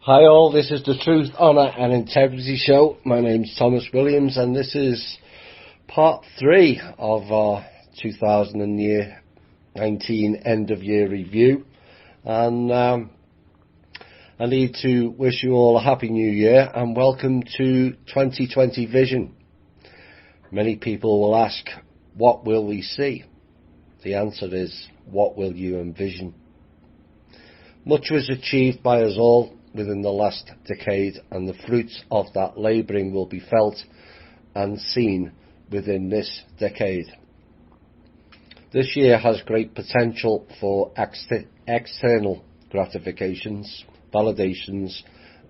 Hi all, this is the Truth, Honour and Integrity Show. My name's Thomas Williams and this is part 3 of our 2019 end of year review. And I need to wish you all a happy new year and welcome to 2020 Vision. Many people will ask, what will we see? The answer is, what will you envision? Much was achieved by us all within the last decade, and the fruits of that labouring will be felt and seen within this decade. This year has great potential for external gratifications, validations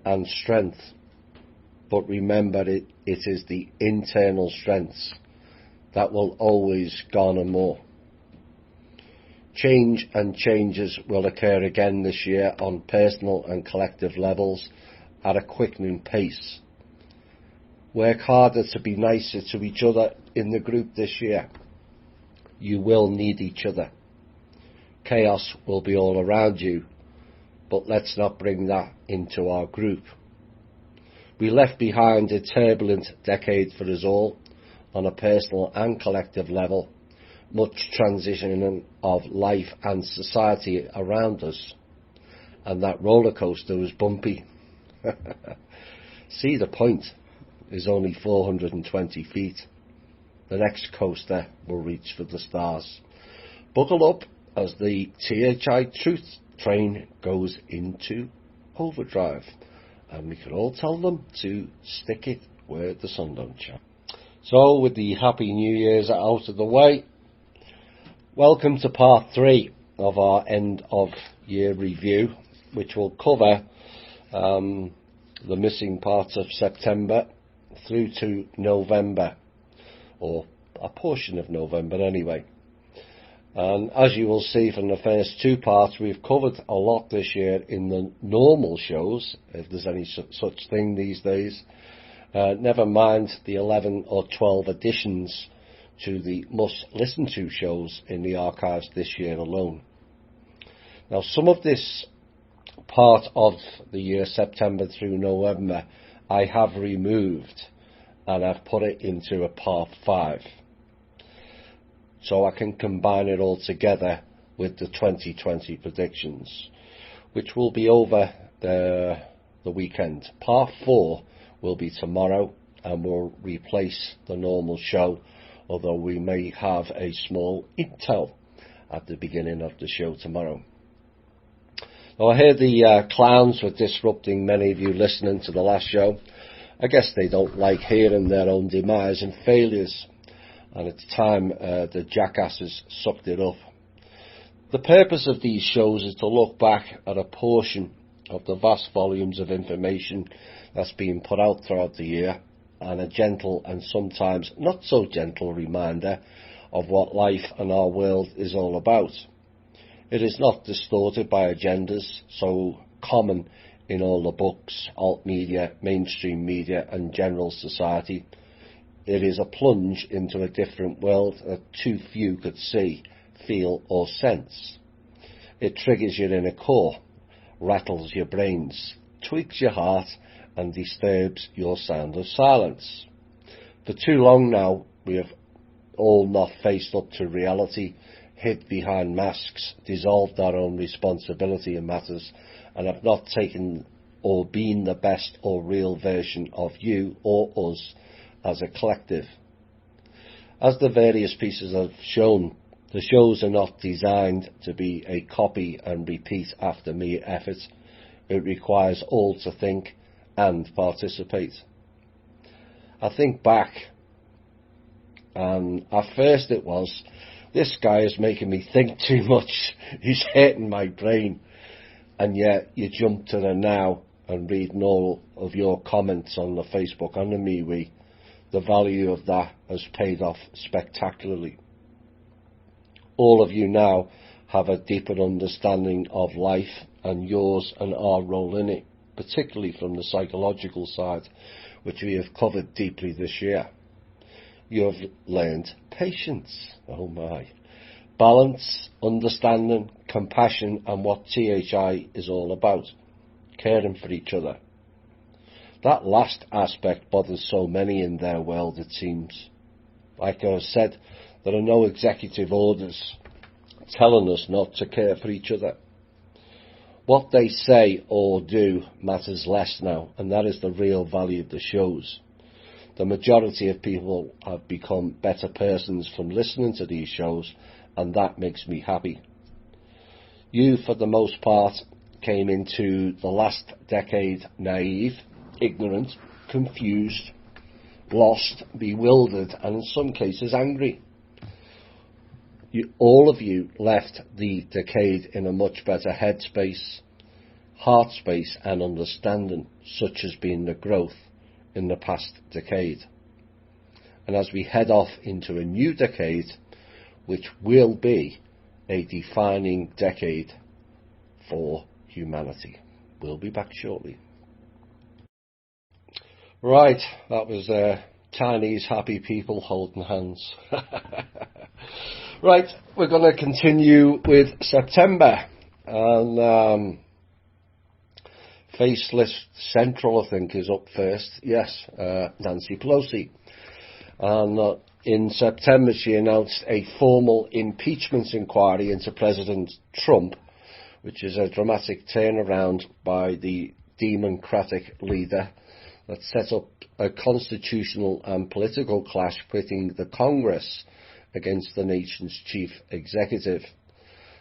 and strength. But remember, it is the internal strengths that will always garner more. Change and changes will occur again this year on personal and collective levels at a quickening pace. Work harder to be nicer to each other in the group this year. You will need each other. Chaos will be all around you, but let's not bring that into our group. We left behind a turbulent decade for us all on a personal and collective level. Much transitioning of life and society around us, and that roller coaster was bumpy. Cedar Point is only 420 feet. The next coaster will reach for the stars. Buckle up as the THI Truth train goes into overdrive, and we can all tell them to stick it where the sun don't shine. So, with the Happy New Year's out of the way, welcome to part 3 of our end of year review, which will cover the missing parts of September through to November, or a portion of November anyway. And as you will see from the first 2 parts, we've covered a lot this year in the normal shows, if there's any such thing these days. Never mind the 11 or 12 additions to the must listen to shows in the archives this year alone. Now, some of this part of the year September through November I have removed and I've put it into a part 5, so I can combine it all together with the 2020 predictions, which will be over the weekend. Part 4 will be tomorrow and will replace the normal show, although we may have a small intel at the beginning of the show tomorrow. Now, I heard the clowns were disrupting many of you listening to the last show. I guess they don't like hearing their own demise and failures, and it's time the jackasses sucked it up. The purpose of these shows is to look back at a portion of the vast volumes of information that's being put out throughout the year, and a gentle and sometimes not so gentle reminder of what life and our world is all about. It is not distorted by agendas so common in all the books, alt media, mainstream media and general society. It is a plunge into a different world that too few could see, feel or sense. It triggers your inner core, rattles your brains, tweaks your heart and disturbs your sound of silence. For too long now, we have all not faced up to reality, hid behind masks, dissolved our own responsibility in matters, and have not taken or been the best or real version of you or us as a collective. As the various pieces have shown, the shows are not designed to be a copy and repeat after mere effort. It requires all to think and participate. I think back, and at first it was, this guy is making me think too much, he's hurting my brain, and yet you jump to the now and reading all of your comments on the Facebook and the MeWe, the value of that has paid off spectacularly. All of you now have a deeper understanding of life and yours and our role in it, particularly from the psychological side, which we have covered deeply this year. You have learned patience, oh my, balance, understanding, compassion and what THI is all about. caring for each other. That last aspect bothers so many in their world, it seems. Like I said, there are no executive orders telling us not to care for each other. What they say or do matters less now, and that is the real value of the shows. The majority of people have become better persons from listening to these shows, and that makes me happy. You, for the most part, came into the last decade naive, ignorant, confused, lost, bewildered, and in some cases angry. All of you left the decade in a much better headspace, heart space and understanding, such has been the growth in the past decade. And as we head off into a new decade, which will be a defining decade for humanity. We'll be back shortly. Right, that was Chinese happy people holding hands. Right, we're going to continue with September. And Facelift Central, I think, is up first. Yes, Nancy Pelosi. And in September, she announced a formal impeachment inquiry into President Trump, which is a dramatic turnaround by the democratic leader that set up a constitutional and political clash pitting the Congress against the nation's chief executive.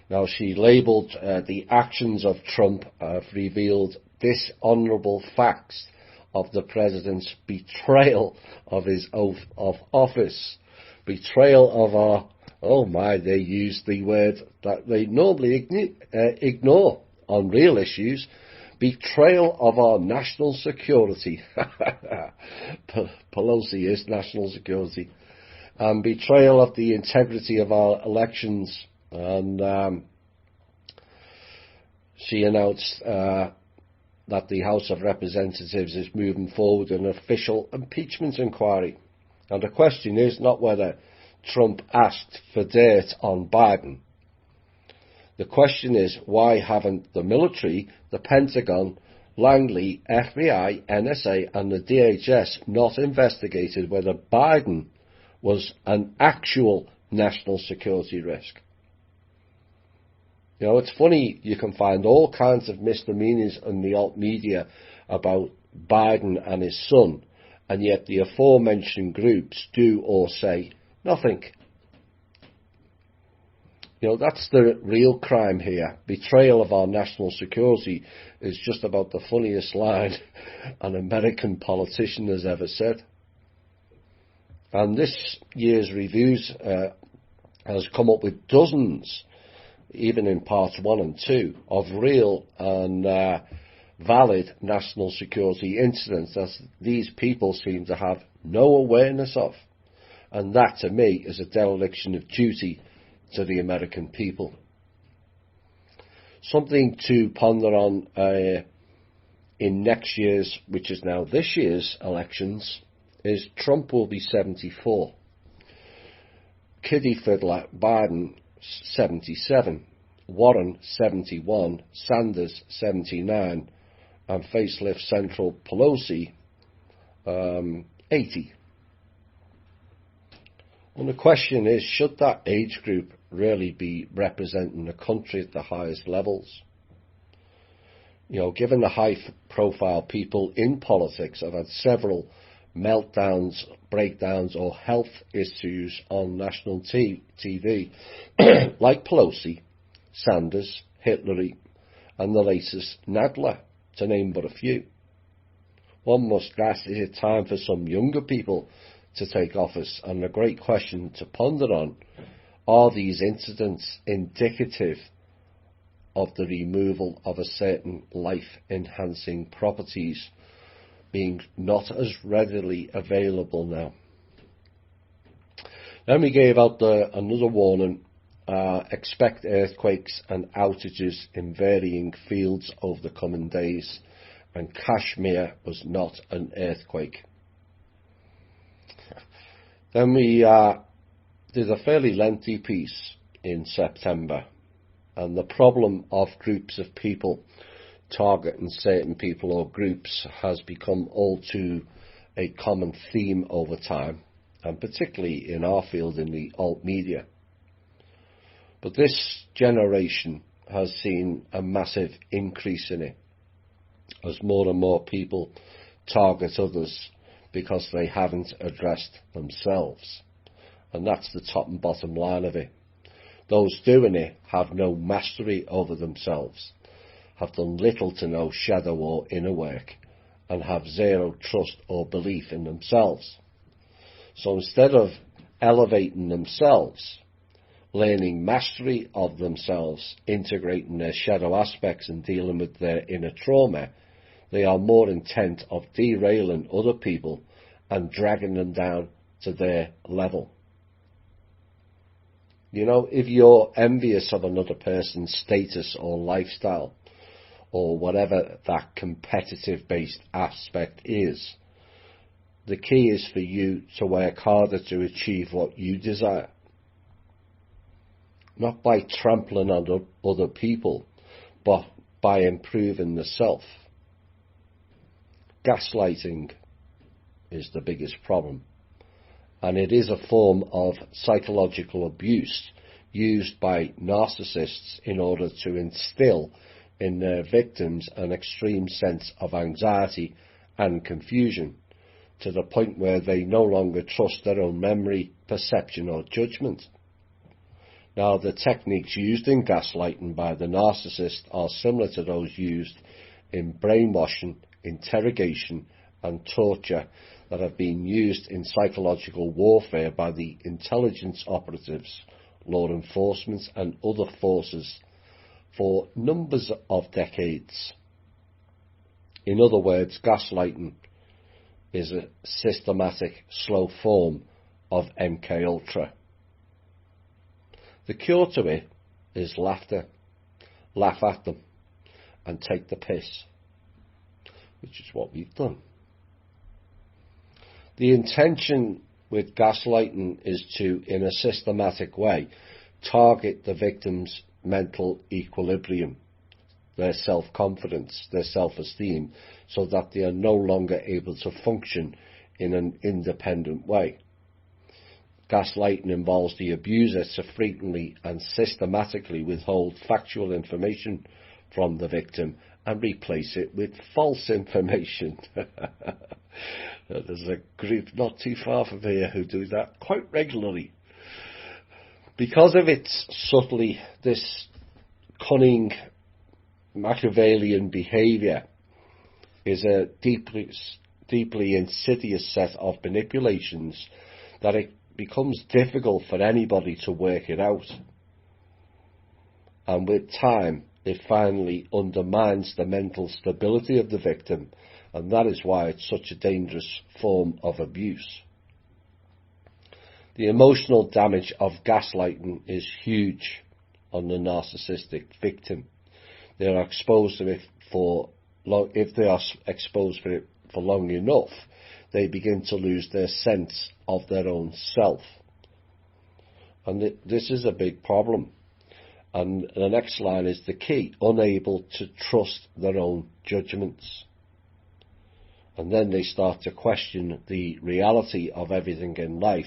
Now, she labelled the actions of Trump have revealed dishonourable facts of the president's betrayal of his oath of office. Betrayal of our, they use the word that they normally ignore on real issues. Betrayal of our national security. Pelosi is national security. And betrayal of the integrity of our elections. And she announced that the House of Representatives is moving forward an official impeachment inquiry. And the question is not whether Trump asked for dirt on Biden. The question is, why haven't the military, the Pentagon, Langley, FBI, NSA and the DHS not investigated whether Biden was an actual national security risk? You know, it's funny, you can find all kinds of misdemeanors in the alt media about Biden and his son, and yet the aforementioned groups do or say nothing. You know, that's the real crime here. Betrayal of our national security is just about the funniest line an American politician has ever said. And this year's reviews has come up with dozens, even in parts 1 and 2, of real and valid national security incidents that these people seem to have no awareness of. And that, to me, is a dereliction of duty to the American people. Something to ponder on in next year's, which is now this year's elections, is Trump will be 74. Kiddie Fiddler Biden 77, Warren 71, Sanders 79, and Facelift Central Pelosi 80. And the question is, should that age group really be representing the country at the highest levels? You know, given the high-profile people in politics have had several meltdowns, breakdowns or health issues on national TV, like Pelosi, Sanders, Hillary and the latest Nadler, to name but a few. One must ask, is it time for some younger people to take office? And the great question to ponder on, are these incidents indicative of the removal of a certain life-enhancing properties being not as readily available now? Then we gave out another warning, expect earthquakes and outages in varying fields over the coming days, and Kashmir was not an earthquake. Then we did a fairly lengthy piece in September, and the problem of groups of people targeting certain people or groups has become all too a common theme over time, and particularly in our field in the alt media. But this generation has seen a massive increase in it, as more and more people target others because they haven't addressed themselves. And that's the top and bottom line of it. Those doing it have no mastery over themselves, have done little to no shadow or inner work, and have zero trust or belief in themselves. So instead of elevating themselves, learning mastery of themselves, integrating their shadow aspects and dealing with their inner trauma, they are more intent of derailing other people and dragging them down to their level. You know, if you're envious of another person's status or lifestyle, or whatever that competitive based aspect is, the key is for you to work harder to achieve what you desire. Not by trampling on other people, but by improving the self. Gaslighting is the biggest problem, and it is a form of psychological abuse used by narcissists in order to instill in their victims an extreme sense of anxiety and confusion, to the point where they no longer trust their own memory, perception or judgment. Now, the techniques used in gaslighting by the narcissist are similar to those used in brainwashing, interrogation and torture that have been used in psychological warfare by the intelligence operatives, law enforcement and other forces for numbers of decades. In other words, gaslighting is a systematic, slow form of MKUltra. The cure to it is laughter. Laugh at them and take the piss, which is what we've done. The intention with gaslighting is to, in a systematic way, target the victim's mental equilibrium, their self-confidence, their self-esteem, so that they are no longer able to function in an independent way. Gaslighting involves the abuser to frequently and systematically withhold factual information from the victim and replace it with false information. There's a group not too far from here who do that quite regularly. Because of its subtly, this cunning Machiavellian behaviour is a deeply insidious set of manipulations that it becomes difficult for anybody to work it out. And with time, it finally undermines the mental stability of the victim, and that is why it's such a dangerous form of abuse. The emotional damage of gaslighting is huge on the narcissistic victim. They are exposed to it if they are exposed for it for long enough, they begin to lose their sense of their own self. And this is a big problem. And the next line is the key: unable to trust their own judgments. And then they start to question the reality of everything in life.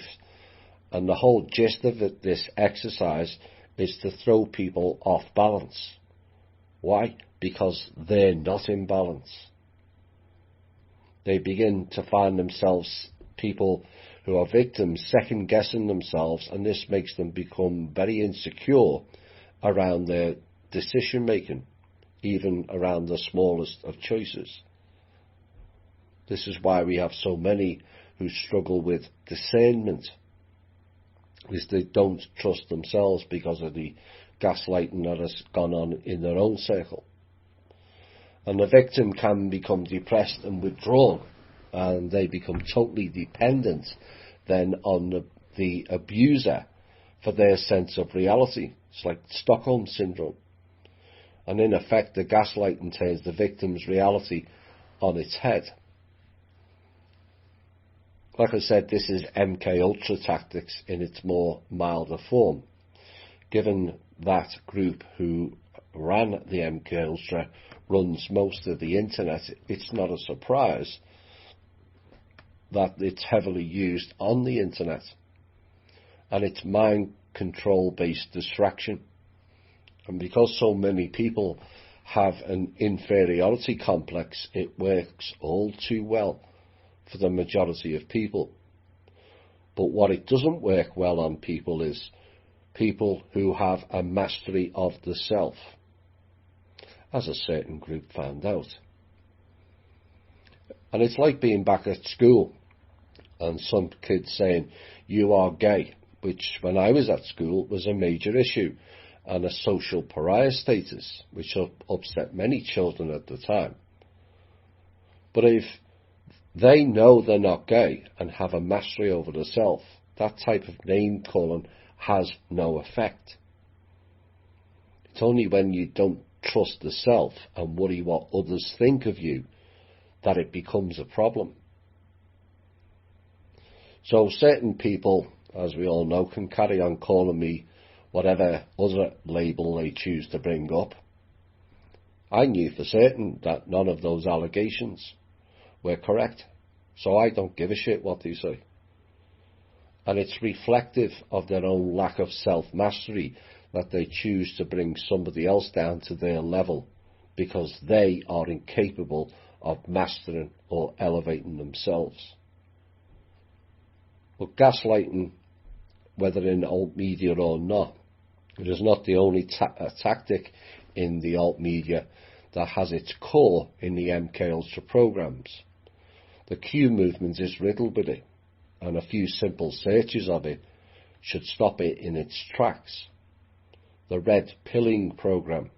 And the whole gist of this exercise is to throw people off balance. Why? Because they're not in balance. They begin to find themselves, people who are victims, second-guessing themselves, and this makes them become very insecure around their decision-making, even around the smallest of choices. This is why we have so many who struggle with discernment, is they don't trust themselves because of the gaslighting that has gone on in their own circle. And the victim can become depressed and withdrawn, and they become totally dependent then on the abuser for their sense of reality. It's like Stockholm Syndrome. And in effect, the gaslighting turns the victim's reality on its head. Like I said, this is MKUltra tactics in its more milder form. Given that group who ran the MK Ultra runs most of the internet, it's not a surprise that it's heavily used on the internet, and it's mind control based distraction. And because so many people have an inferiority complex, it works all too well for the majority of people. But what it doesn't work well on people is people who have a mastery of the self, as a certain group found out. And it's like being back at school and some kids saying, "You are gay," which when I was at school was a major issue and a social pariah status, which upset many children at the time. But if they know they're not gay and have a mastery over the self, that type of name calling has no effect. It's only when you don't trust the self and worry what others think of you that it becomes a problem. So certain people, as we all know, can carry on calling me whatever other label they choose to bring up. I knew for certain that none of those allegations were correct, so I don't give a shit what they say. And it's reflective of their own lack of self-mastery that they choose to bring somebody else down to their level because they are incapable of mastering or elevating themselves. But gaslighting, whether in alt media or not, it is not the only tactic in the alt media that has its core in the MK Ultra programs. The Q movement is riddled with it, and a few simple searches of it should stop it in its tracks. The red pilling program.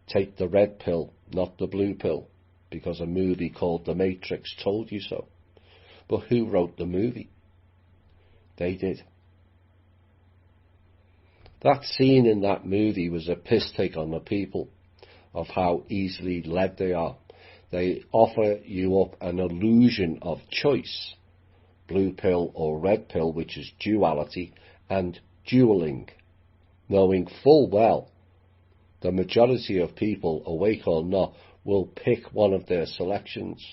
Take the red pill, not the blue pill, because a movie called The Matrix told you so. But who wrote the movie? They did. That scene in that movie was a piss take on the people of how easily led they are. They offer you up an illusion of choice, blue pill or red pill, which is duality, and dueling, knowing full well the majority of people, awake or not, will pick one of their selections.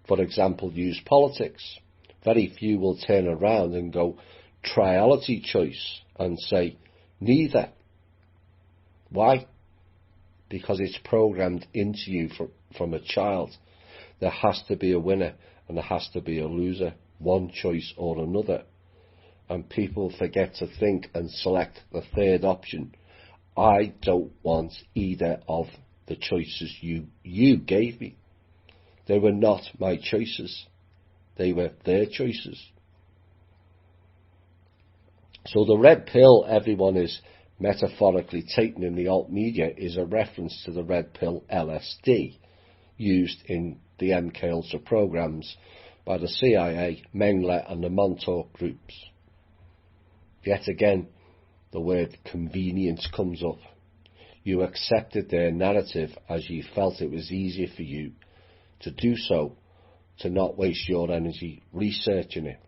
For example, use politics. Very few will turn around and go triality choice and say neither. Why? Because it's programmed into you from a child. There has to be a winner and there has to be a loser, one choice or another. And people forget to think and select the third option. I don't want either of the choices you gave me. They were not my choices. They were their choices. So the red pill everyone is metaphorically taking in the alt media is a reference to the red pill LSD used in the MK Ultra programs by the CIA, Mengele and the Montauk groups. Yet again, the word convenience comes up. You accepted their narrative as you felt it was easier for you to do so, to not waste your energy researching it.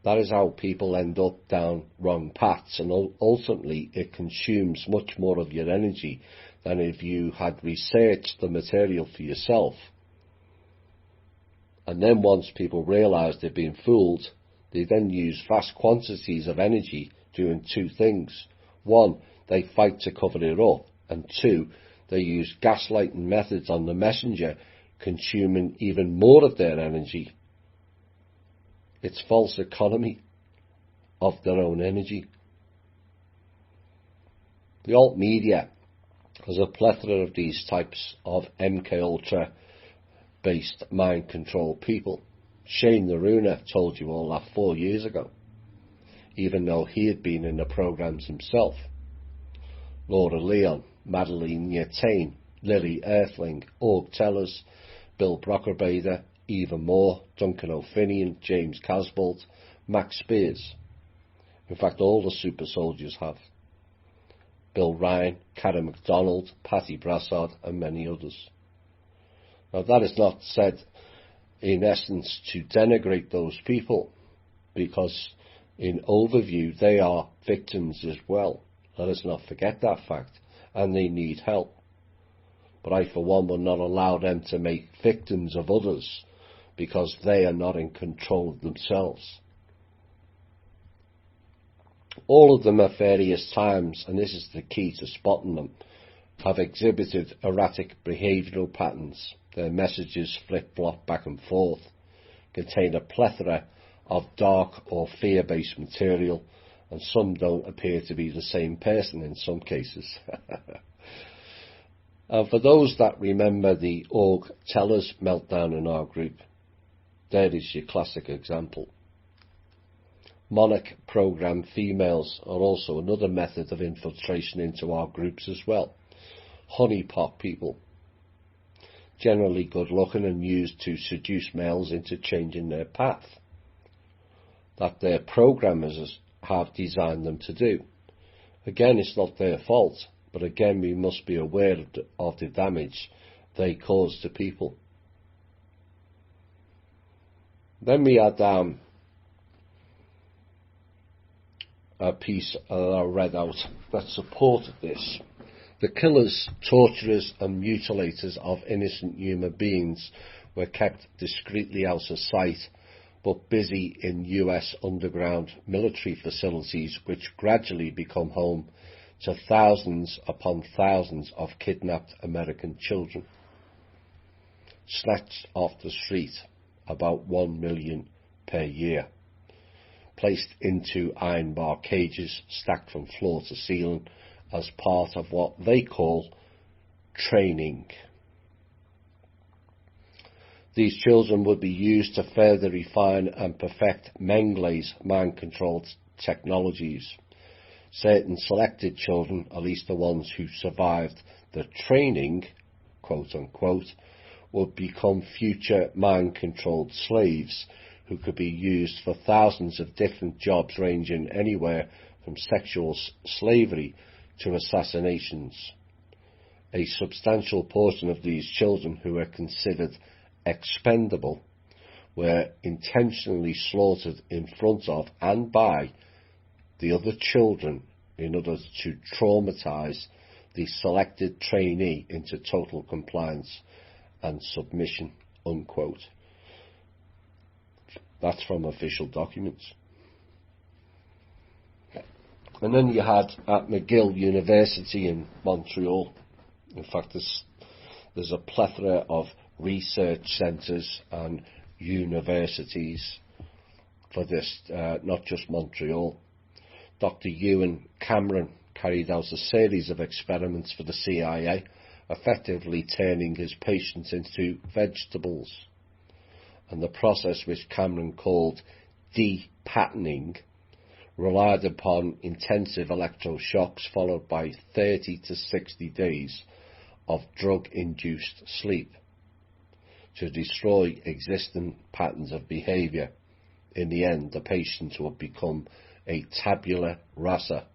That is how people end up down wrong paths, and ultimately it consumes much more of your energy than if you had researched the material for yourself. And then once people realise they've been fooled, they then use vast quantities of energy doing two things. One, they fight to cover it up, and two, they use gaslighting methods on the messenger, consuming even more of their energy. It's false economy of their own energy. The alt media has a plethora of these types of MK Ultra based mind control people. Shane Naruna told you all that 4 years ago, even though he had been in the programs himself. Laura Leon, Madeline Yatane, Lily Earthling, Org Tellers, Bill Brockerbader, Eva Moore, Duncan O'Finian, James Casbolt, Max Spears. In fact, all the super soldiers have. Bill Ryan, Karen MacDonald, Patty Brassard and many others. Now that is not said in essence to denigrate those people, because In overview, they are victims as well. Let us not forget that fact, and they need help. But I, for one, will not allow them to make victims of others because they are not in control of themselves. All of them at various times, and this is the key to spotting them, have exhibited erratic behavioural patterns. Their messages flip-flop back and forth, contain a plethora of dark or fear-based material, and some don't appear to be the same person in some cases. And for those that remember the Org Tellers meltdown in our group, there is your classic example. Monarch program females are also another method of infiltration into our groups as well. Honeypot people, generally good looking and used to seduce males into changing their path that their programmers have designed them to do. Again, it's not their fault, but again we must be aware of the damage they cause to people. Then we had a piece that I read out that supported this. The killers, torturers and mutilators of innocent human beings were kept discreetly out of sight, but busy in US underground military facilities which gradually become home to thousands upon thousands of kidnapped American children, snatched off the street, about 1 million per year, placed into iron bar cages stacked from floor to ceiling as part of what they call training. These children would be used to further refine and perfect Mengele's mind-controlled technologies. Certain selected children, at least the ones who survived the training, quote-unquote, would become future mind-controlled slaves who could be used for thousands of different jobs ranging anywhere from sexual slavery to assassinations. A substantial portion of these children who were considered expendable were intentionally slaughtered in front of and by the other children in order to traumatize the selected trainee into total compliance and submission, unquote. That's from official documents. And then you had at McGill University in Montreal, in fact there's a plethora of research centres and universities for this, not just Montreal. Dr. Ewan Cameron carried out a series of experiments for the CIA, effectively turning his patients into vegetables. And the process, which Cameron called de-patterning, relied upon intensive electroshocks followed by 30 to 60 days of drug-induced sleep to destroy existing patterns of behaviour. In the end, the patient would become a tabula rasa,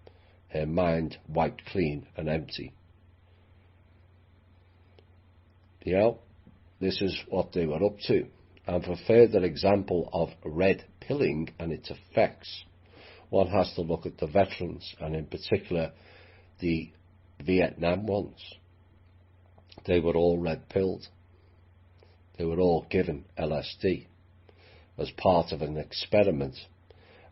her mind wiped clean and empty. You know, this is what they were up to. And for further example of red pilling and its effects, one has to look at the veterans, and in particular the Vietnam ones. They were all red pilled. They were all given LSD as part of an experiment,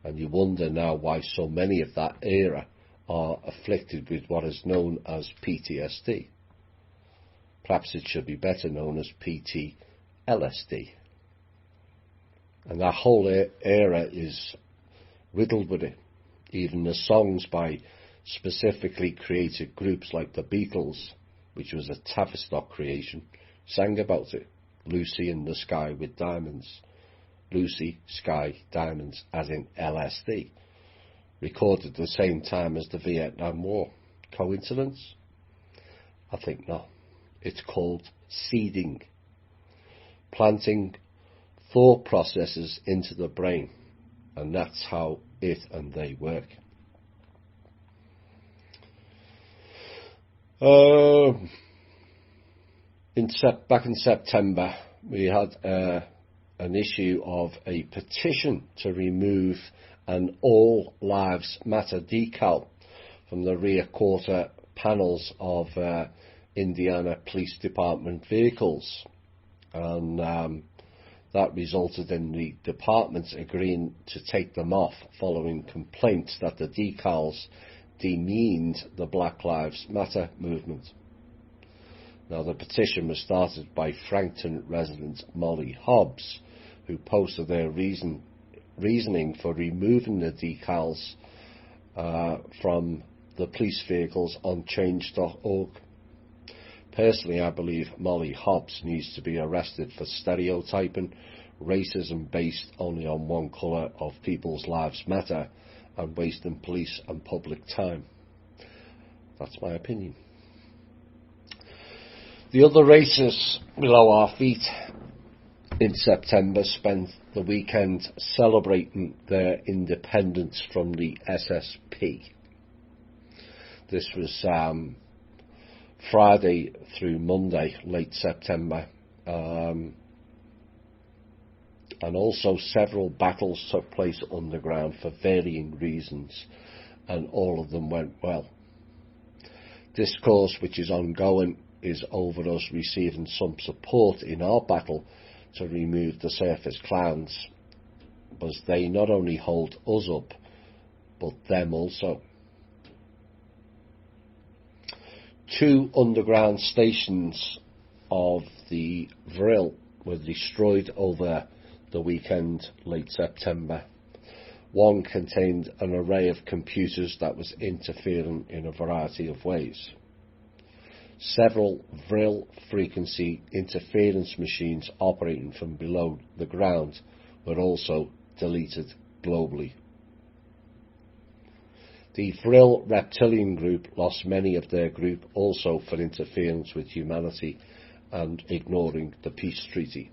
and you wonder now why so many of that era are afflicted with what is known as PTSD. Perhaps it should be better known as PTLSD. And that whole era is riddled with it. Even the songs by specifically created groups like the Beatles, which was a Tavistock creation, sang about it. Lucy in the Sky with Diamonds. Lucy, Sky, Diamonds, as in LSD. Recorded at the same time as the Vietnam War. Coincidence? I think not. It's called seeding. Planting thought processes into the brain. And that's how it and they work. Back in September, we had an issue of a petition to remove an All Lives Matter decal from the rear quarter panels of Indiana Police Department vehicles, and that resulted in the department agreeing to take them off following complaints that the decals demeaned the Black Lives Matter movement. Now, the petition was started by Frankton resident Molly Hobbs, who posted their reasoning for removing the decals from the police vehicles on change.org. Personally, I believe Molly Hobbs needs to be arrested for stereotyping, racism based only on one colour of People's Lives Matter, and wasting police and public time. That's my opinion. The other races below our feet in September spent the weekend celebrating their independence from the SSP. This was Friday through Monday, late September, and also several battles took place underground for varying reasons, and all of them went well. Discourse, which is ongoing, is over us receiving some support in our battle to remove the surface clowns, but they not only hold us up, but them also. 2 underground stations of the Vril were destroyed over the weekend, late September. One contained an array of computers that was interfering in a variety of ways. Several Vril frequency interference machines operating from below the ground were also deleted globally. The Vril reptilian group lost many of their group also for interference with humanity and ignoring the peace treaty.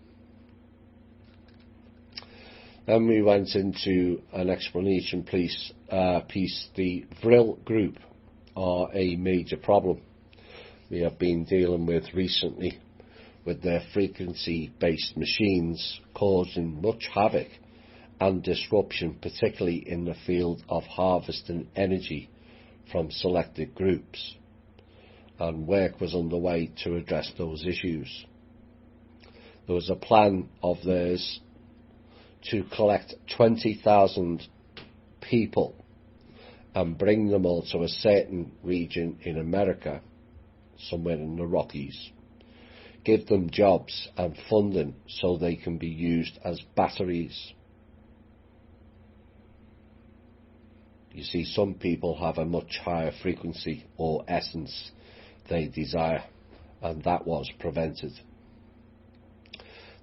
Then we went into an explanation piece. The Vril group are a major problem we have been dealing with recently, with their frequency-based machines causing much havoc and disruption, particularly in the field of harvesting energy from selected groups, and work was underway to address those issues. There was a plan of theirs to collect 20,000 people and bring them all to a certain region in America, somewhere in the Rockies, give them jobs and funding so they can be used as batteries. You see, some people have a much higher frequency or essence they desire, and that was prevented.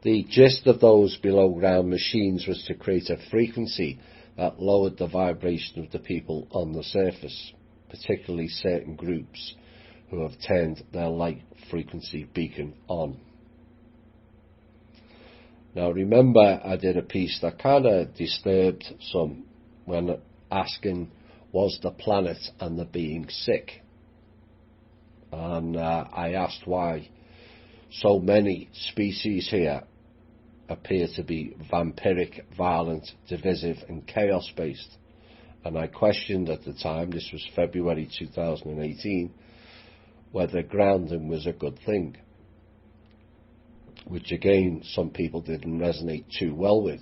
The gist of those below ground machines was to create a frequency that lowered the vibration of the people on the surface, particularly certain groups who have turned their light frequency beacon on. Now remember, I did a piece that kind of disturbed some when asking, was the planet and the being sick? And I asked why so many species here appear to be vampiric, violent, divisive and chaos based. And I questioned at the time, this was February 2018, whether grounding was a good thing, which again some people didn't resonate too well with.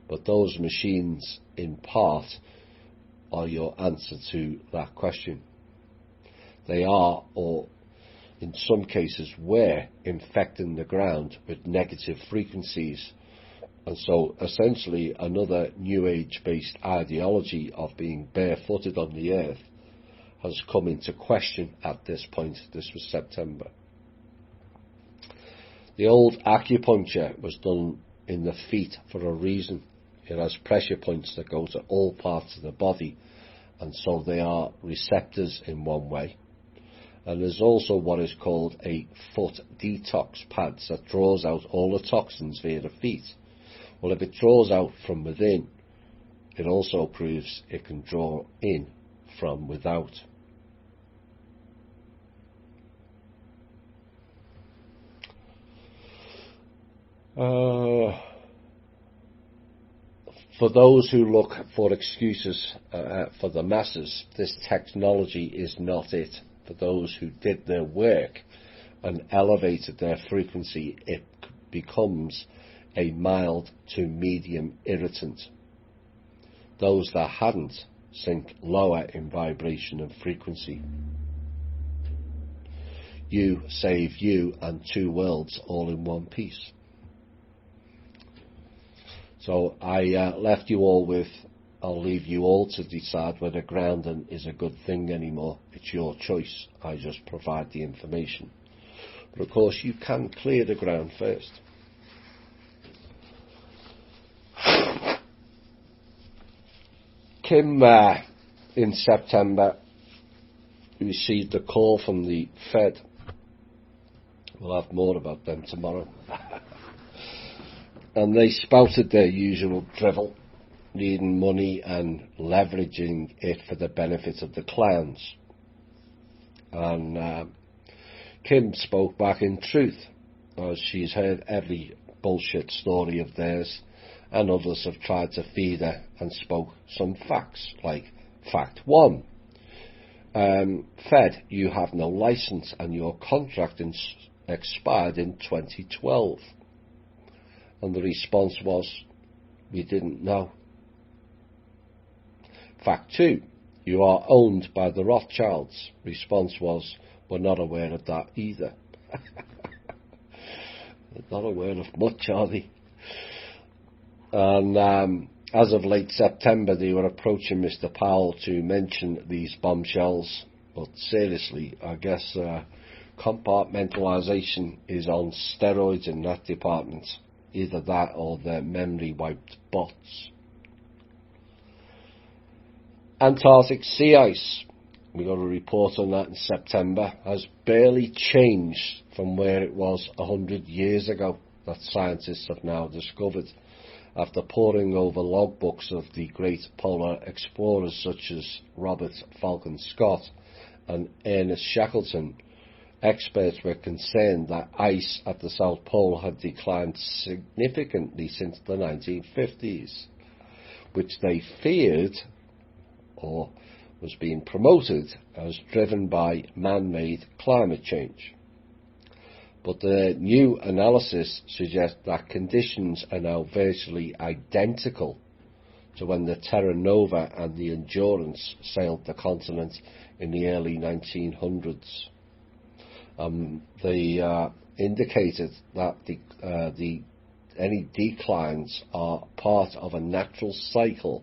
But those machines in part are your answer to that question. They are, or in some cases were, infecting the ground with negative frequencies, and so essentially another New Age based ideology of being barefooted on the earth has come into question at this point. This was September. The old acupuncture was done in the feet for a reason. It has pressure points that go to all parts of the body, and so they are receptors in one way. And there's also what is called a foot detox pad that draws out all the toxins via the feet. Well, if it draws out from within, it also proves it can draw in from without. For those who look for excuses for the masses, this technology is not it. For those who did their work and elevated their frequency, it becomes a mild to medium irritant. Those that hadn't sink lower in vibration and frequency. You save you and two worlds all in one piece. So I left you all with, I'll leave you all to decide whether grounding is a good thing anymore. It's your choice. I just provide the information. But of course you can clear the ground first. Kim, in September, received a call from the Fed. We'll have more about them tomorrow. And they spouted their usual drivel, needing money and leveraging it for the benefit of the clowns. And Kim spoke back in truth, as she's heard every bullshit story of theirs, and others have tried to feed her and spoke some facts, like fact 1. Fed, you have no license and your contract expired in 2012. And the response was, we didn't know. Fact 2, you are owned by the Rothschilds. Response was, we're not aware of that either. They're not aware of much, are they? And as of late September, they were approaching Mr. Powell to mention these bombshells. But seriously, I guess compartmentalisation is on steroids in that department. Either that or their memory wiped bots. Antarctic sea ice, we got a report on that in September, has barely changed from where it was 100 years ago, that scientists have now discovered, after poring over logbooks of the great polar explorers such as Robert Falcon Scott and Ernest Shackleton. Experts were concerned that ice at the South Pole had declined significantly since the 1950s, which they feared, or was being promoted, as driven by man-made climate change. But the new analysis suggests that conditions are now virtually identical to when the Terra Nova and the Endurance sailed the continent in the early 1900s. They indicated that any declines are part of a natural cycle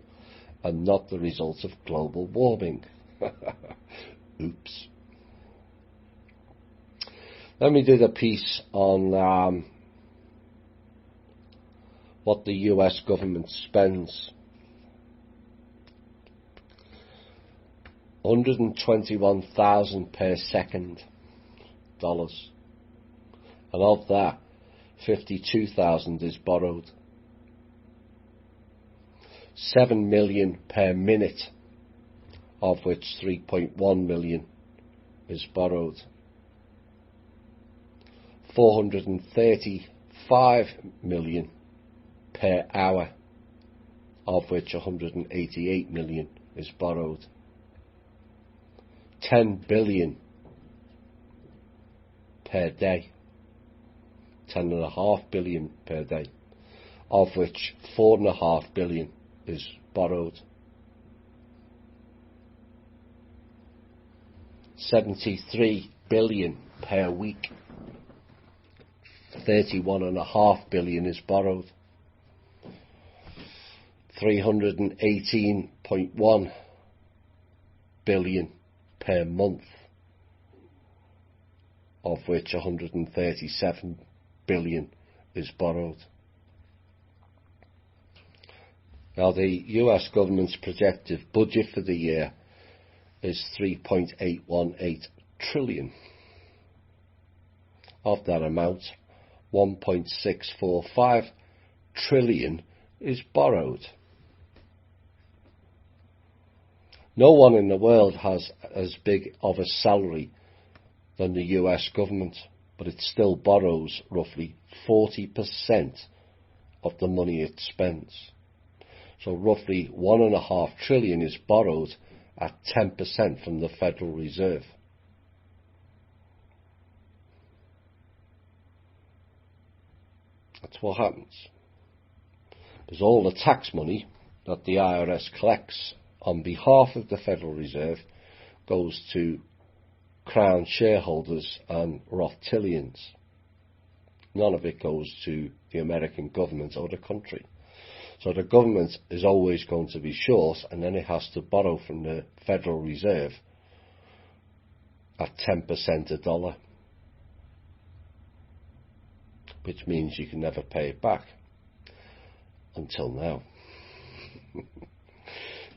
and not the result of global warming. Oops. Then we did a piece on what the US government spends. $121,000 per second. And of that, 52,000 is borrowed. 7 million per minute, of which 3.1 million is borrowed. 435 million per hour, of which 188 million is borrowed. 10 billion per day, 10.5 billion per day, of which 4.5 billion is borrowed. 73 billion per week, 31.5 billion is borrowed. 318.1 billion per month, of which 137 billion is borrowed. Now, the US government's projected budget for the year is 3.818 trillion. Of that amount, 1.645 trillion is borrowed. No one in the world has as big of a salary than the US government, but it still borrows roughly 40% of the money it spends. So roughly 1.5 trillion is borrowed at 10% from the Federal Reserve. That's what happens. Because all the tax money that the IRS collects on behalf of the Federal Reserve goes to Crown shareholders and Rothschildians. None of it goes to the American government or the country. So the government is always going to be short, and then it has to borrow from the Federal Reserve at 10% a dollar, which means you can never pay it back. Until now.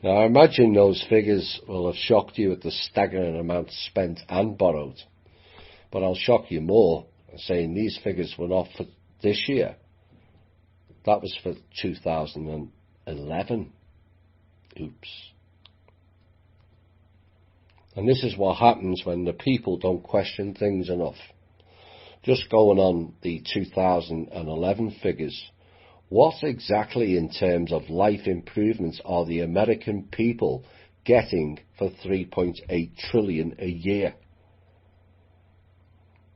Now I imagine those figures will have shocked you at the staggering amount spent and borrowed. But I'll shock you more, saying these figures were not for this year. That was for 2011. Oops. And this is what happens when the people don't question things enough. Just going on the 2011 figures, what exactly in terms of life improvements are the American people getting for $3.8 trillion a year?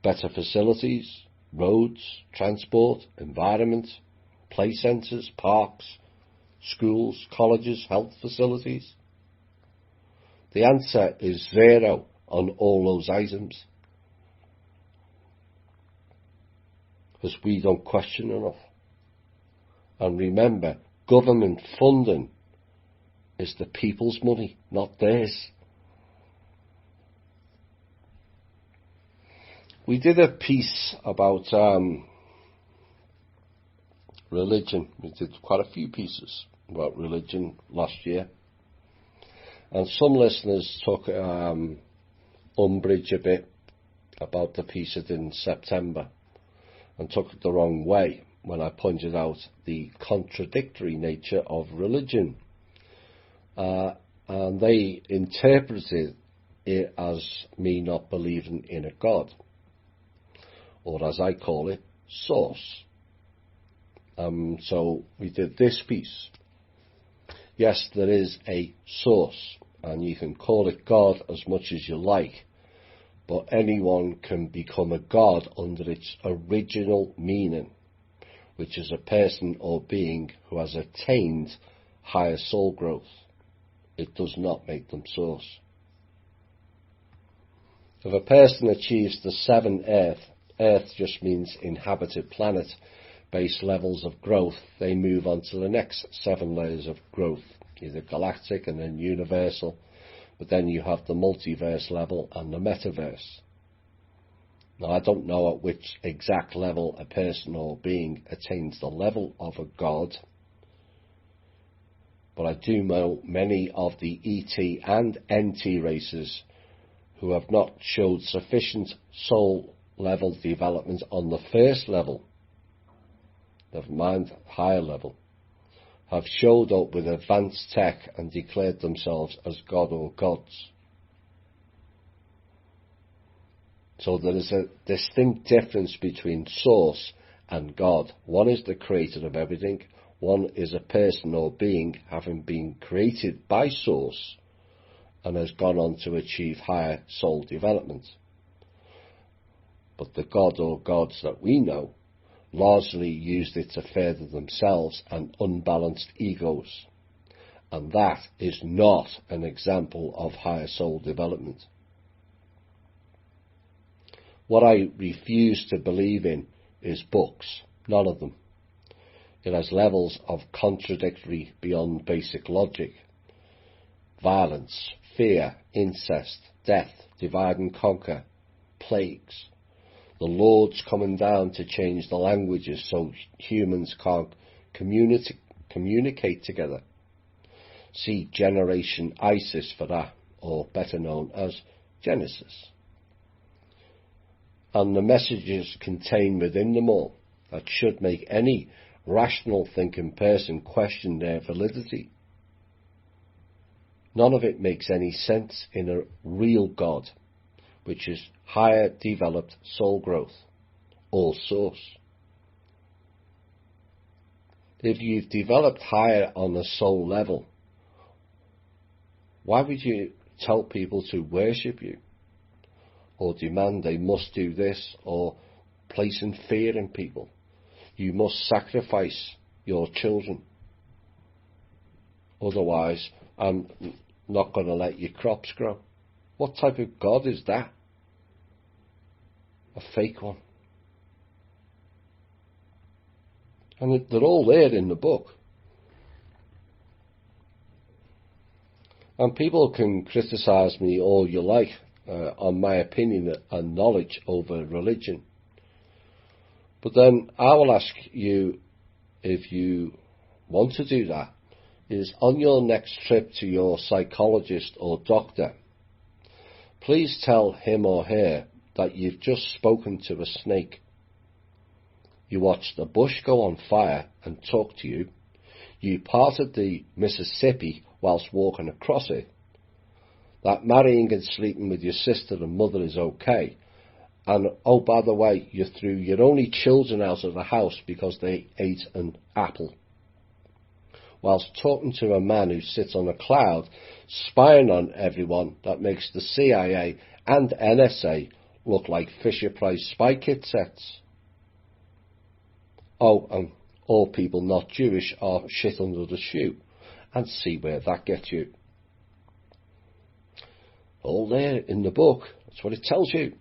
Better facilities, roads, transport, environment, play centres, parks, schools, colleges, health facilities? The answer is 0 on all those items. Because we don't question enough. And remember, government funding is the people's money, not theirs. We did a piece about religion. We did quite a few pieces about religion last year. And some listeners took umbrage a bit about the piece I did in September and took it the wrong way when I pointed out the contradictory nature of religion. And they interpreted it as me not believing in a God, or as I call it, source. So we did this piece. Yes, there is a source, and you can call it God as much as you like, but anyone can become a God under its original meaning, which is a person or being who has attained higher soul growth. It does not make them source. If a person achieves the 7th Earth just means inhabited planet, base levels of growth, they move on to the next 7 layers of growth, either galactic and then universal, but then you have the multiverse level and the metaverse. Now, I don't know at which exact level a person or being attains the level of a God, but I do know many of the ET and NT races who have not showed sufficient soul level development on the first level, never mind higher level, have showed up with advanced tech and declared themselves as God or gods. So there is a distinct difference between source and God. One is the creator of everything. One is a person or being having been created by source and has gone on to achieve higher soul development. But the God or gods that we know largely used it to further themselves and unbalanced egos. And that is not an example of higher soul development. What I refuse to believe in is books, none of them. It has levels of contradictory beyond basic logic. Violence, fear, incest, death, divide and conquer, plagues. The Lord's coming down to change the languages so humans can't communicate together. See Generation ISIS for that, or better known as Genesis. And the messages contained within them all that should make any rational thinking person question their validity. None of it makes any sense in a real God, which is higher developed soul growth, or source. If you've developed higher on a soul level, why would you tell people to worship you, or demand they must do this, or placing fear in people? You must sacrifice your children, otherwise I'm not going to let your crops grow. What type of God is that? A fake one. And they're all there in the book. And people can criticise me all you like on my opinion and knowledge over religion. But then I will ask you, if you want to do that, is on your next trip to your psychologist or doctor, please tell him or her that you've just spoken to a snake. You watched the bush go on fire and talk to you. You parted the Mississippi whilst walking across it. That marrying and sleeping with your sister and mother is okay. And, oh, by the way, you threw your only children out of the house because they ate an apple. Whilst talking to a man who sits on a cloud, spying on everyone, that makes the CIA and NSA look like Fisher-Price spy kit sets. Oh, and all people not Jewish are shit under the shoe. And see where that gets you. All there in the book. That's what it tells you.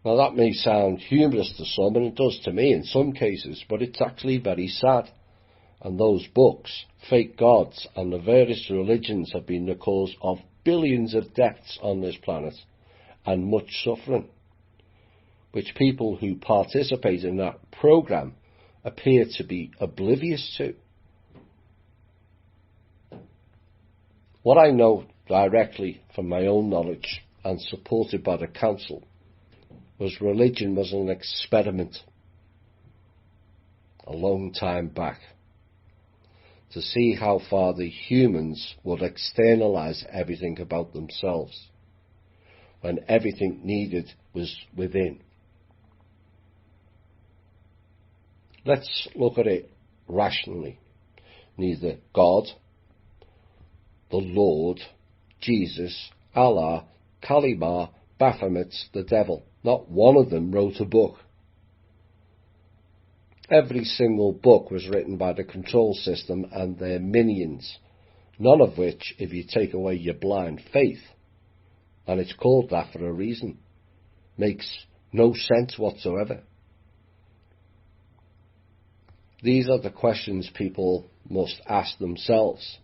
Now that may sound humorous to some, and it does to me in some cases, but it's actually very sad. And those books, fake gods, and the various religions have been the cause of billions of deaths on this planet, and much suffering, which people who participate in that program appear to be oblivious to. What I know directly from my own knowledge and supported by the council was religion was an experiment a long time back to see how far the humans would externalize everything about themselves when everything needed was within. Let's look at it rationally. Neither God, the Lord, Jesus, Allah, Kalima, Baphomet, the devil, not one of them wrote a book. Every single book was written by the control system and their minions, none of which, if you take away your blind faith, and it's called that for a reason, makes no sense whatsoever. These are the questions people must ask themselves.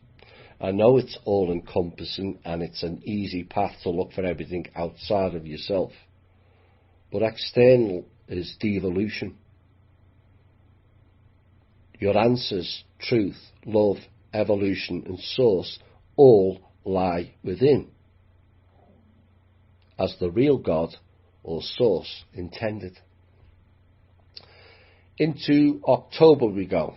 I know it's all-encompassing and it's an easy path to look for everything outside of yourself. But external is devolution. Your answers, truth, love, evolution and source all lie within, as the real God or source intended. Into October we go.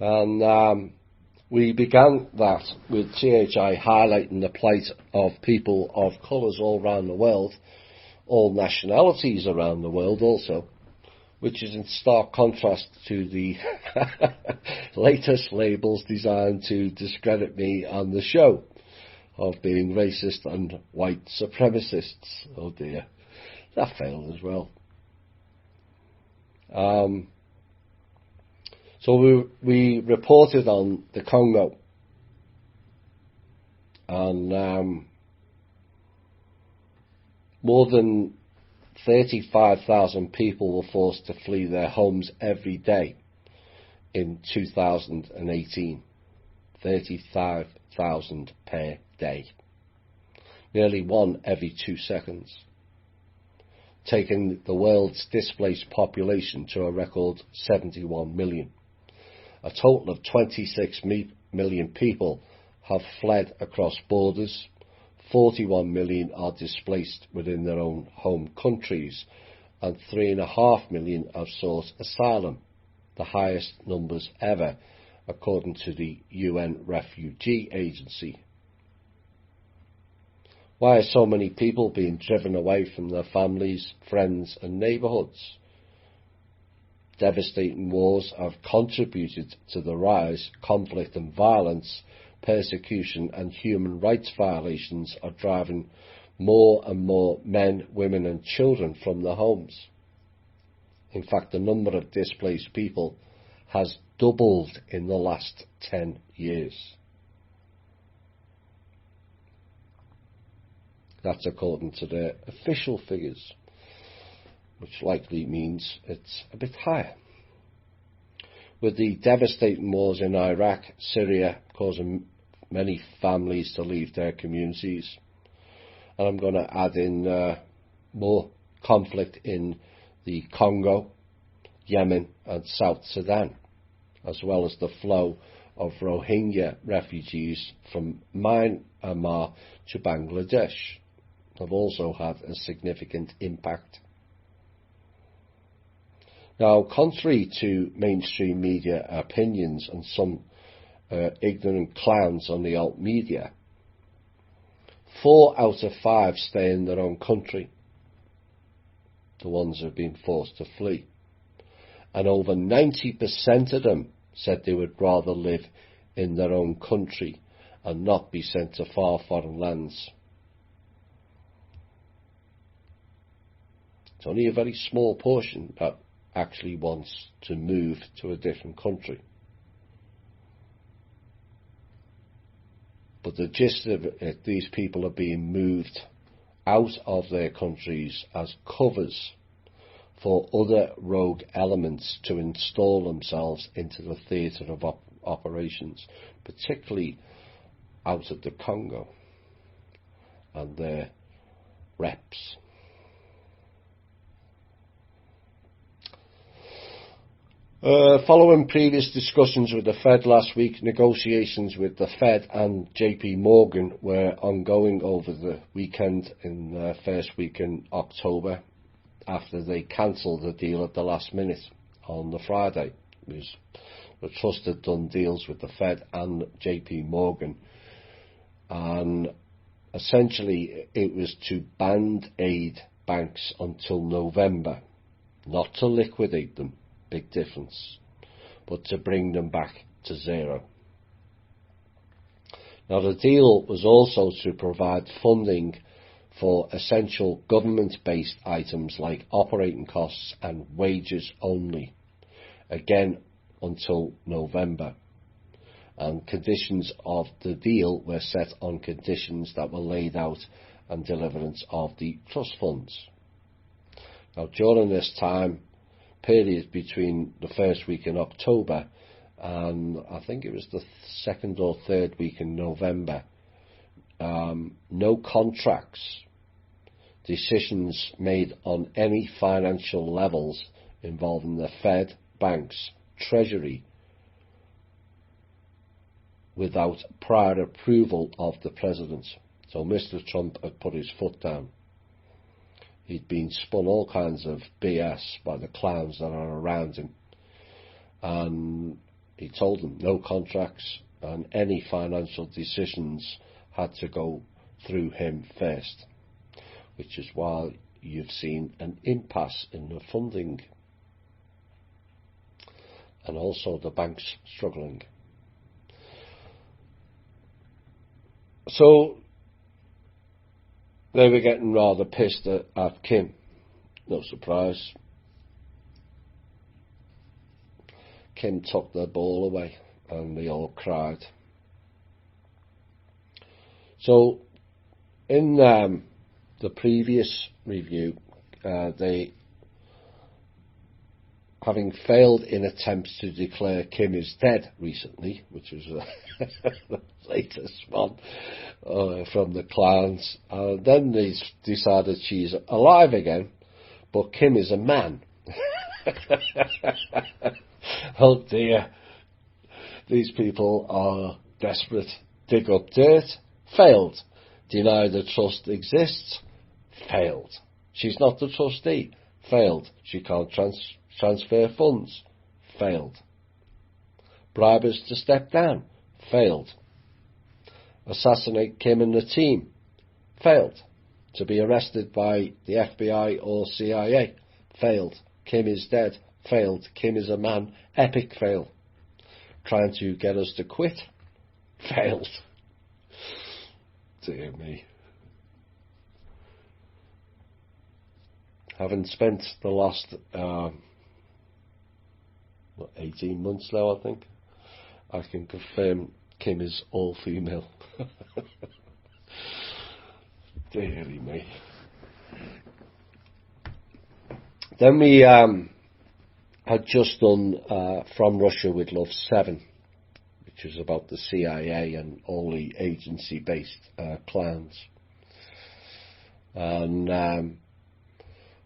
And we began that with THI highlighting the plight of people of colours all around the world, all nationalities around the world also, which is in stark contrast to the latest labels designed to discredit me on the show of being racist and white supremacists. Oh dear, that failed as well. So we reported on the Congo, and more than 35,000 people were forced to flee their homes every day in 2018. 35,000 per day. Nearly one every 2 seconds. Taking the world's displaced population to a record 71 million. A total of 26 million people have fled across borders. 41 million are displaced within their own home countries, and 3.5 million have sought asylum, the highest numbers ever, according to the UN Refugee Agency. Why are so many people being driven away from their families, friends and neighbourhoods? Devastating wars have contributed to the rise. Conflict and violence, persecution and human rights violations are driving more and more men, women and children from their homes. In fact, the number of displaced people has doubled in the last 10 years. That's according to the official figures, which likely means it's a bit higher. With the devastating wars in Iraq, Syria, causing many families to leave their communities. And I'm going to add in more conflict in the Congo, Yemen and South Sudan, as well as the flow of Rohingya refugees from Myanmar to Bangladesh have also had a significant impact. Now, contrary to mainstream media opinions and some ignorant clowns on the alt media, 4 out of 5 stay in their own country, the ones who have been forced to flee. And over 90% of them said they would rather live in their own country and not be sent to far foreign lands. It's only a very small portion that actually wants to move to a different country. But the gist of it, these people are being moved out of their countries as covers for other rogue elements to install themselves into the theatre of operations, particularly out of the Congo and their reps. Following previous discussions with the Fed last week, negotiations with the Fed and JP Morgan were ongoing over the weekend in the first week in October, after they cancelled the deal at the last minute on the Friday. The trust had done deals with the Fed and JP Morgan, and essentially it was to band-aid banks until November, not to liquidate them. Big difference, but to bring them back to zero. Now, the deal was also to provide funding for essential government-based items like operating costs and wages only, again until November. And conditions of the deal were set on conditions that were laid out and deliverance of the trust funds. Now, during this time period between the first week in October and I think it was the second or third week in November, no contracts, decisions made on any financial levels involving the Fed, banks, Treasury, without prior approval of the President. So Mr. Trump had put his foot down. He'd been spun all kinds of BS by the clowns that are around him. And he told them no contracts and any financial decisions had to go through him first, which is why you've seen an impasse in the funding and also the banks struggling. So they were getting rather pissed at Kim. No surprise. Kim took their ball away and they all cried. So in the previous review, they, having failed in attempts to declare Kim is dead recently, which was the latest one from the clowns, then they decided she's alive again, but Kim is a man. Oh dear, these people are desperate. Dig up dirt, failed. Deny the trust exists, failed. She's not the trustee, failed. She can't transfer funds, failed. Bribe us to step down, failed. Assassinate Kim and the team, Failed. To be arrested by the FBI or CIA. Failed. Kim is dead. Failed. Kim is a man. Epic fail. Trying to get us to quit. Failed. Dear me. Having spent the last 18 months now, I think, I can confirm Kim is all female. Dearly me. Then we had just done From Russia with Love 7, which was about the CIA and all the agency-based clowns. And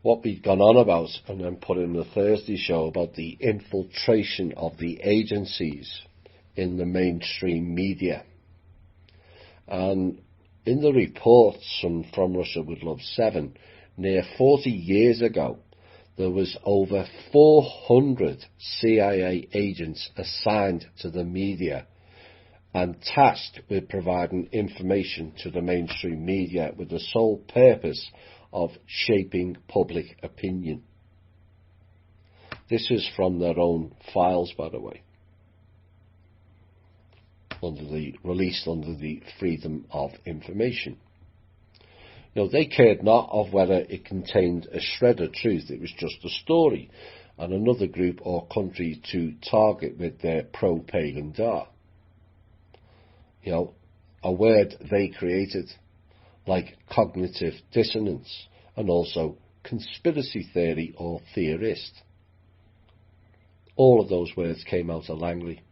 what we'd gone on about, and then put in the Thursday show, about the infiltration of the agencies in the mainstream media. And in the reports from Russia with Love 7, near 40 years ago, there was over 400 CIA agents assigned to the media and tasked with providing information to the mainstream media with the sole purpose of shaping public opinion. This is from their own files, by the way, released under the Freedom of Information. They cared not of whether it contained a shred of truth. It was just a story and another group or country to target with their propaganda. A word they created, like cognitive dissonance, and also conspiracy theory or theorist. All of those words came out of Langley,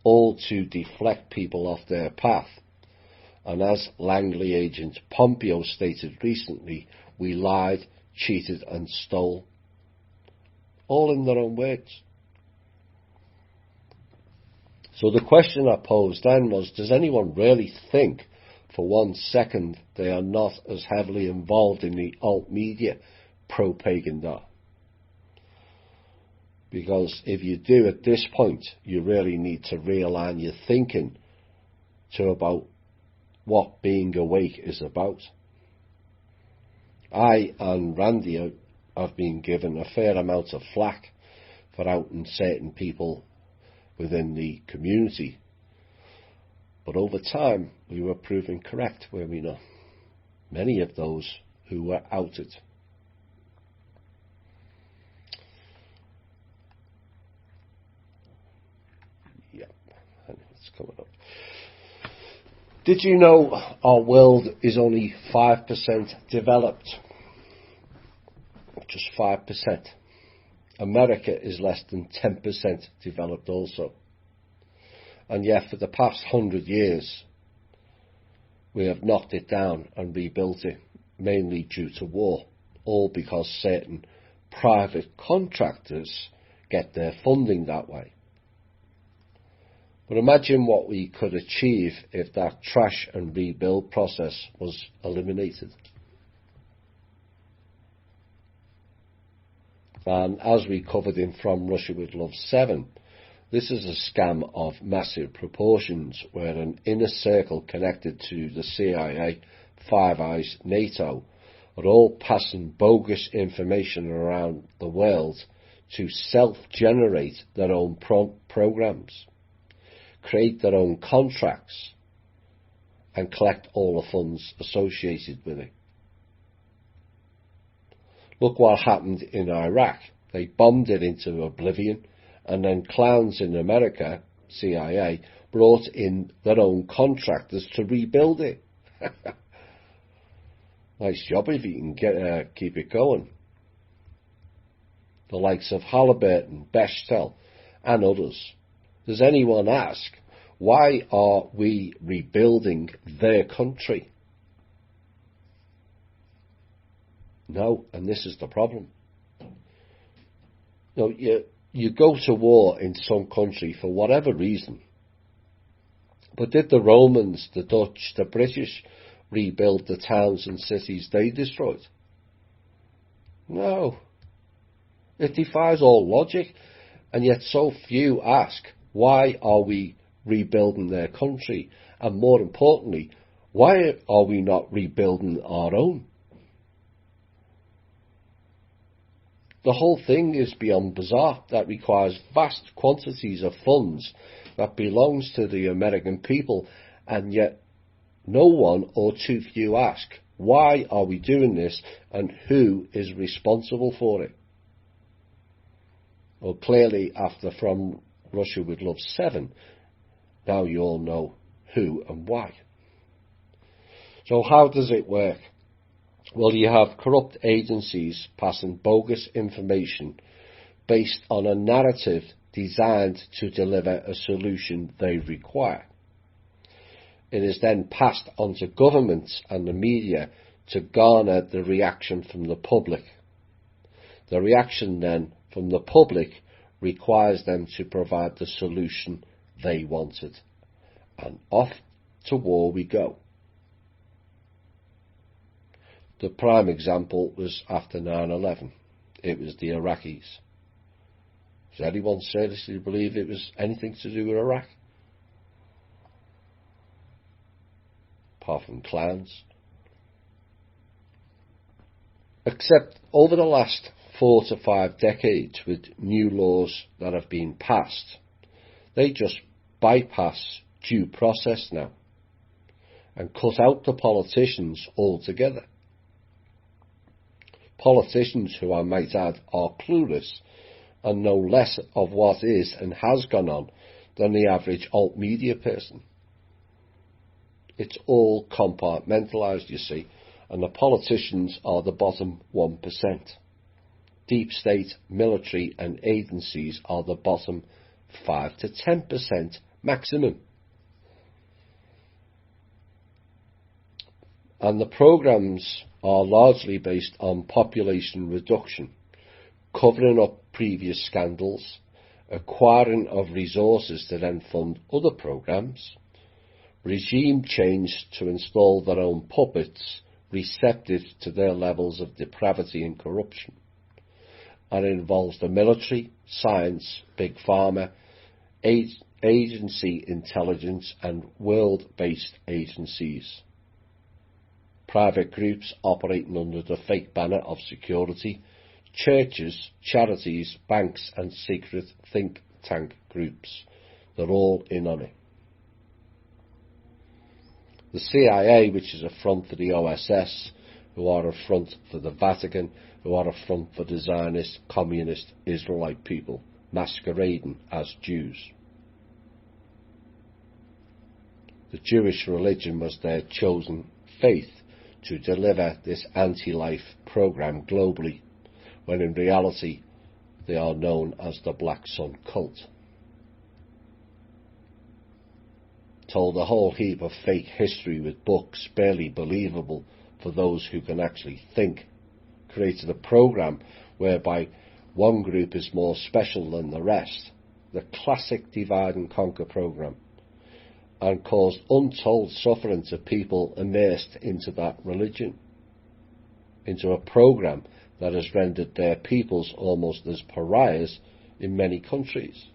all to deflect people off their path. And as Langley agent Pompeo stated recently, we lied, cheated and stole. All in their own words. So the question I posed then was, does anyone really think for 1 second they are not as heavily involved in the alt media propaganda? Because if you do at this point, you really need to realign your thinking to about what being awake is about. I and Randy have been given a fair amount of flack for outing certain people within the community. But over time, we were proven correct, were we not? Many of those who were outed. Yeah, it's coming up. Did you know our world is only 5% developed? Just 5%. America is less than 10% developed also. And yet for the past 100 years, we have knocked it down and rebuilt it, mainly due to war, all because certain private contractors get their funding that way. But imagine what we could achieve if that trash and rebuild process was eliminated. And as we covered in From Russia with Love 7, this is a scam of massive proportions where an inner circle connected to the CIA, Five Eyes, NATO are all passing bogus information around the world to self-generate their own programs, create their own contracts and collect all the funds associated with it. Look what happened in Iraq. They bombed it into oblivion, and then clowns in America, CIA, brought in their own contractors to rebuild it. Nice job if you can keep it going. The likes of Halliburton, Bechtel and others. Does anyone ask, why are we rebuilding their country? No, and this is the problem. No, you go to war in some country for whatever reason. But did the Romans, the Dutch, the British rebuild the towns and cities they destroyed? No. It defies all logic, and yet so few ask, why are we rebuilding their country? And more importantly, Why are we not rebuilding our own? The whole thing is beyond bizarre. That requires vast quantities of funds that belongs to the American people, and yet no one or too few ask, why are we doing this and who is responsible for it? Well, clearly after From Russia with Love 7, now you all know who and why. So how does it work? Well, you have corrupt agencies passing bogus information based on a narrative designed to deliver a solution they require. It is then passed on to governments and the media to garner the reaction from the public. The reaction then from the public requires them to provide the solution they wanted. And off to war we go. The prime example was after 9/11. It was the Iraqis. Does anyone seriously believe it was anything to do with Iraq? Apart from clowns. Except over the last 4 to 5 decades, with new laws that have been passed, they just bypass due process now and cut out the politicians altogether. Politicians who, I might add, are clueless and know less of what is and has gone on than the average alt media person. It's all compartmentalised, you see, and the politicians are the bottom 1%. Deep state, military and agencies are the bottom 5 to 10% maximum. And the programmes are largely based on population reduction, covering up previous scandals, acquiring of resources to then fund other programmes, regime change to install their own puppets receptive to their levels of depravity and corruption. And it involves the military, science, big pharma, agency intelligence and world-based agencies. Private groups operating under the fake banner of security, churches, charities, banks and secret think tank groups. They're all in on it. The CIA, which is a front for the OSS, who are a front for the Vatican, who are a front for the Zionist, communist, Israelite people, masquerading as Jews. The Jewish religion was their chosen faith to deliver this anti-life program globally, when in reality they are known as the Black Sun cult. Told a whole heap of fake history with books barely believable for those who can actually think. Created a program whereby one group is more special than the rest, the classic divide and conquer program, and caused untold suffering to people immersed into that religion, into a program that has rendered their peoples almost as pariahs in many countries.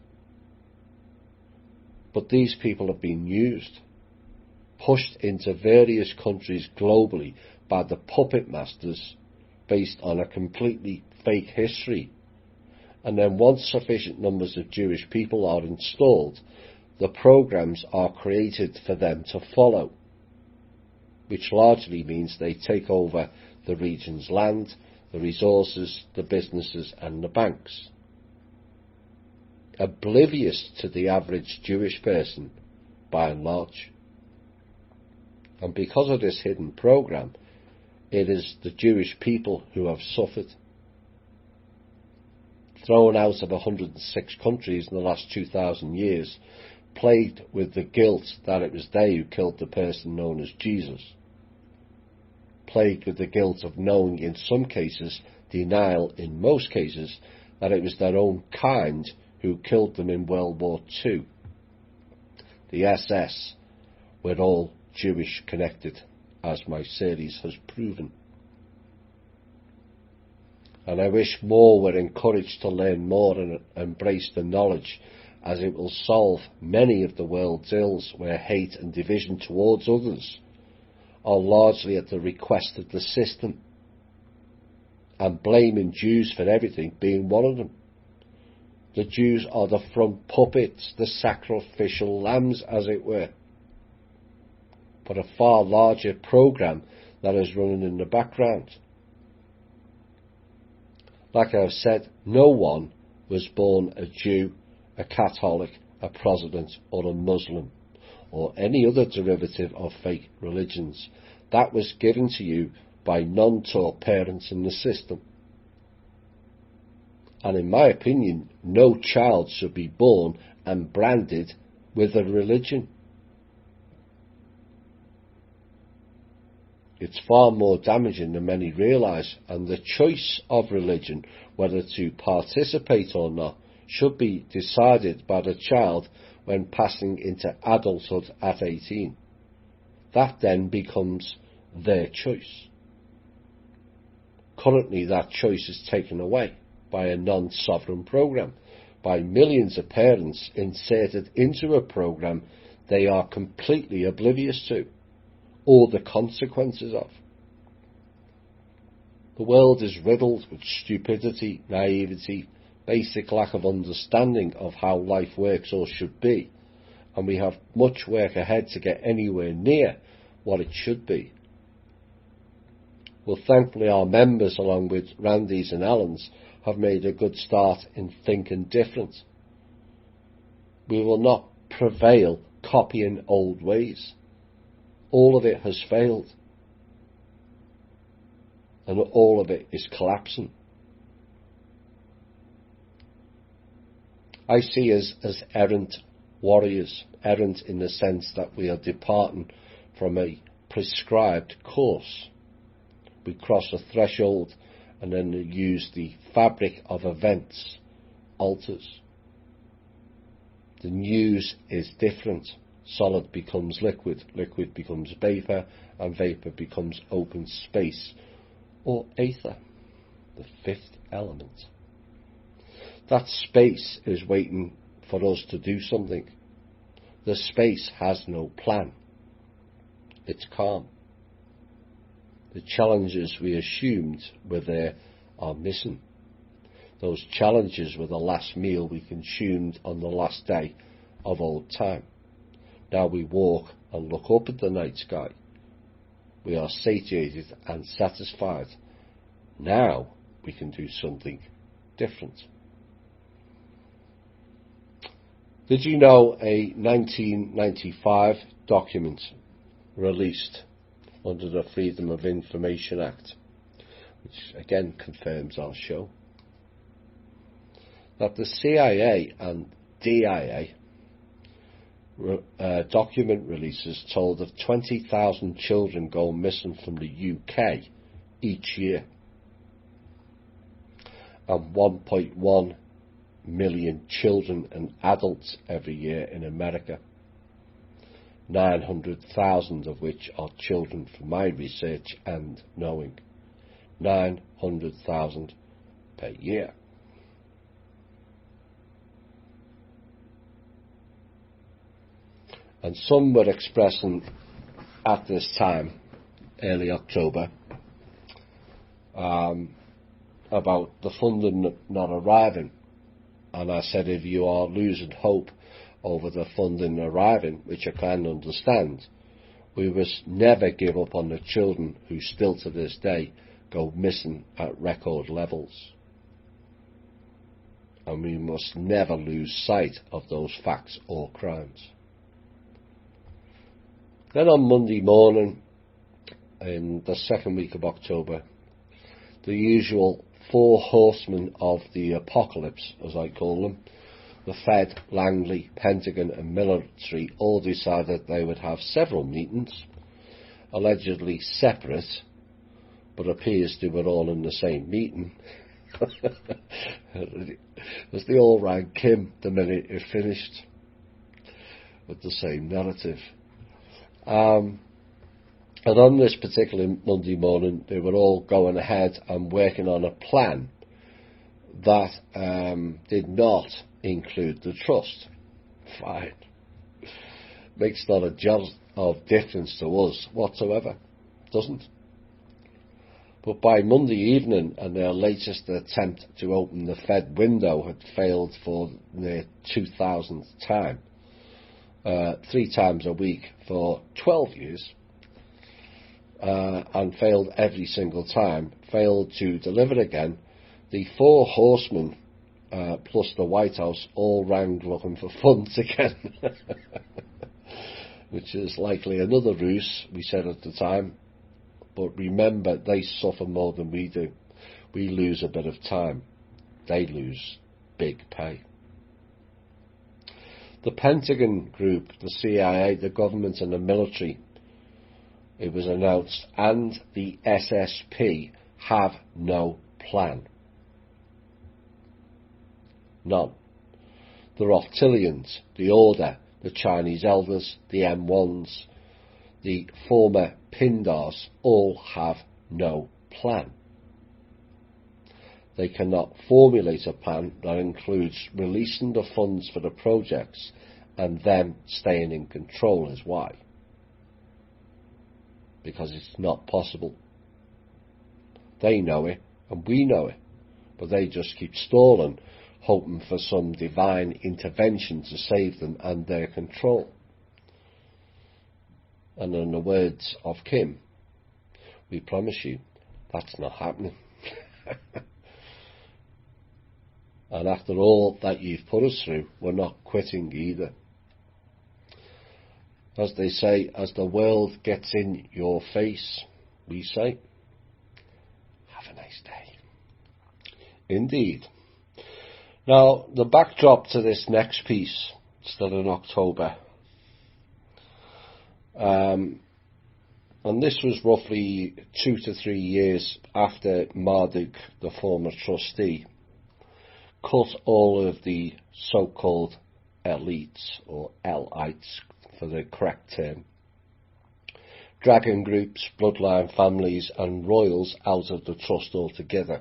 But these people have been used, pushed into various countries globally by the puppet masters based on a completely fake history. And then once sufficient numbers of Jewish people are installed, the programs are created for them to follow, which largely means they take over the region's land, the resources, the businesses and the banks, oblivious to the average Jewish person by and large. And because of this hidden program, it is the Jewish people who have suffered. Thrown out of 106 countries in the last 2,000 years, plagued with the guilt that it was they who killed the person known as Jesus. Plagued with the guilt of knowing in some cases, denial in most cases, that it was their own kind who killed them in World War II. The SS were all Jewish connected, as my series has proven. And I wish more were encouraged to learn more and embrace the knowledge, as it will solve many of the world's ills where hate and division towards others are largely at the request of the system, and blaming Jews for everything being one of them. The Jews are the front puppets, the sacrificial lambs, as it were, but a far larger programme that is running in the background. Like I've said, no one was born a Jew, a Catholic, a Protestant, or a Muslim, or any other derivative of fake religions. That was given to you by non-taught parents in the system. And in my opinion, no child should be born and branded with a religion. It's far more damaging than many realise, and the choice of religion, whether to participate or not, should be decided by the child when passing into adulthood at 18. That then becomes their choice. Currently, that choice is taken away by a non-sovereign programme, by millions of parents inserted into a programme they are completely oblivious to, or the consequences of. The world is riddled with stupidity, naivety, basic lack of understanding of how life works or should be, and we have much work ahead to get anywhere near what it should be. Well, thankfully our members, along with Randy's and Alan's, have made a good start in thinking different. We will not prevail copying old ways. All of it has failed, and all of it is collapsing. I see us as errant warriors, errant in the sense that we are departing from a prescribed course. We cross a threshold and then use the fabric of events, alters. The news is different. Solid becomes liquid, liquid becomes vapour, and vapour becomes open space, or aether, the fifth element. That space is waiting for us to do something. The space has no plan. It's calm. The challenges we assumed were there are missing. Those challenges were the last meal we consumed on the last day of old time. Now we walk and look up at the night sky. We are satiated and satisfied. Now we can do something different. Did you know a 1995 document released under the Freedom of Information Act, which again confirms our show, that the CIA and DIA document releases told of 20,000 children go missing from the UK each year, and 1.1 million children and adults every year in America, 900,000 of which are children from my research and knowing. 900,000 per year. And some were expressing at this time, early October, about the funding not arriving. And I said, if you are losing hope over the funding arriving, which I can understand, we must never give up on the children who still to this day go missing at record levels. And we must never lose sight of those facts or crimes. Then on Monday morning, in the second week of October, the usual four horsemen of the apocalypse, as I call them, the Fed, Langley, Pentagon and military, all decided they would have several meetings, allegedly separate, but appears they were all in the same meeting, as they all rang Kim the minute it finished, with the same narrative. And on this particular Monday morning, they were all going ahead and working on a plan that did not include the trust. Fine. Makes not a jot of difference to us whatsoever. Doesn't. But by Monday evening, and their latest attempt to open the Fed window had failed for their 2000th time, 3 times a week for 12 years, and failed every single time, failed to deliver again. The 4 horsemen, plus the White House, all rang looking for funds again, which is likely another ruse, we said at the time. But remember, they suffer more than we do. We lose a bit of time. They lose big pay. The Pentagon Group, the CIA, the government and the military, it was announced, and the SSP have no plan. None. The Reptilians, the Order, the Chinese Elders, the M1s, the former Pindars all have no plan. They cannot formulate a plan that includes releasing the funds for the projects and them staying in control is why. Because it's not possible. They know it and we know it, but they just keep stalling, hoping for some divine intervention to save them and their control. And in the words of Kim, we promise you, that's not happening. And after all that you've put us through, we're not quitting either. As they say, as the world gets in your face, we say, have a nice day. Indeed. Now, the backdrop to this next piece, still in October, and this was roughly 2 to 3 years after Marduk, the former trustee, cut all of the so-called elites, or L-ites for the correct term, dragon groups, bloodline families and royals out of the trust altogether,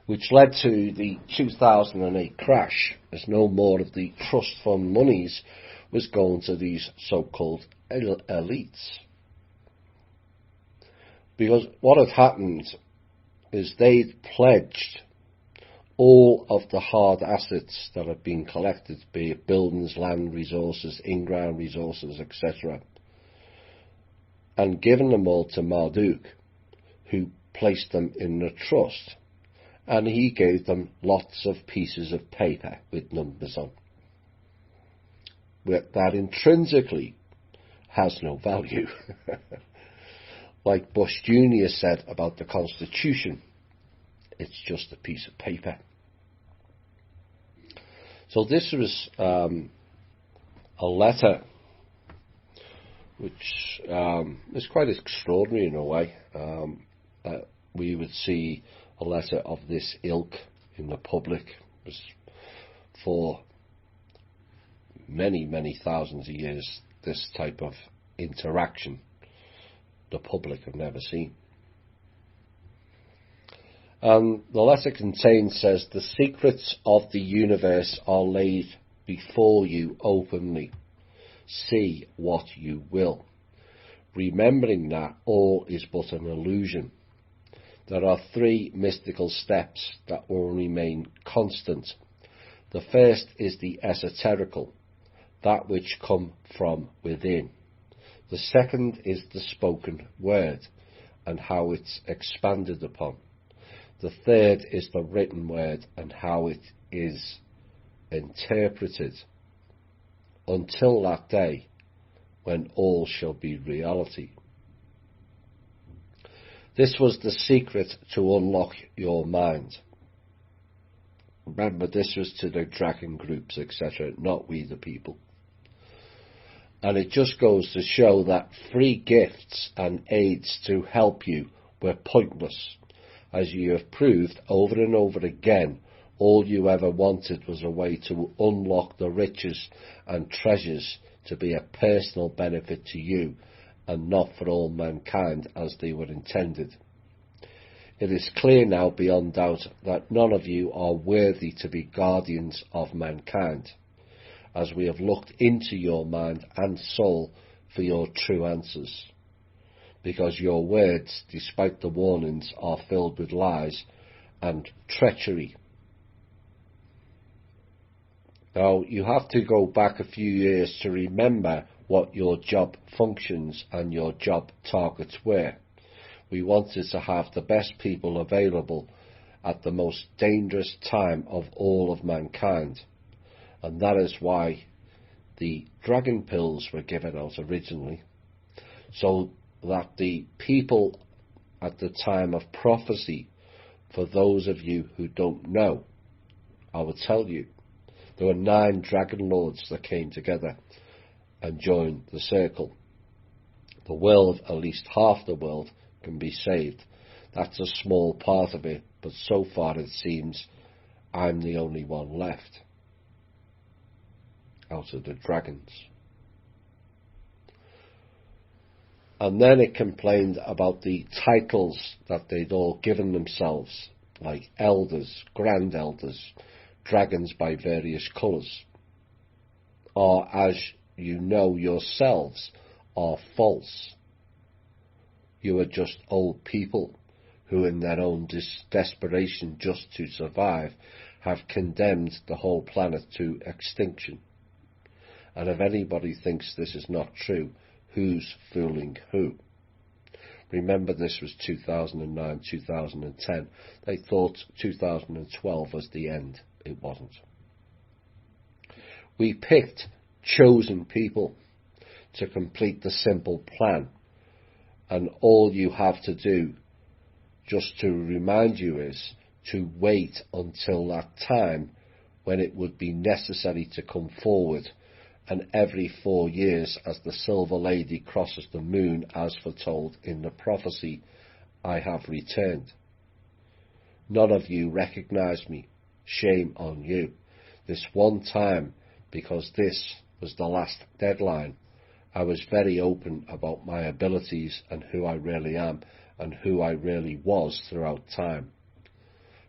which led to the 2008 crash, as no more of the trust fund monies was going to these so-called elites. Because what had happened is they'd pledged all of the hard assets that had been collected, be it buildings, land resources, in-ground resources, etc., and given them all to Marduk, who placed them in the trust, and he gave them lots of pieces of paper with numbers on, that intrinsically has no value. Like Bush Jr. said about the Constitution, it's just a piece of paper. So this was a letter which is quite extraordinary in a way. We would see a letter of this ilk in the public. It was for many, many thousands of years, this type of interaction the public have never seen. The letter contained says, the secrets of the universe are laid before you openly. See what you will. Remembering that all is but an illusion. There are 3 mystical steps that will remain constant. The first is the esoterical, that which come from within. The second is the spoken word and how it's expanded upon. The third is the written word and how it is interpreted, until that day when all shall be reality. This was the secret to unlock your mind. Remember, this was to the dragon groups, etc., not we the people. And it just goes to show that free gifts and aids to help you were pointless. As you have proved over and over again, all you ever wanted was a way to unlock the riches and treasures to be a personal benefit to you and not for all mankind as they were intended. It is clear now beyond doubt that none of you are worthy to be guardians of mankind, as we have looked into your mind and soul for your true answers. because your words, despite the warnings, are filled with lies and treachery. Now, you have to go back a few years to remember what your job functions and your job targets were. We wanted to have the best people available at the most dangerous time of all of mankind. And that is why the dragon pills were given out originally, so that the people at the time of prophecy, for those of you who don't know, I will tell you, there were 9 dragon lords that came together and joined the circle. The world, at least half the world, can be saved. That's a small part of it, but so far it seems I'm the only one left out of the dragons. And then it complained about the titles that they'd all given themselves, like elders, grand elders, dragons by various colours, or, as you know yourselves, are false. You are just old people who, in their own desperation just to survive, have condemned the whole planet to extinction. And if anybody thinks this is not true, who's fooling who? Remember, this was 2009, 2010. They thought 2012 was the end. It wasn't. We picked chosen people to complete the simple plan, and all you have to do, just to remind you, is to wait until that time when it would be necessary to come forward, and every 4 years, as the Silver Lady crosses the moon, as foretold in the prophecy, I have returned. None of you recognise me. Shame on you. This one time, because this was the last deadline, I was very open about my abilities and who I really am and who I really was throughout time.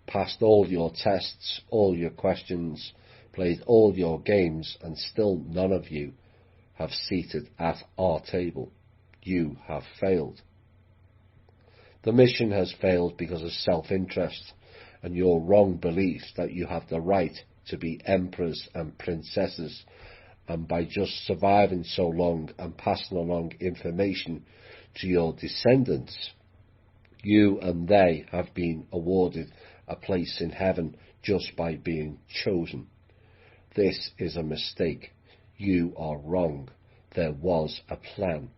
Passed all your tests, all your questions, played all your games, and still none of you have seated at our table. You have failed. The mission has failed because of self-interest and your wrong belief that you have the right to be emperors and princesses, and by just surviving so long and passing along information to your descendants, you and they have been awarded a place in heaven just by being chosen. This is a mistake. You are wrong. There was a plan.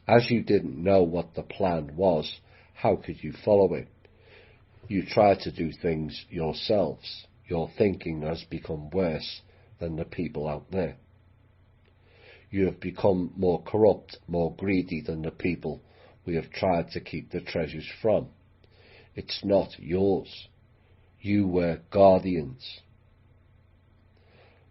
As you didn't know what the plan was, how could you follow it? You try to do things yourselves. Your thinking has become worse than the people out there. You have become more corrupt, more greedy than the people we have tried to keep the treasures from. It's not yours. You were guardians.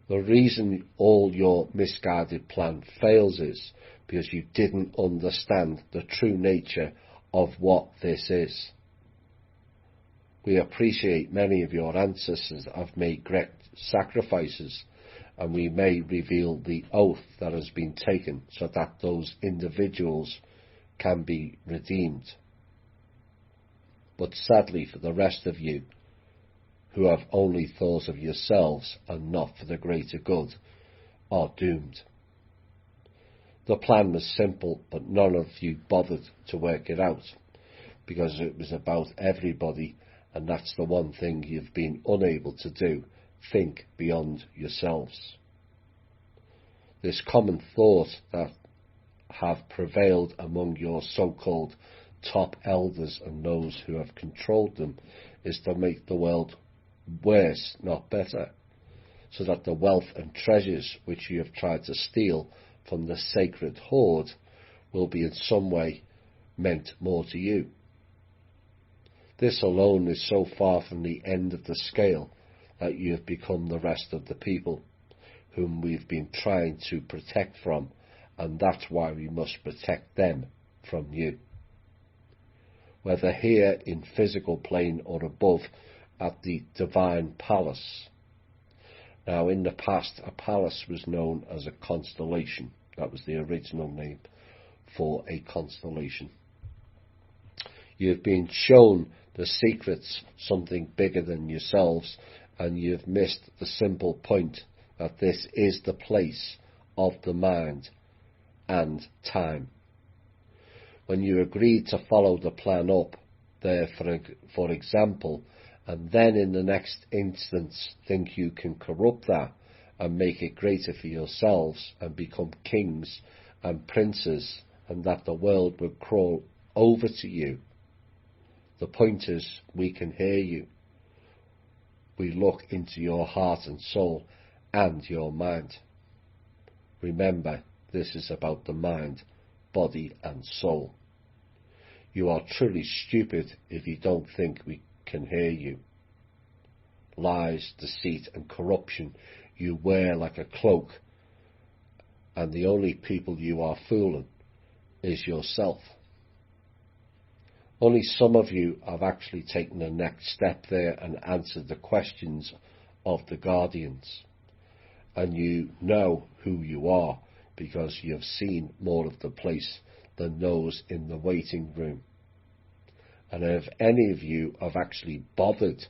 The reason all your misguided plan fails is because you didn't understand the true nature of what this is. We appreciate many of your ancestors have made great sacrifices, and we may reveal the oath that has been taken so that those individuals can be redeemed. But sadly for the rest of you, who have only thought of yourselves and not for the greater good, are doomed. The plan was simple, but none of you bothered to work it out, because it was about everybody, and that's the one thing you've been unable to do: think beyond yourselves. This common thought that have prevailed among your so-called top elders and those who have controlled them is to make the world worse, not better, so that the wealth and treasures which you have tried to steal from the sacred hoard will be in some way meant more to you. This alone is so far from the end of the scale that you have become the rest of the people whom we've been trying to protect from, and that's why we must protect them from you. Whether here in physical plane or above at the divine palace. Now, in the past, a palace was known as a constellation. That was the original name for a constellation. You've been shown the secrets, something bigger than yourselves, and you've missed the simple point that this is the place of the mind and time. When you agreed to follow the plan up there, for example, and then in the next instance think you can corrupt that and make it greater for yourselves and become kings and princes, and that the world will crawl over to you. The point is, we can hear you. We look into your heart and soul and your mind. Remember, this is about the mind, body and soul. You are truly stupid if you don't think we can hear you. Lies, deceit and corruption you wear like a cloak, and the only people you are fooling is yourself. Only some of you have actually taken the next step there and answered the questions of the guardians. And you know who you are because you have seen more of the place than those in the waiting room. And if any of you have actually bothered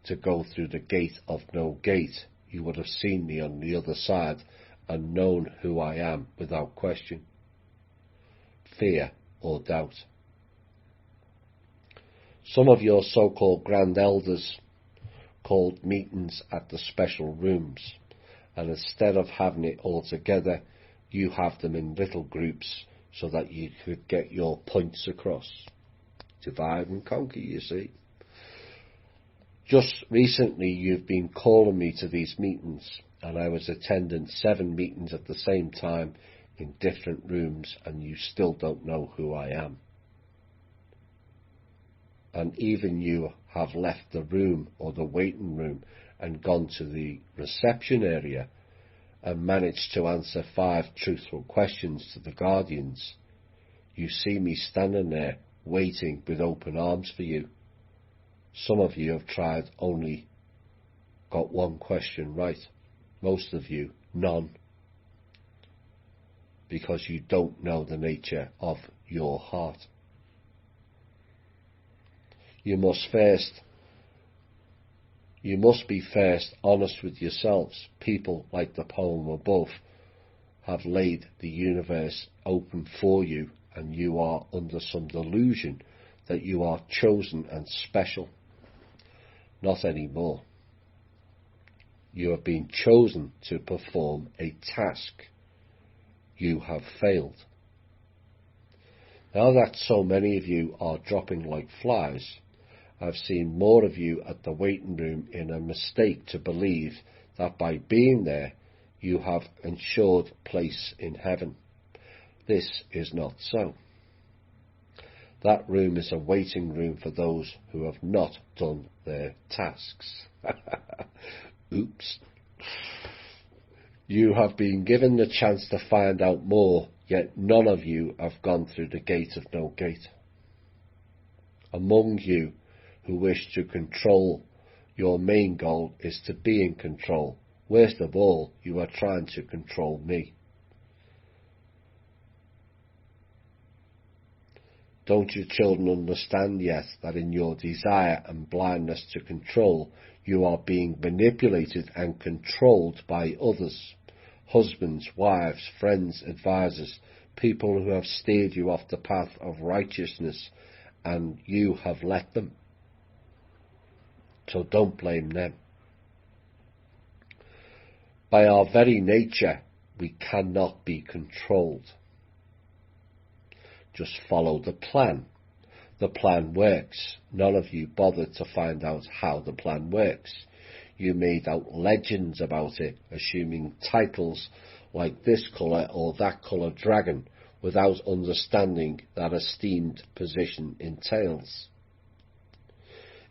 to go through the gate of no gate, you would have seen me on the other side and known who I am without question, fear or doubt. Some of your so-called grand elders called meetings at the special rooms, and instead of having it all together, you have them in little groups so that you could get your points across. Divide and conquer, you see. Just recently you've been calling me to these meetings, and I was attending 7 meetings at the same time in different rooms, and you still don't know who I am. And even you have left the room or the waiting room and gone to the reception area and managed to answer 5 truthful questions to the guardians. You see me standing there waiting with open arms for you. Some of you have tried, only got 1 question right. Most of you, none. Because you don't know the nature of your heart. You must be first honest with yourselves. People, like the poem above, have laid the universe open for you, and you are under some delusion that you are chosen and special. Not anymore. You have been chosen to perform a task. You have failed. Now that so many of you are dropping like flies, I've seen more of you at the waiting room in a mistake to believe that by being there you have ensured place in heaven. This is not so. That room is a waiting room for those who have not done their tasks. Oops. You have been given the chance to find out more, yet none of you have gone through the gate of no gate. Among you who wish to control, your main goal is to be in control. Worst of all, you are trying to control me. Don't your children understand yet that in your desire and blindness to control, you are being manipulated and controlled by others? Husbands, wives, friends, advisors, people who have steered you off the path of righteousness, and you have let them. So don't blame them. By our very nature, we cannot be controlled. Just follow the plan. The plan works. None of you bothered to find out how the plan works. You made out legends about it, assuming titles like this colour or that colour dragon, without understanding that esteemed position entails.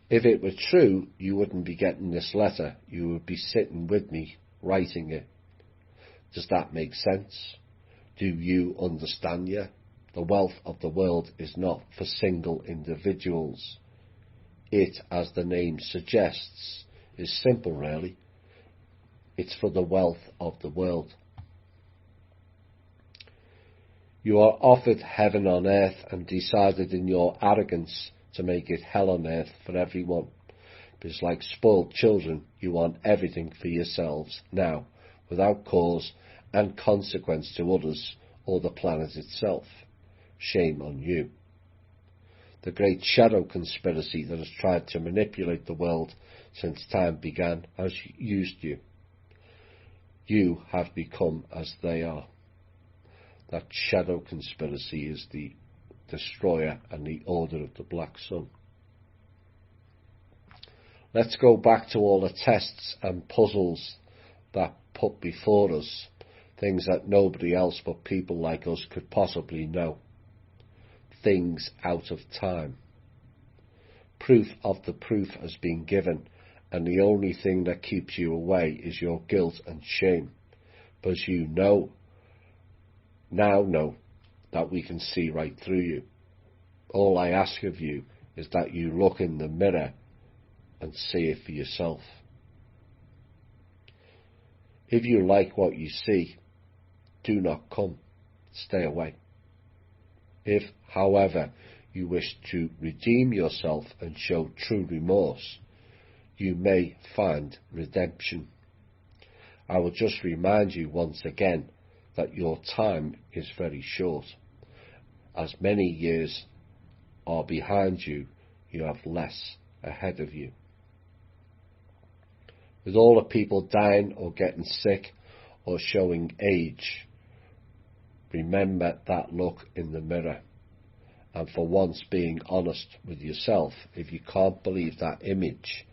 If it were true, you wouldn't be getting this letter. You would be sitting with me, writing it. Does that make sense? Do you understand yet? The wealth of the world is not for single individuals. It, as the name suggests, is simple really. It's for the wealth of the world. You are offered heaven on earth and decided in your arrogance to make it hell on earth for everyone. Because like spoiled children, you want everything for yourselves now, without cause and consequence to others or the planet itself. Shame on you. The great shadow conspiracy that has tried to manipulate the world since time began has used you. You have become as they are. That shadow conspiracy is the destroyer and the order of the Black Sun. Let's go back to all the tests and puzzles that put before us, things that nobody else but people like us could possibly know. Things out of time. Proof of the proof has been given, and the only thing that keeps you away is your guilt and shame. But you now know that we can see right through you. All I ask of you is that you look in the mirror and see it for yourself. If you like what you see, do not come. Stay away. If, however, you wish to redeem yourself and show true remorse, you may find redemption. I will just remind you once again that your time is very short. As many years are behind you, you have less ahead of you. With all the people dying or getting sick or showing age, remember that look in the mirror. And for once being honest with yourself, if you can't believe that image,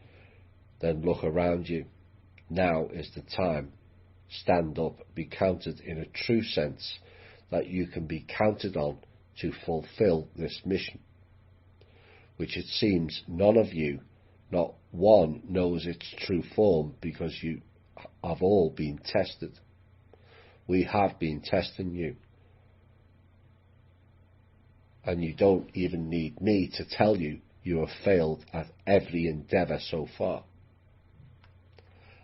then look around you. Now is the time. Stand up, be counted in a true sense that you can be counted on to fulfill this mission, which it seems none of you, not one, knows its true form, because you have all been tested. We have been testing you. And you don't even need me to tell you you have failed at every endeavour so far.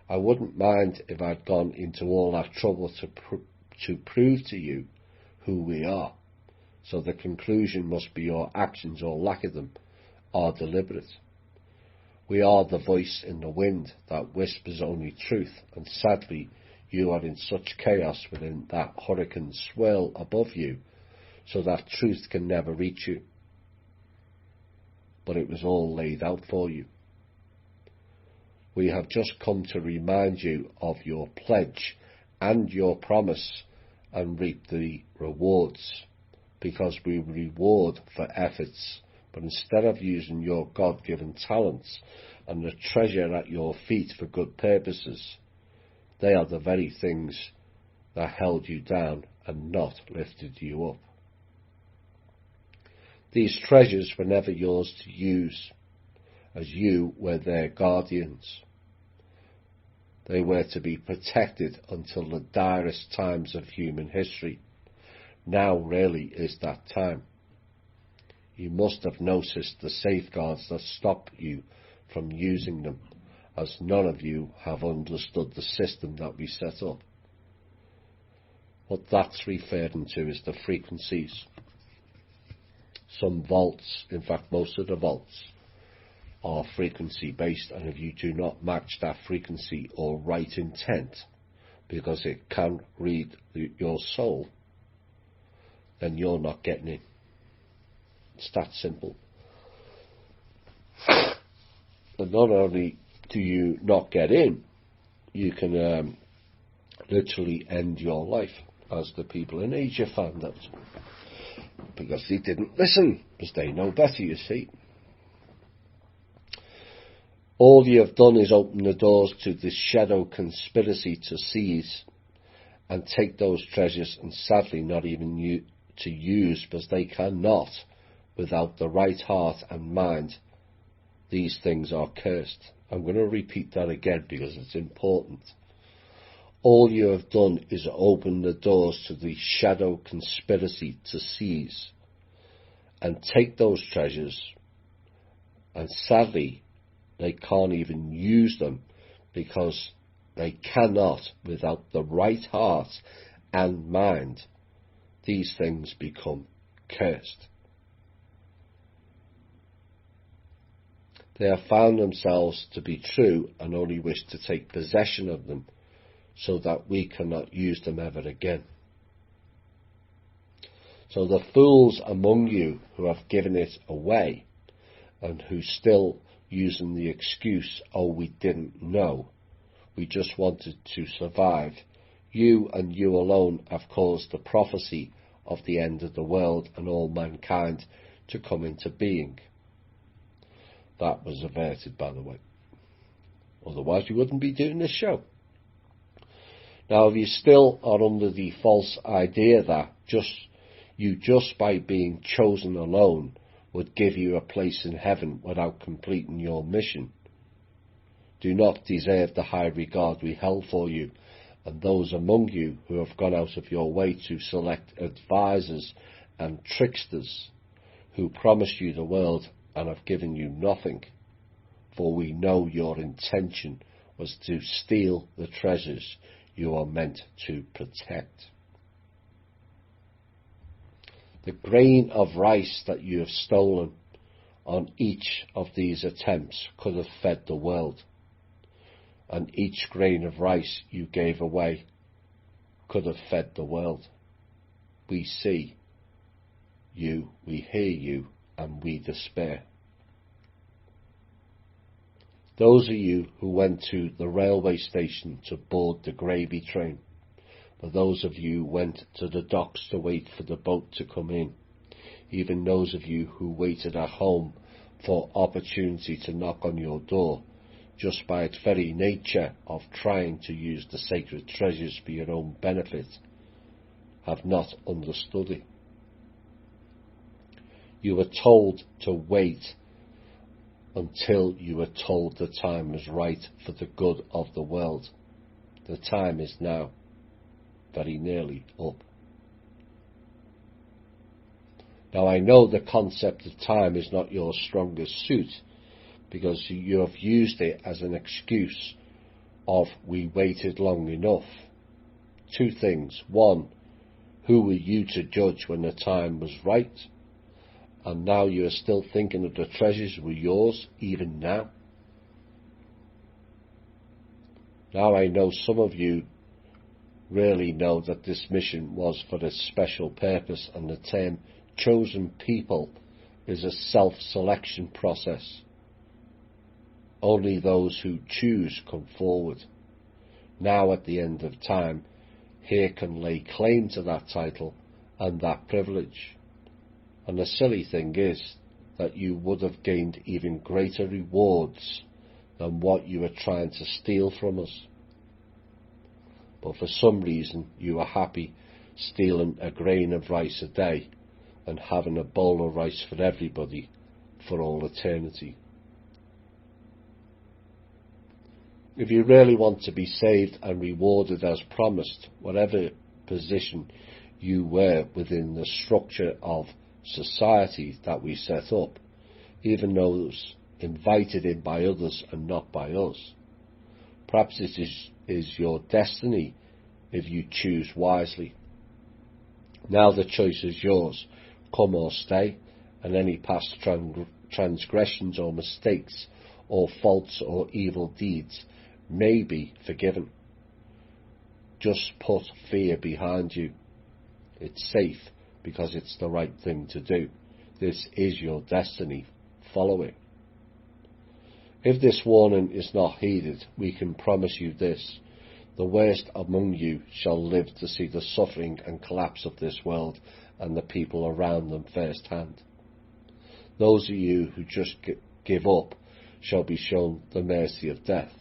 I wouldn't mind if I'd gone into all that trouble to prove to you who we are. So the conclusion must be your actions, or lack of them, are deliberate. We are the voice in the wind that whispers only truth, and sadly you are in such chaos within that hurricane swirl above you, so that truth can never reach you. But it was all laid out for you. We have just come to remind you of your pledge and your promise and reap the rewards, because we reward for efforts. But instead of using your God-given talents and the treasure at your feet for good purposes, they are the very things that held you down and not lifted you up. These treasures were never yours to use, as you were their guardians. They were to be protected until the direst times of human history. Now really is that time. You must have noticed the safeguards that stop you from using them, as none of you have understood the system that we set up. What that's referring to is the frequencies. Some vaults, in fact most of the vaults, are frequency based, and if you do not match that frequency or right intent, because it can read your soul, then you're not getting in. It's that simple. And not only do you not get in, you can literally end your life, as the people in Asia found out. Because they didn't listen, because they know better, you see. All you have done is open the doors to this shadow conspiracy to seize and take those treasures, and sadly not even to use, because they cannot without the right heart and mind. These things are cursed. I'm going to repeat that again because it's important. All you have done is open the doors to the shadow conspiracy to seize and take those treasures, and sadly they can't even use them, because they cannot without the right heart and mind. these things become cursed. They have found themselves to be true and only wish to take possession of them so that we cannot use them ever again. So the fools among you who have given it away and who still using the excuse, oh, we didn't know, we just wanted to survive, you and you alone have caused the prophecy of the end of the world and all mankind to come into being. That was averted, by the way. Otherwise you wouldn't be doing this show. Now, if you still are under the false idea that just by being chosen alone would give you a place in heaven without completing your mission, do not deserve the high regard we held for you, and those among you who have gone out of your way to select advisers and tricksters who promise you the world and have given you nothing, for we know your intention was to steal the treasures you are meant to protect. The grain of rice that you have stolen on each of these attempts could have fed the world, and each grain of rice you gave away could have fed the world. We see you, we hear you, and we despair. Those of you who went to the railway station to board the gravy train, for those of you who went to the docks to wait for the boat to come in, even those of you who waited at home for opportunity to knock on your door, just by its very nature of trying to use the sacred treasures for your own benefit, have not understood it. You were told to wait until you were told the time was right for the good of the world. The time is now very nearly up. Now, I know the concept of time is not your strongest suit, because you have used it as an excuse of we waited long enough. Two things. One, who were you to judge when the time was right? And now you are still thinking that the treasures were yours, even now. Now I know some of you really know that this mission was for a special purpose, and the term chosen people is a self-selection process. Only those who choose come forward. Now at the end of time, here can lay claim to that title and that privilege. And the silly thing is that you would have gained even greater rewards than what you were trying to steal from us. But for some reason you are happy stealing a grain of rice a day and having a bowl of rice for everybody for all eternity. If you really want to be saved and rewarded as promised, whatever position you were within the structure of society that we set up, even those invited in by others and not by us, perhaps this is your destiny if you choose wisely. Now the choice is yours, come or stay, and any past transgressions or mistakes or faults or evil deeds may be forgiven. Just put fear behind you. It's safe because it's the right thing to do. This is your destiny. Follow it. If this warning is not heeded, we can promise you this: the worst among you shall live to see the suffering and collapse of this world and the people around them firsthand. Those of you who just give up shall be shown the mercy of death.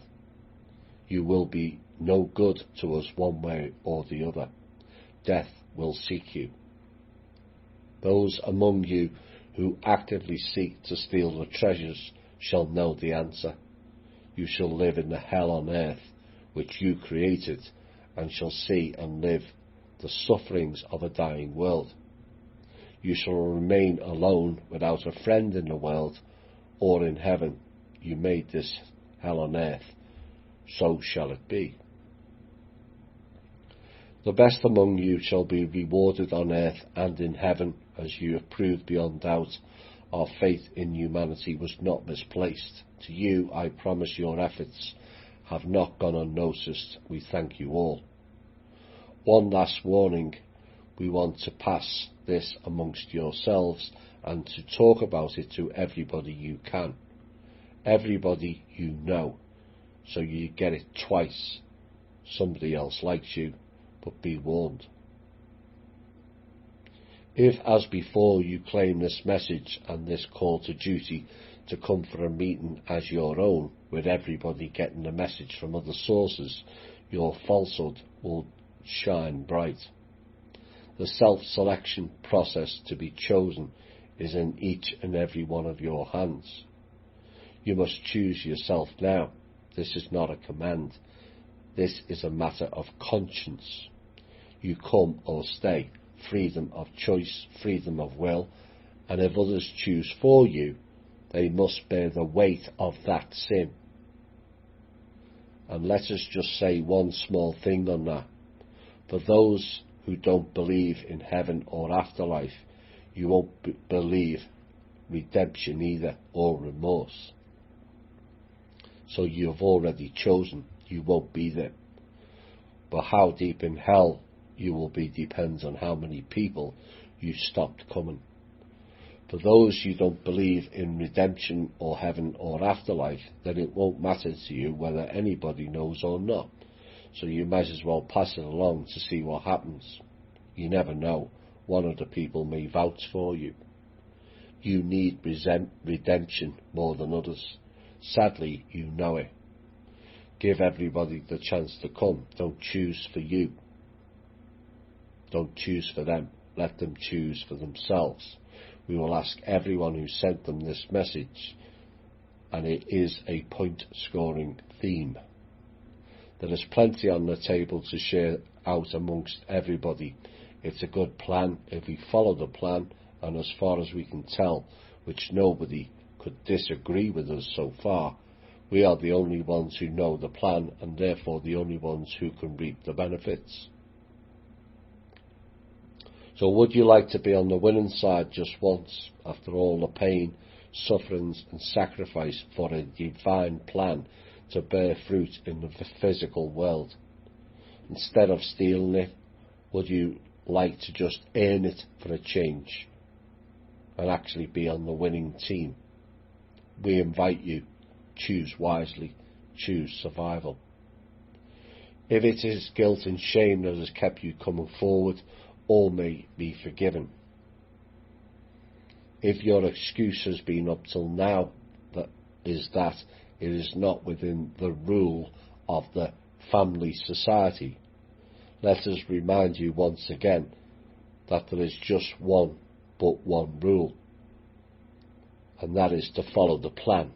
You will be no good to us one way or the other. Death will seek you. Those among you who actively seek to steal the treasures shall know the answer. You shall live in the hell on earth which you created, and shall see and live the sufferings of a dying world. You shall remain alone without a friend in the world or in heaven. You made this hell on earth, so shall it be. The best among you shall be rewarded on earth and in heaven, as you have proved beyond doubt. Our faith in humanity was not misplaced. To you I promise your efforts have not gone unnoticed. We thank you all. One last warning. We want to pass this amongst yourselves and to talk about it to everybody you can. Everybody you know. So you get it twice. Somebody else likes you, but be warned. If, as before, you claim this message and this call to duty to come for a meeting as your own, with everybody getting the message from other sources, your falsehood will shine bright. The self-selection process to be chosen is in each and every one of your hands. You must choose yourself now. This is not a command. This is a matter of conscience. You come or stay. Freedom of choice, freedom of will, and if others choose for you, they must bear the weight of that sin. And let us just say one small thing on that. For those who don't believe in heaven or afterlife, you won't believe redemption either, or remorse. So you have already chosen, you won't be there. But how deep in hell you will be depends on how many people you stopped coming. For those you don't believe in redemption or heaven or afterlife, then it won't matter to you whether anybody knows or not. So you might as well pass it along to see what happens. You never know. One of the people may vouch for you. You need redemption more than others. Sadly, you know it. Give everybody the chance to come. Don't choose for you. Don't choose for them. Let them choose for themselves. We will ask everyone who sent them this message, and it is a point-scoring theme. There is plenty on the table to share out amongst everybody. It's a good plan if we follow the plan, and as far as we can tell, which nobody could disagree with us so far, we are the only ones who know the plan, and therefore the only ones who can reap the benefits. So would you like to be on the winning side just once, after all the pain, sufferings and sacrifice for a divine plan to bear fruit in the physical world? Instead of stealing it, would you like to just earn it for a change and actually be on the winning team? We invite you, choose wisely, choose survival. If it is guilt and shame that has kept you coming forward, all may be forgiven. If your excuse has been up till now that it is not within the rule of the family society, let us remind you once again that there is just one rule, and that is to follow the plan.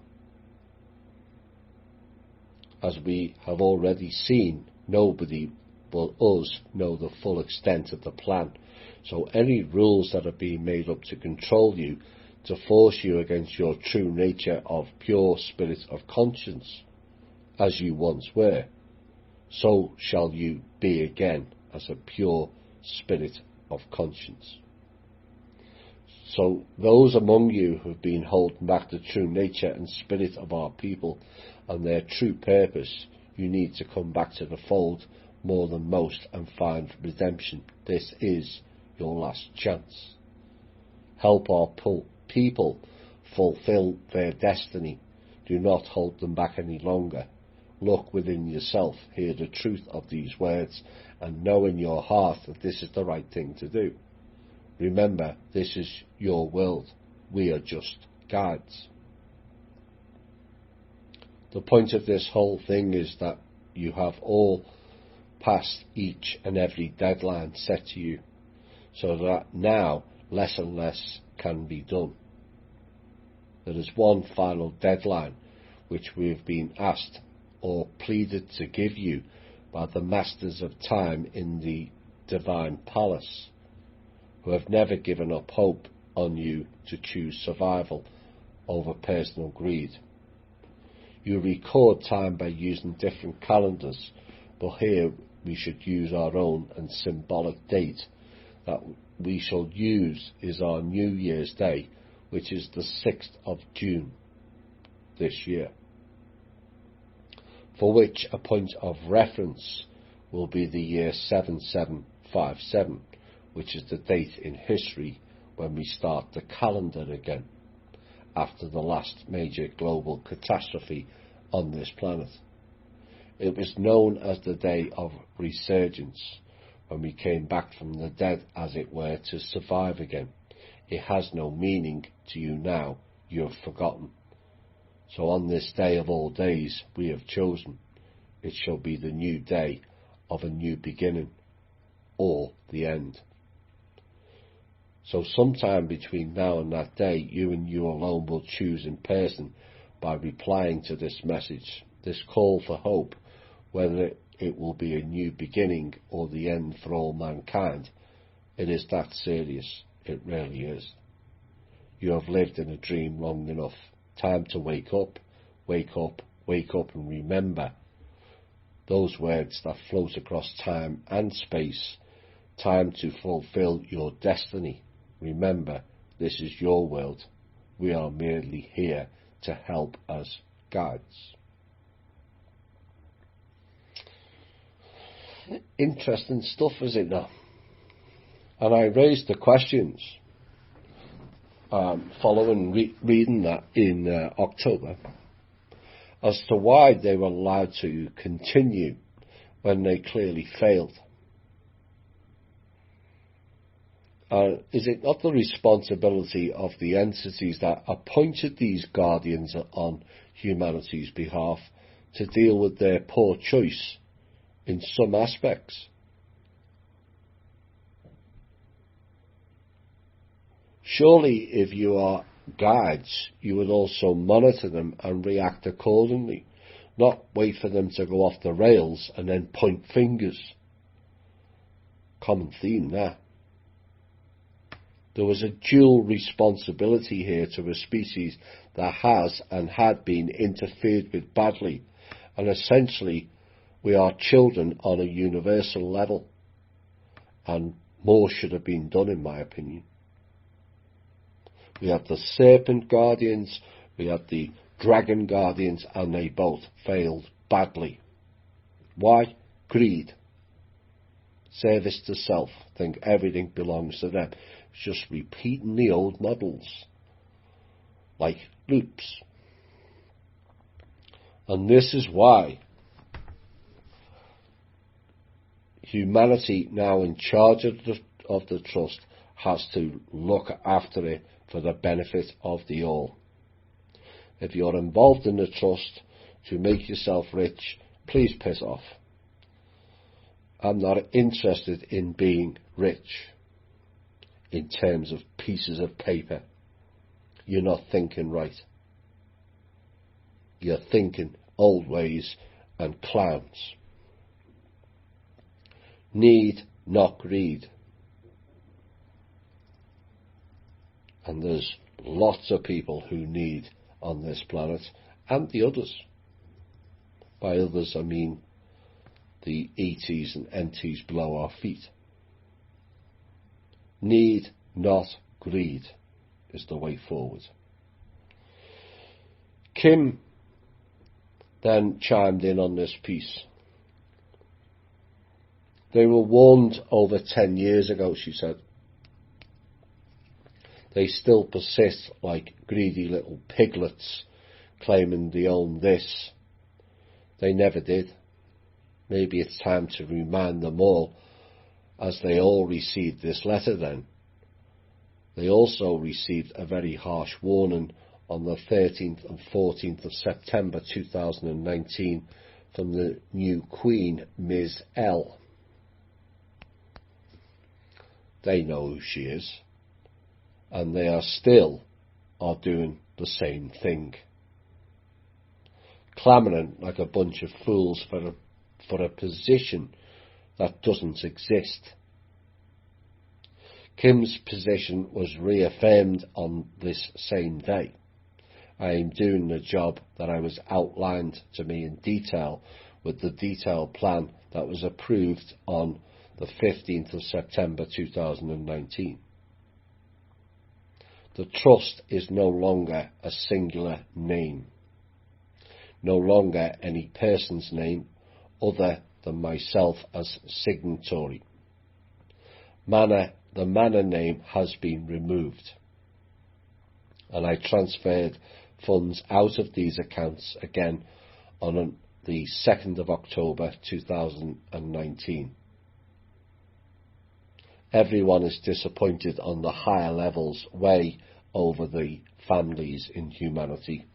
As we have already seen, nobody but us know the full extent of the plan. So any rules that are being made up to control you, to force you against your true nature of pure spirit of conscience, as you once were, so shall you be again as a pure spirit of conscience. So those among you who have been holding back the true nature and spirit of our people and their true purpose, you need to come back to the fold more than most and find redemption. This is your last chance. Help our people fulfill their destiny. Do not hold them back any longer. Look within yourself, hear the truth of these words, and know in your heart that this is the right thing to do. Remember, this is your world. We are just guides. The point of this whole thing is that you have all passed each and every deadline set to you, so that now less and less can be done. There is one final deadline which we have been asked or pleaded to give you by the masters of time in the divine palace, who have never given up hope on you to choose survival over personal greed. You record time by using different calendars, but here we should use our own and symbolic date that we shall use is our New Year's Day, which is the 6th of June this year, for which a point of reference will be the year 7757, which is the date in history when we start the calendar again, after the last major global catastrophe on this planet. It was known as the Day of Resurgence, when we came back from the dead, as it were, to survive again. It has no meaning to you now, you have forgotten. So on this day of all days we have chosen, it shall be the new day of a new beginning, or the end. So sometime between now and that day, you and you alone will choose in person, by replying to this message, this call for hope, whether it will be a new beginning or the end for all mankind. It is that serious. It really is. You have lived in a dream long enough. Time to wake up, wake up, wake up, and remember those words that float across time and space. Time to fulfill your destiny. Remember, this is your world. We are merely here to help as guides. Interesting stuff, is it not? And I raised the questions following reading that in October as to why they were allowed to continue when they clearly failed. Is it not the responsibility of the entities that appointed these guardians on humanity's behalf to deal with their poor choice in some aspects? Surely, if you are guides, you would also monitor them and react accordingly, not wait for them to go off the rails and then point fingers. Common theme there. There was a dual responsibility here to a species that has and had been interfered with badly, and essentially we are children on a universal level, and more should have been done, in my opinion. We had the serpent guardians, we had the dragon guardians, and they both failed badly. Why? Greed. Service to self. Think everything belongs to them. It's just repeating the old models, like loops. And this is why humanity, now in charge of the trust, has to look after it for the benefit of the all. If you're involved in the trust to make yourself rich, please piss off. I'm not interested in being rich in terms of pieces of paper. You're not thinking right. You're thinking old ways and clowns. Need, not greed. And there's lots of people who need on this planet, and the others. By others I mean the ETs and NTs below our feet. Need, not greed, is the way forward. Kim then chimed in on this piece. They were warned over 10 years ago, she said. They still persist like greedy little piglets, claiming they own this. They never did. Maybe it's time to remind them all, as they all received this letter then. They also received a very harsh warning on the 13th and 14th of September 2019 from the new Queen, Ms. L. They know who she is, and they are doing the same thing, clamouring like a bunch of fools for a position that doesn't exist. Kim's position was reaffirmed on this same day. I am doing the job that I was outlined to me in detail with the detailed plan that was approved on the 15th of September 2019. The trust is no longer a singular name, no longer any person's name other than myself as signatory. The Manor name has been removed, and I transferred funds out of these accounts again on the 2nd of October 2019. Everyone is disappointed on the higher levels, way over the families in humanity.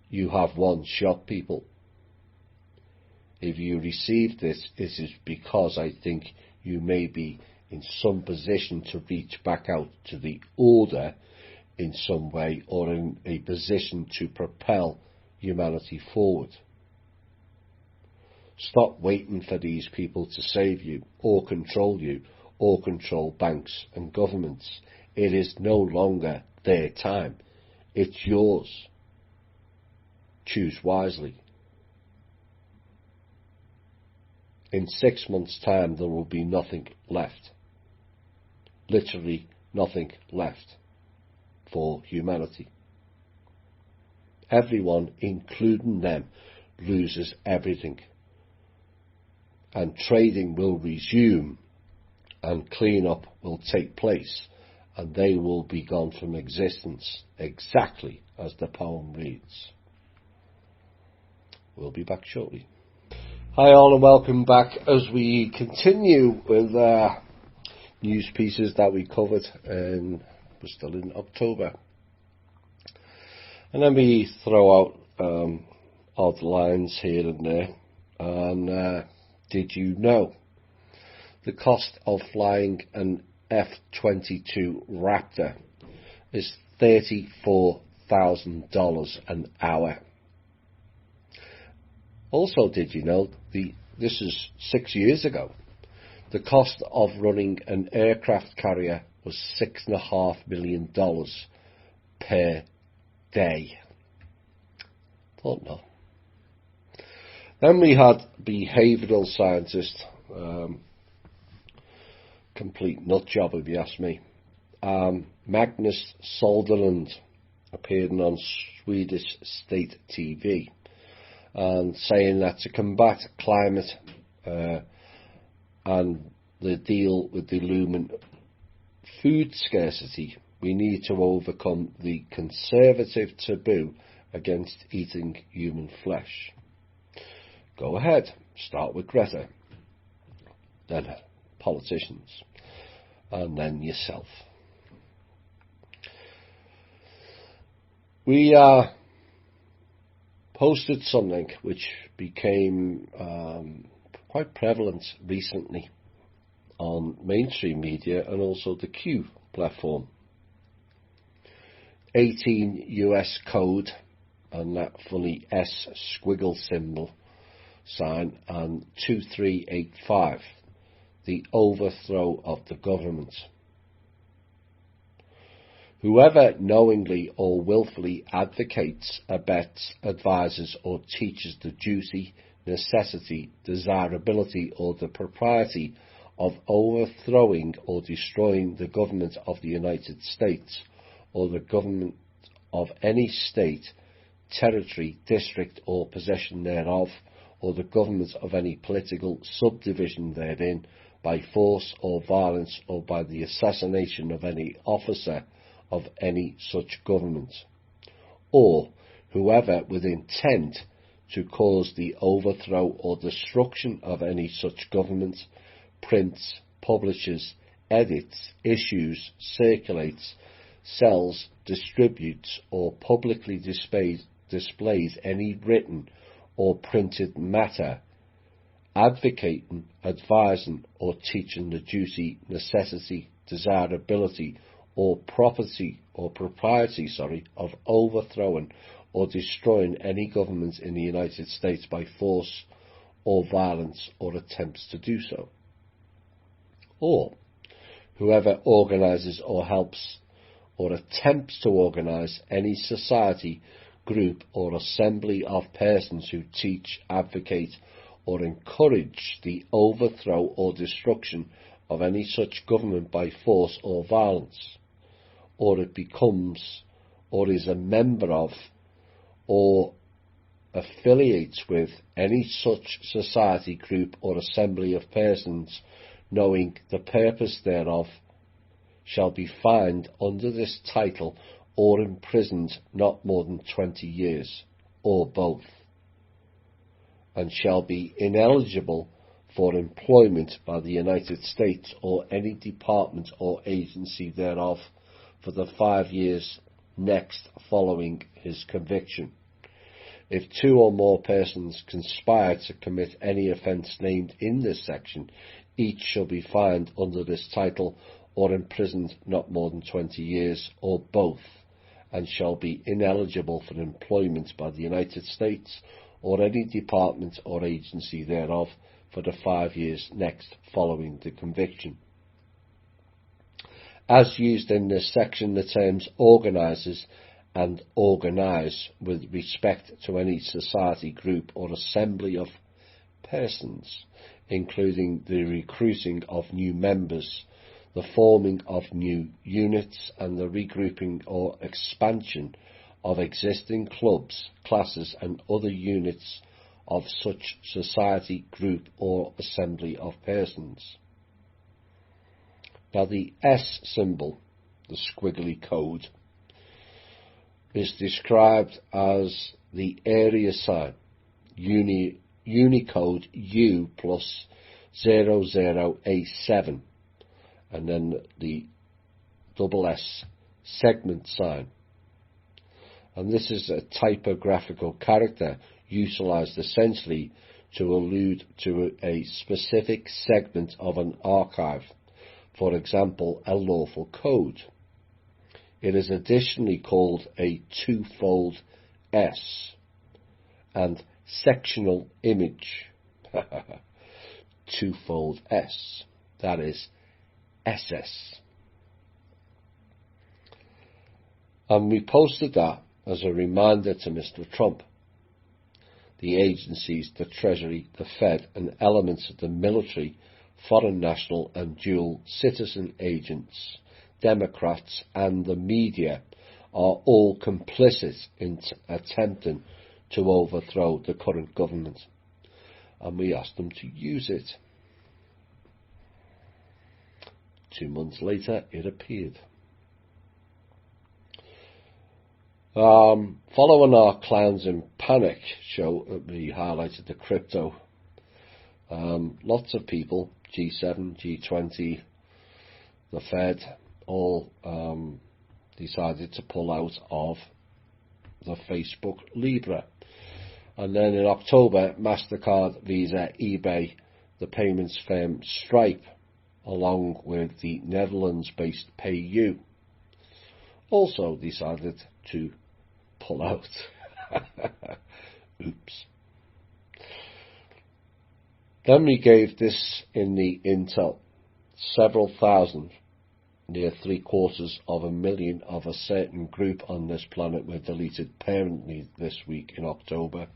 You have one shot, people. If you receive this, it is because I think you may be in some position to reach back out to the order in some way, or in a position to propel humanity forward. Stop waiting for these people to save you, or control banks and governments. It is no longer their time. It's yours. Choose wisely. In 6 months' time, there will be nothing left. Literally nothing left for humanity. Everyone, including them, loses everything. And trading will resume, and clean-up will take place, and they will be gone from existence, exactly as the poem reads. We'll be back shortly. Hi all, and welcome back as we continue with news pieces that we covered, and we're still in October. And let me throw out odd lines here and there. And did you know the cost of flying an F-22 Raptor is $34,000 an hour? Also, did you know, this is 6 years ago, the cost of running an aircraft carrier was $6.5 million per day? Thought not. Then we had behavioural scientist, complete nut job if you ask me, Magnus Söderlund, appearing on Swedish state TV, and saying that to combat climate and the deal with the looming food scarcity, we need to overcome the conservative taboo against eating human flesh. Go ahead, start with Greta, then politicians, and then yourself. We posted something which became quite prevalent recently on mainstream media and also the Q platform. 18 US code and that funny S squiggle symbol sign, and 2385, the overthrow of the government. Whoever knowingly or willfully advocates, abets, advises or teaches the duty, necessity, desirability or the propriety of overthrowing or destroying the government of the United States or the government of any state, territory, district or possession thereof, or the government of any political subdivision therein, by force or violence or by the assassination of any officer of any such government, or whoever with intent to cause the overthrow or destruction of any such government, prints, publishes, edits, issues, circulates, sells, distributes, or publicly displays any written or printed matter advocating, advising, or teaching the duty, necessity, desirability, or propriety of overthrowing or destroying any government in the United States by force or violence or attempts to do so. Or whoever organises or helps or attempts to organise any society group or assembly of persons who teach, advocate, or encourage the overthrow or destruction of any such government by force or violence, or it becomes, or is a member of, or affiliates with any such society, group, or assembly of persons, knowing the purpose thereof, shall be fined under this title or imprisoned not more than 20 years, or both, and shall be ineligible for employment by the United States or any department or agency thereof for the 5 years next following his conviction. If 2 or more persons conspire to commit any offence named in this section, each shall be fined under this title or imprisoned not more than 20 years, or both, and shall be ineligible for employment by the United States or any department or agency thereof for the 5 years next following the conviction. As used in this section, the terms organisers and organise with respect to any society, group, or assembly of persons, including the recruiting of new members, the forming of new units, and the regrouping or expansion of existing clubs, classes, and other units of such society, group, or assembly of persons. Now, the S symbol, the squiggly code, is described as the area sign, Unicode U plus 00A7, and then the double S segment sign. And this is a typographical character utilised essentially to allude to a specific segment of an archive, for example, a lawful code. It is additionally called a twofold S and sectional image. Twofold S, that is SS. And we posted that as a reminder to Mr. Trump. The agencies, the Treasury, the Fed, and elements of the military, foreign national and dual citizen agents, Democrats, and the media are all complicit in attempting to overthrow the current government, and we asked them to use it. 2 months later, it appeared. Following our Clowns in Panic show, we highlighted the crypto. Lots of people, G7, G20, the Fed, all decided to pull out of the Facebook Libra. And then in October, MasterCard, Visa, eBay, the payments firm Stripe, along with the Netherlands-based PayU, also decided to pull out. Oops. Then we gave this in the intel. Several thousand, near 750,000 of a certain group on this planet were deleted permanently this week in October,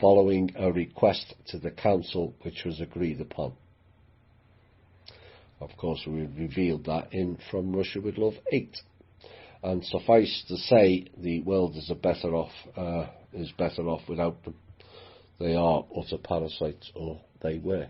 following a request to the council which was agreed upon. Of course, we revealed that in From Russia with Love 8. And suffice to say, the world is better off without them. They are utter parasites, or they were.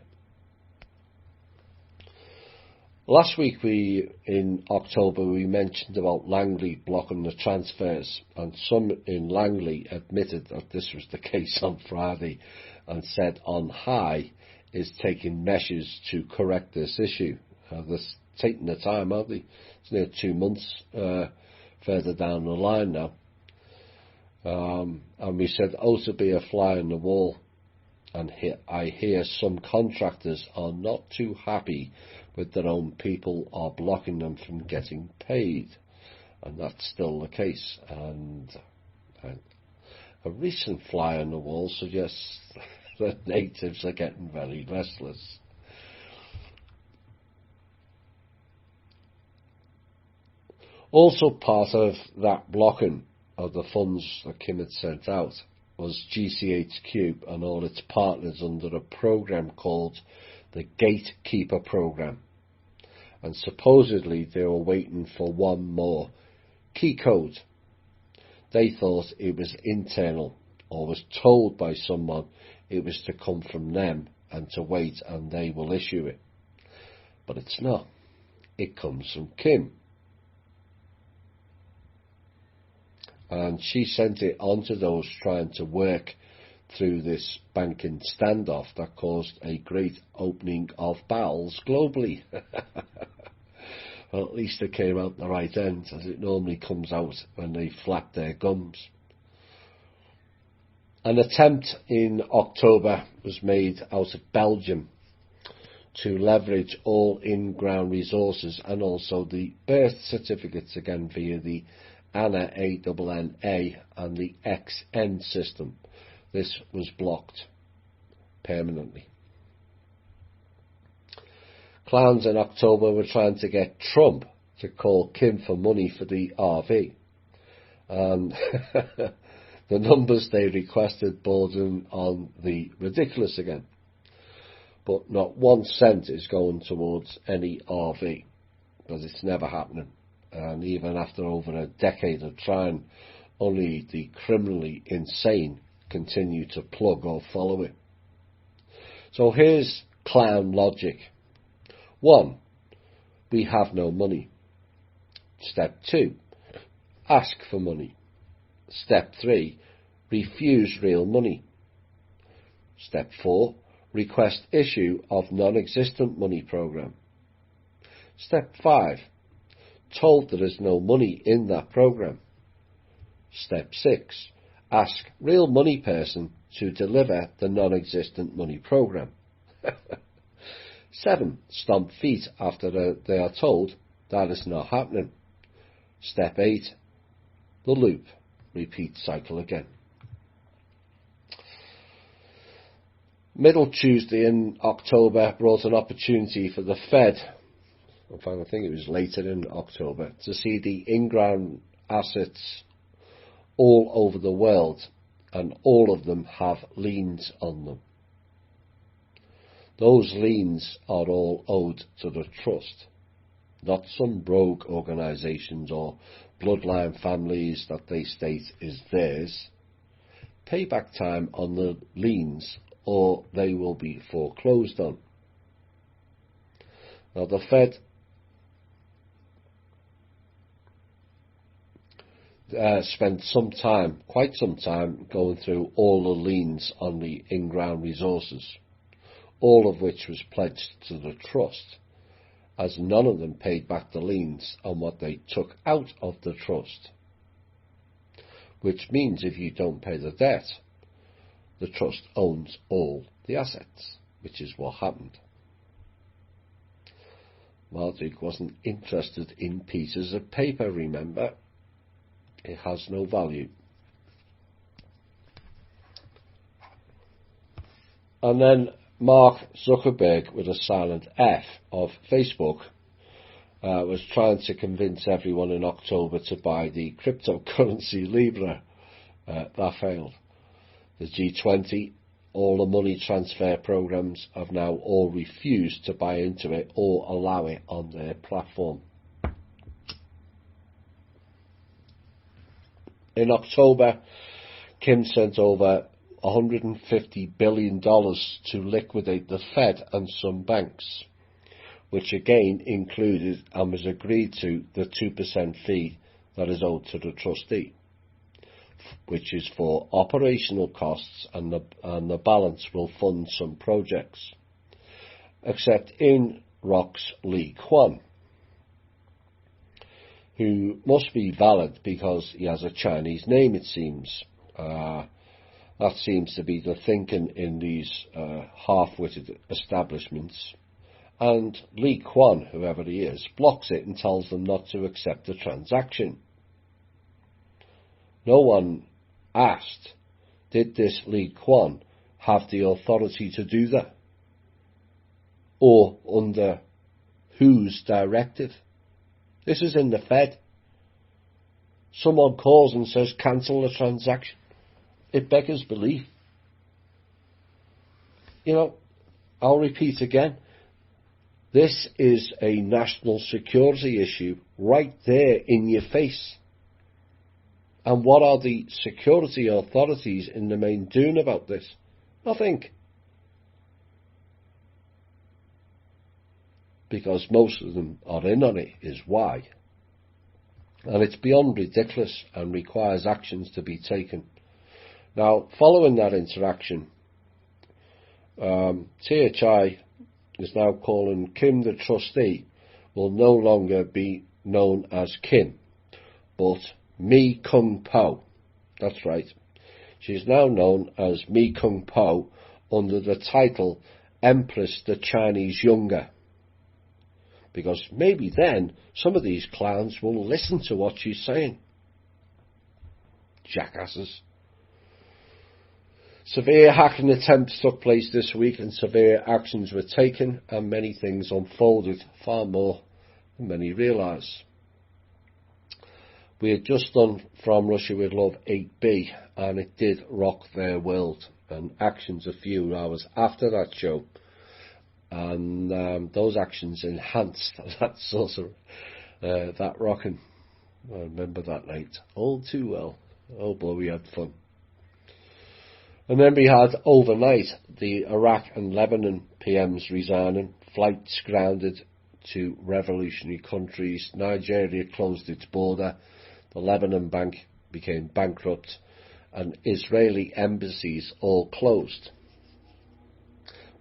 Last week, in October, we mentioned about Langley blocking the transfers, and some in Langley admitted that this was the case on Friday, and said On High is taking measures to correct this issue. They're taking the time, aren't they? It's near 2 months further down the line now. And we said, to be a fly on the wall. And I hear some contractors are not too happy with their own people are blocking them from getting paid. And that's still the case. And a recent fly on the wall suggests that natives are getting very restless. Also part of that blocking of the funds that Kim had sent out was GCHQ and all its partners under a program called the Gatekeeper Program. And supposedly they were waiting for one more key code. They thought it was internal, or was told by someone it was to come from them and to wait and they will issue it. But it's not. It comes from Kim. And she sent it on to those trying to work through this banking standoff that caused a great opening of bowels globally. Well, at least it came out the right end, as it normally comes out when they flap their gums. An attempt in October was made out of Belgium to leverage all in-ground resources and also the birth certificates again via the ANNA ANNA and the XN system. This was blocked permanently. Clowns in October were trying to get Trump to call Kim for money for the RV. The numbers they requested bordered on the ridiculous again. But not 1 cent is going towards any RV, because it's never happening. And even after over a decade of trying, only the criminally insane continue to plug or follow it. So here's clown logic. 1. We have no money. Step 2. Ask for money. Step 3. Refuse real money. Step 4. Request issue of non-existent money program. Step 5. Told there is no money in that program. Step 6. Ask real money person to deliver the non-existent money program. 7. Stomp feet after they are told that is not happening. Step 8. The loop. Repeat cycle again. Middle Tuesday in October brought an opportunity for the Fed, in fact I think it was later in October, to see the in-ground assets all over the world, and all of them have liens on them. Those liens are all owed to the trust, not some rogue organisations or bloodline families that they state is theirs. Payback time on the liens or they will be foreclosed on. Now the Fed spent quite some time, going through all the liens on the in-ground resources, all of which was pledged to the trust, as none of them paid back the liens on what they took out of the trust. Which means if you don't pay the debt, the trust owns all the assets, which is what happened. Marduk wasn't interested in pieces of paper, remember. It has no value. And then Mark Zuckerberg, with a silent F, of Facebook, was trying to convince everyone in October to buy the cryptocurrency Libra. That failed. The G20, all the money transfer programs, have now all refused to buy into it or allow it on their platform. In October, Kim sent over $150 billion to liquidate the Fed and some banks, which again included and was agreed to the 2% fee that is owed to the trustee, which is for operational costs, and the balance will fund some projects, except in rocks Lee Kuan, who must be valid because he has a Chinese name, it seems. That seems to be the thinking in these half-witted establishments. And Lee Kuan, whoever he is, blocks it and tells them not to accept the transaction. No one asked, did this Lee Kuan have the authority to do that? Or under whose directive? This is in the Fed. someone calls and says cancel the transaction. It beggars belief. You know, I'll repeat again. This is a national security issue right there in your face. And what are the security authorities in the main doing about this? Nothing. Because most of them are in on it, is why. And it's beyond ridiculous and requires actions to be taken. Now, following that interaction, THI is now calling Kim the trustee will no longer be known as Kim, but Mi Kung Po. That's right. She's now known as Mi Kung Po under the title Empress the Chinese Younger. Because maybe then some of these clowns will listen to what she's saying. Jackasses. Severe hacking attempts took place this week and severe actions were taken and many things unfolded, far more than many realise. We had just done From Russia With Love 8B and it did rock their world, and actions a few hours after that show, and those actions enhanced that sort of that rocking. I remember that night all too well. Oh boy, we had fun. And then we had overnight the Iraq and Lebanon PMs resigning, flights grounded to revolutionary countries, Nigeria closed its border, the Lebanon bank became bankrupt, and Israeli embassies all closed.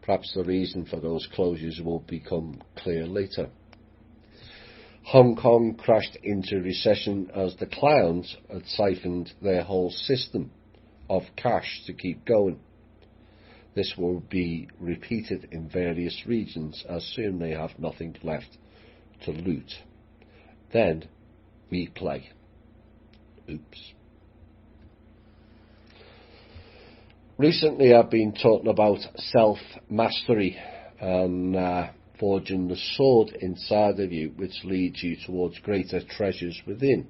Perhaps the reason for those closures will become clear later. Hong Kong crashed into recession as the clowns had siphoned their whole system of cash to keep going. This will be repeated in various regions as soon they have nothing left to loot. Then we play. Oops. Recently I've been talking about self-mastery and forging the sword inside of you which leads you towards greater treasures within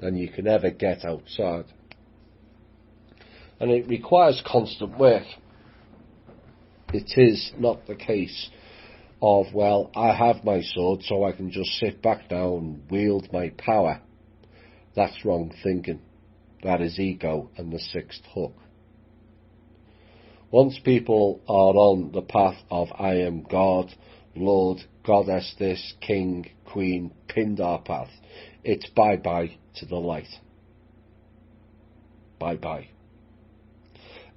than you can ever get outside. And it requires constant work. It is not the case of, well, I have my sword so I can just sit back now and wield my power. That's wrong thinking. That is ego and the sixth hook. Once people are on the path of I am God, Lord, Goddess this, King, Queen, Pindar path, it's bye-bye to the light. Bye-bye.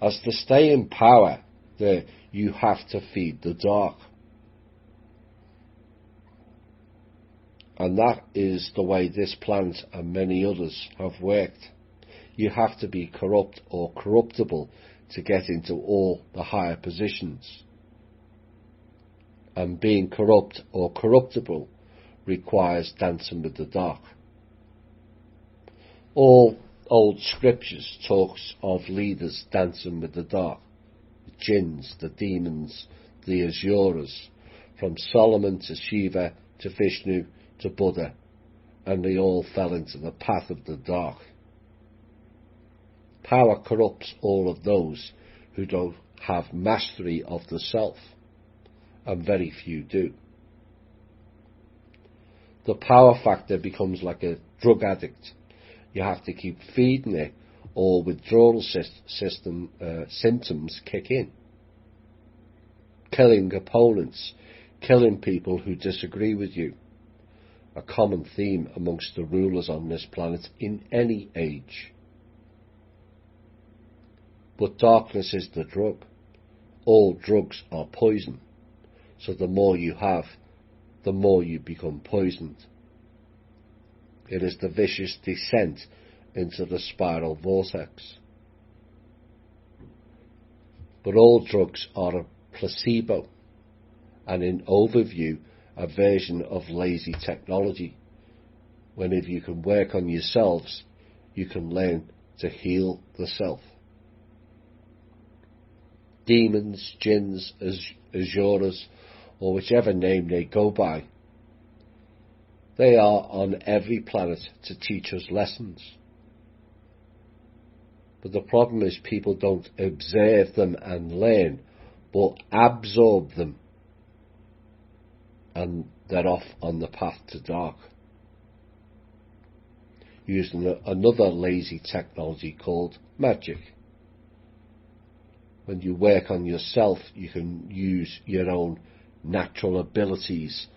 As to stay in power, you have to feed the dark. And that is the way this planet and many others have worked. You have to be corrupt or corruptible to get into all the higher positions. And being corrupt or corruptible requires dancing with the dark. All old scriptures talks of leaders dancing with the dark. The jinns, the demons, the asuras, from Solomon to Shiva to Vishnu to Buddha, and they all fell into the path of the dark. Power corrupts all of those who don't have mastery of the self, and very few do. The power factor becomes like a drug addict. You have to keep feeding it, or withdrawal symptoms kick in. Killing opponents, killing people who disagree with you. A common theme amongst the rulers on this planet in any age. But darkness is the drug. All drugs are poison. So the more you have, the more you become poisoned. It is the vicious descent into the spiral vortex. But all drugs are a placebo, and in overview, a version of lazy technology, when if you can work on yourselves, you can learn to heal the self. Demons, jinns, asuras, or whichever name they go by, They are on every planet to teach us lessons. But the problem is people don't observe them and learn, but absorb them. And they're off on the path to dark. Using another lazy technology called magic. When you work on yourself, you can use your own natural abilities,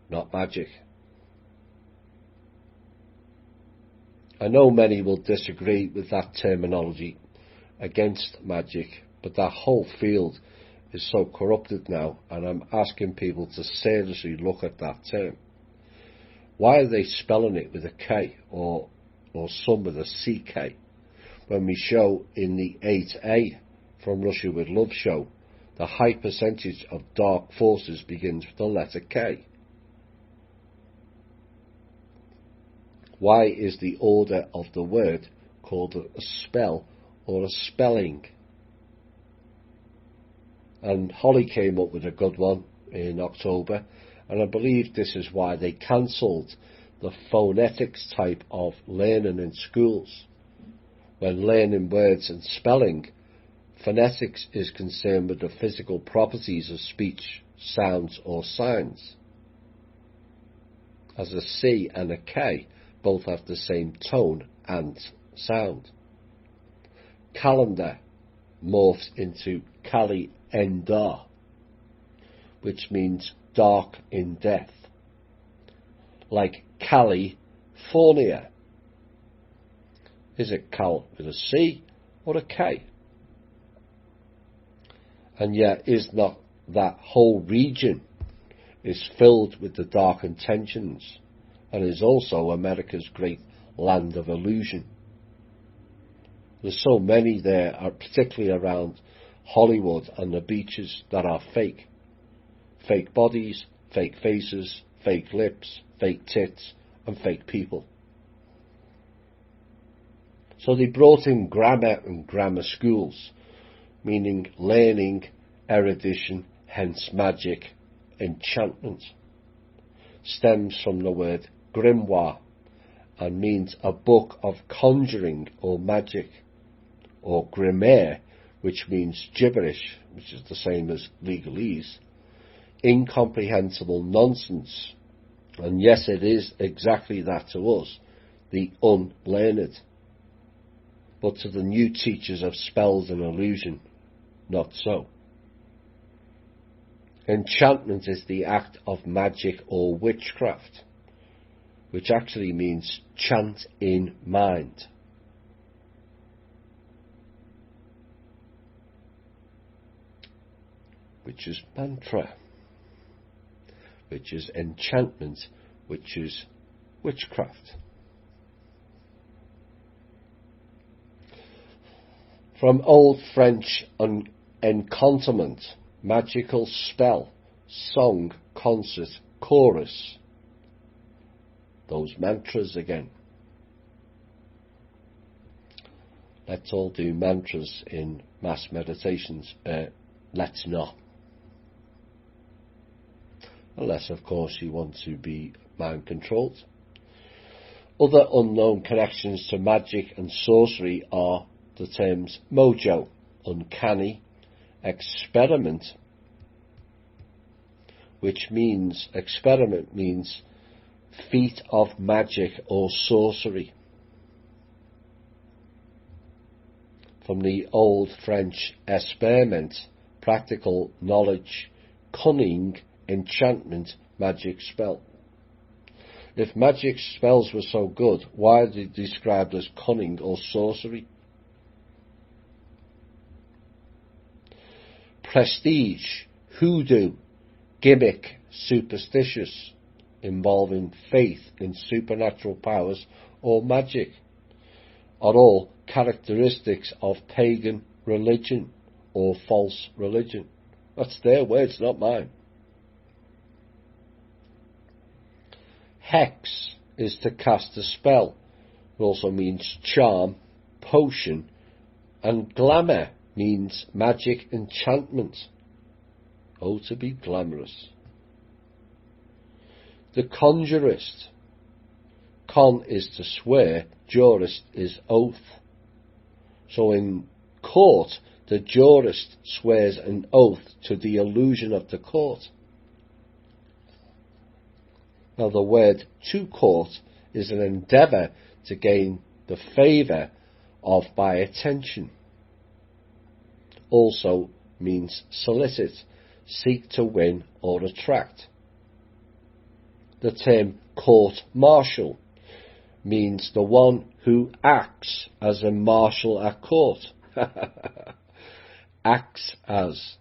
not magic. I know many will disagree with that terminology against magic, but that whole field is so corrupted now, and I'm asking people to seriously look at that term. Why are they spelling it with a K or some with a CK when we show in the 8A from Russia with Love show the high percentage of dark forces begins with the letter K? Why is the order of the word called a spell or a spelling? And Holly came up with a good one in October, and I believe this is why they cancelled the phonetics type of learning in schools. When learning words and spelling, phonetics is concerned with the physical properties of speech, sounds or signs. As a C and a K both have the same tone and sound. Calendar morphs into Calendar, which means dark in death, like California. Is it Cal with a C or a K? And yet is not that whole region is filled with the dark intentions, and is also America's great land of illusion. There's so many there, particularly around Hollywood and the beaches, that are fake. Fake bodies, fake faces, fake lips, fake tits, and fake people. So they brought in grammar and grammar schools, meaning learning, erudition, hence magic, enchantment. Stems from the word grimoire and means a book of conjuring or magic, or grimmaire, which means gibberish, which is the same as legalese, incomprehensible nonsense. And yes, it is exactly that to us, the unlearned. But to the new teachers of spells and illusion, not so. Enchantment is the act of magic or witchcraft, which actually means chant in mind. Which is mantra, which is enchantment, which is witchcraft. From Old French encantement, magical spell, song, concert, chorus. Those mantras again. Let's all do mantras in mass meditations. Let's not. Unless, of course, you want to be mind controlled. Other unknown connections to magic and sorcery are the terms mojo, uncanny, experiment, which means feat of magic or sorcery. From the Old French expériment, practical knowledge, cunning, enchantment, magic spell. If magic spells were so good, why are they described as cunning or sorcery? Prestige, hoodoo, gimmick, superstitious, involving faith in supernatural powers or magic, are all characteristics of pagan religion or false religion. That's their words, not mine. Hex is to cast a spell. It also means charm, potion, and glamour means magic enchantment. Oh, to be glamorous. The conjurist Con is to swear, jurist is oath. So in court, the jurist swears an oath to the illusion of the court. Now the word to court is an endeavour to gain the favour of by attention. Also means solicit, seek to win or attract. The term court-martial means the one who acts as a marshal at court. Acts as,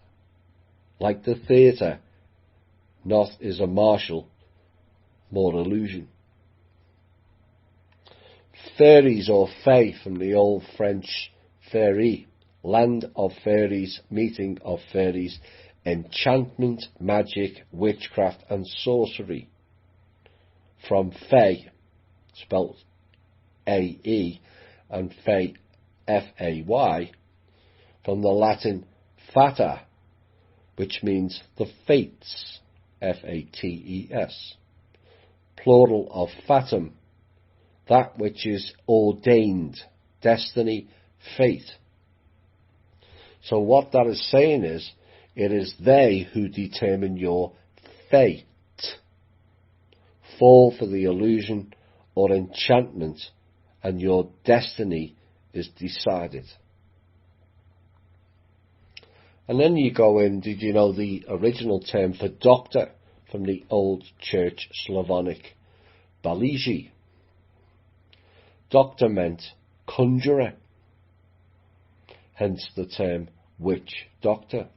like the theatre, not is a marshal, more illusion. Fairies or fae from the old French fairy, land of fairies, meeting of fairies, enchantment, magic, witchcraft and sorcery. From fae, spelt A-E, and fae, F-A-Y, from the Latin fata, which means the fates, F-A-T-E-S, plural of fatum, that which is ordained, destiny, fate. So what that is saying is, it is they who determine your fate. Fall for the illusion or enchantment, and your destiny is decided. And then you go in, did you know the original term for doctor from the Old Church Slavonic, baliji? Doctor meant conjurer, hence the term witch doctor.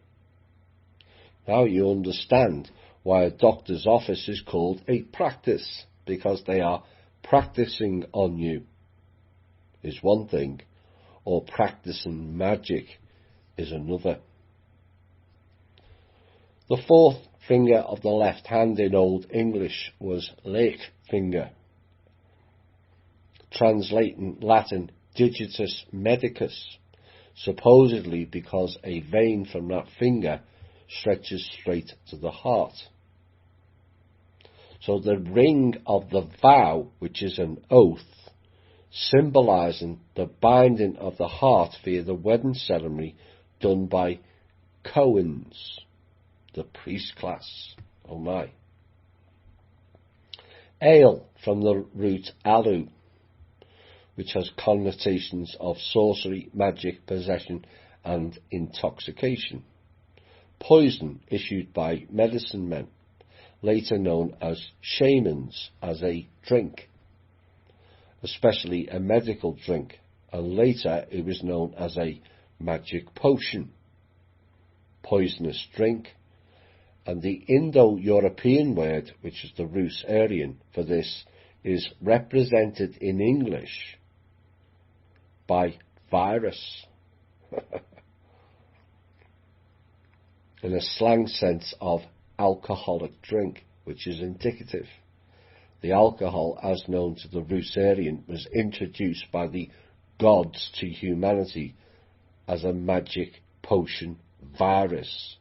Now you understand why a doctor's office is called a practice, because they are practicing on you, is one thing, or practicing magic is another. The fourth finger of the left hand in Old English was lake finger, translating Latin digitus medicus, supposedly because a vein from that finger stretches straight to the heart. So the ring of the vow, which is an oath, symbolising the binding of the heart via the wedding ceremony done by Cohens, the priest class. Oh my. Ale, from the root alu, which has connotations of sorcery, magic, possession and intoxication. Poison, issued by medicine men, later known as shamans, as a drink, especially a medical drink, and later it was known as a magic potion, poisonous drink, and the Indo-European word, which is the Rus Aryan for this, is represented in English by virus, in a slang sense of alcoholic drink, which is indicative. The alcohol, as known to the Rus Aryan, was introduced by the gods to humanity as a magic potion virus.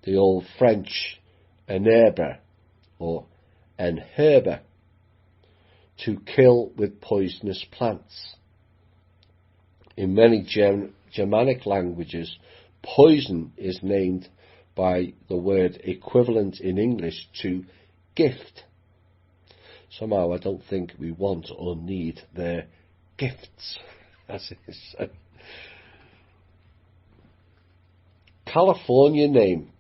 The old French enherber, or enherber, to kill with poisonous plants. In many Germanic languages, poison is named by the word equivalent in English to gift. Somehow I don't think we want or need their gifts, as it is said. California name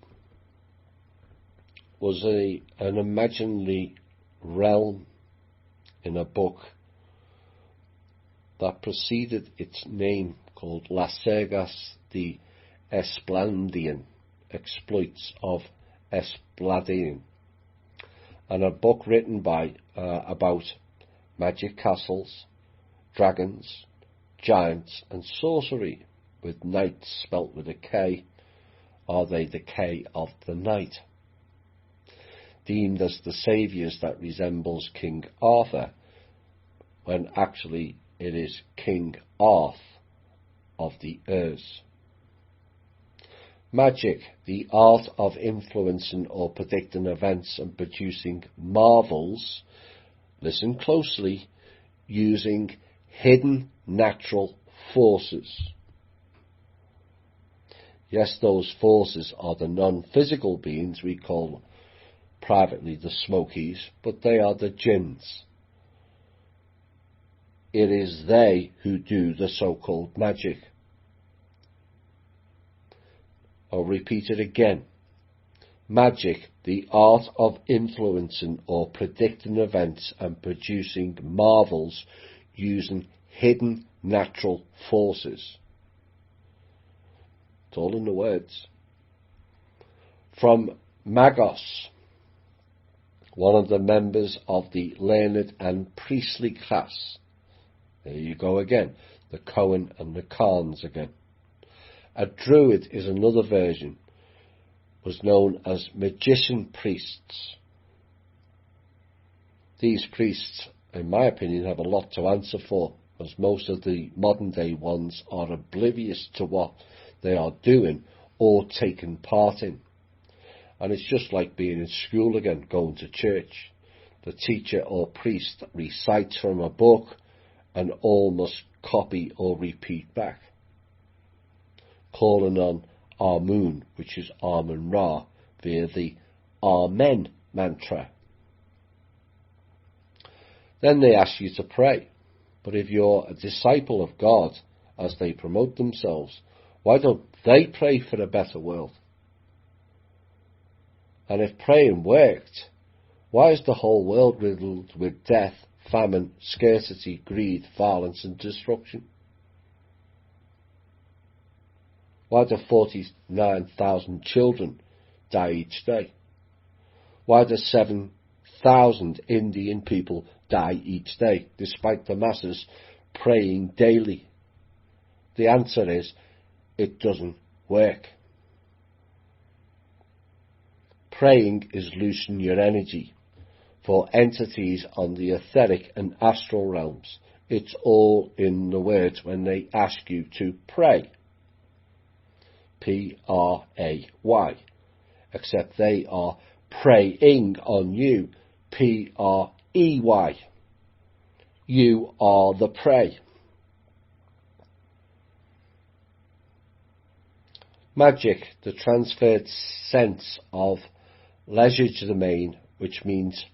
was an imaginary realm in a book that preceded its name, called Las Sagas de Esplandian, Exploits of Esplandian, and a book written by about magic castles, dragons, giants and sorcery, with knights spelt with a K. Are they the K of the knight? Deemed as the saviours that resembles King Arthur, when actually it is King Arth of the Ers. Magic, the art of influencing or predicting events and producing marvels, listen closely, using hidden natural forces. Yes, those forces are the non-physical beings we call privately the Smokies, but they are the jinns. It is they who do the so-called magic. I'll repeat it again. Magic, the art of influencing or predicting events and producing marvels using hidden natural forces. It's all in the words. From Magos, one of the members of the learned and priestly class. There you go again, the Cohen and the Khans again. A druid is another version, was known as magician priests. These priests, in my opinion, have a lot to answer for, as most of the modern day ones are oblivious to what they are doing or taking part in. And it's just like being in school again, going to church. The teacher or priest recites from a book and all must copy or repeat back. Calling on Amun, which is Amun-Ra, via the Amen mantra. Then they ask you to pray. But if you're a disciple of God, as they promote themselves, why don't they pray for a better world? And if praying worked, why is the whole world riddled with death, famine, scarcity, greed, violence and destruction? Why do 49,000 children die each day? Why do 7,000 Indian people die each day, despite the masses praying daily? The answer is, it doesn't work. Praying is loosening your energy. For entities on the etheric and astral realms, it's all in the words when they ask you to pray. P-R-A-Y. Except they are preying on you. P-R-E-Y. You are the prey. Magic, the transferred sense of legerdemain, which means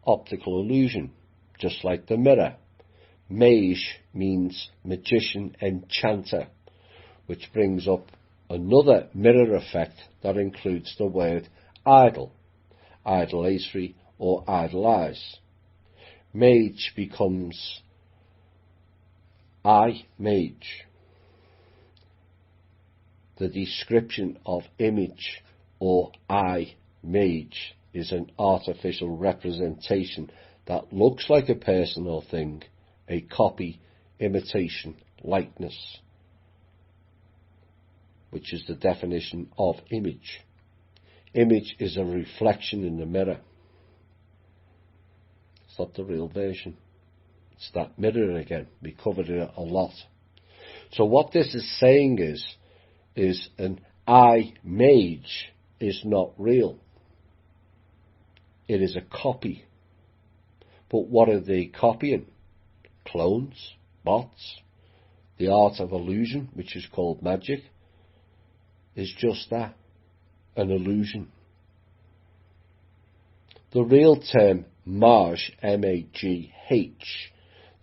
optical illusion, just like the mirror. Mage means magician, enchanter, which brings up another mirror effect that includes the word idol, idolatry or idolize. Mage becomes I-mage. The description of image or I-mage is an artificial representation that looks like a person or thing, a copy, imitation, likeness, which is the definition of image. Image is a reflection in the mirror. It's not the real version. It's that mirror again. We covered it a lot. So what this is saying is an I-mage is not real. It is a copy. But what are they copying? Clones, bots. The art of illusion, which is called magic, is just that, an illusion. The real term Mage, M-A-G-H,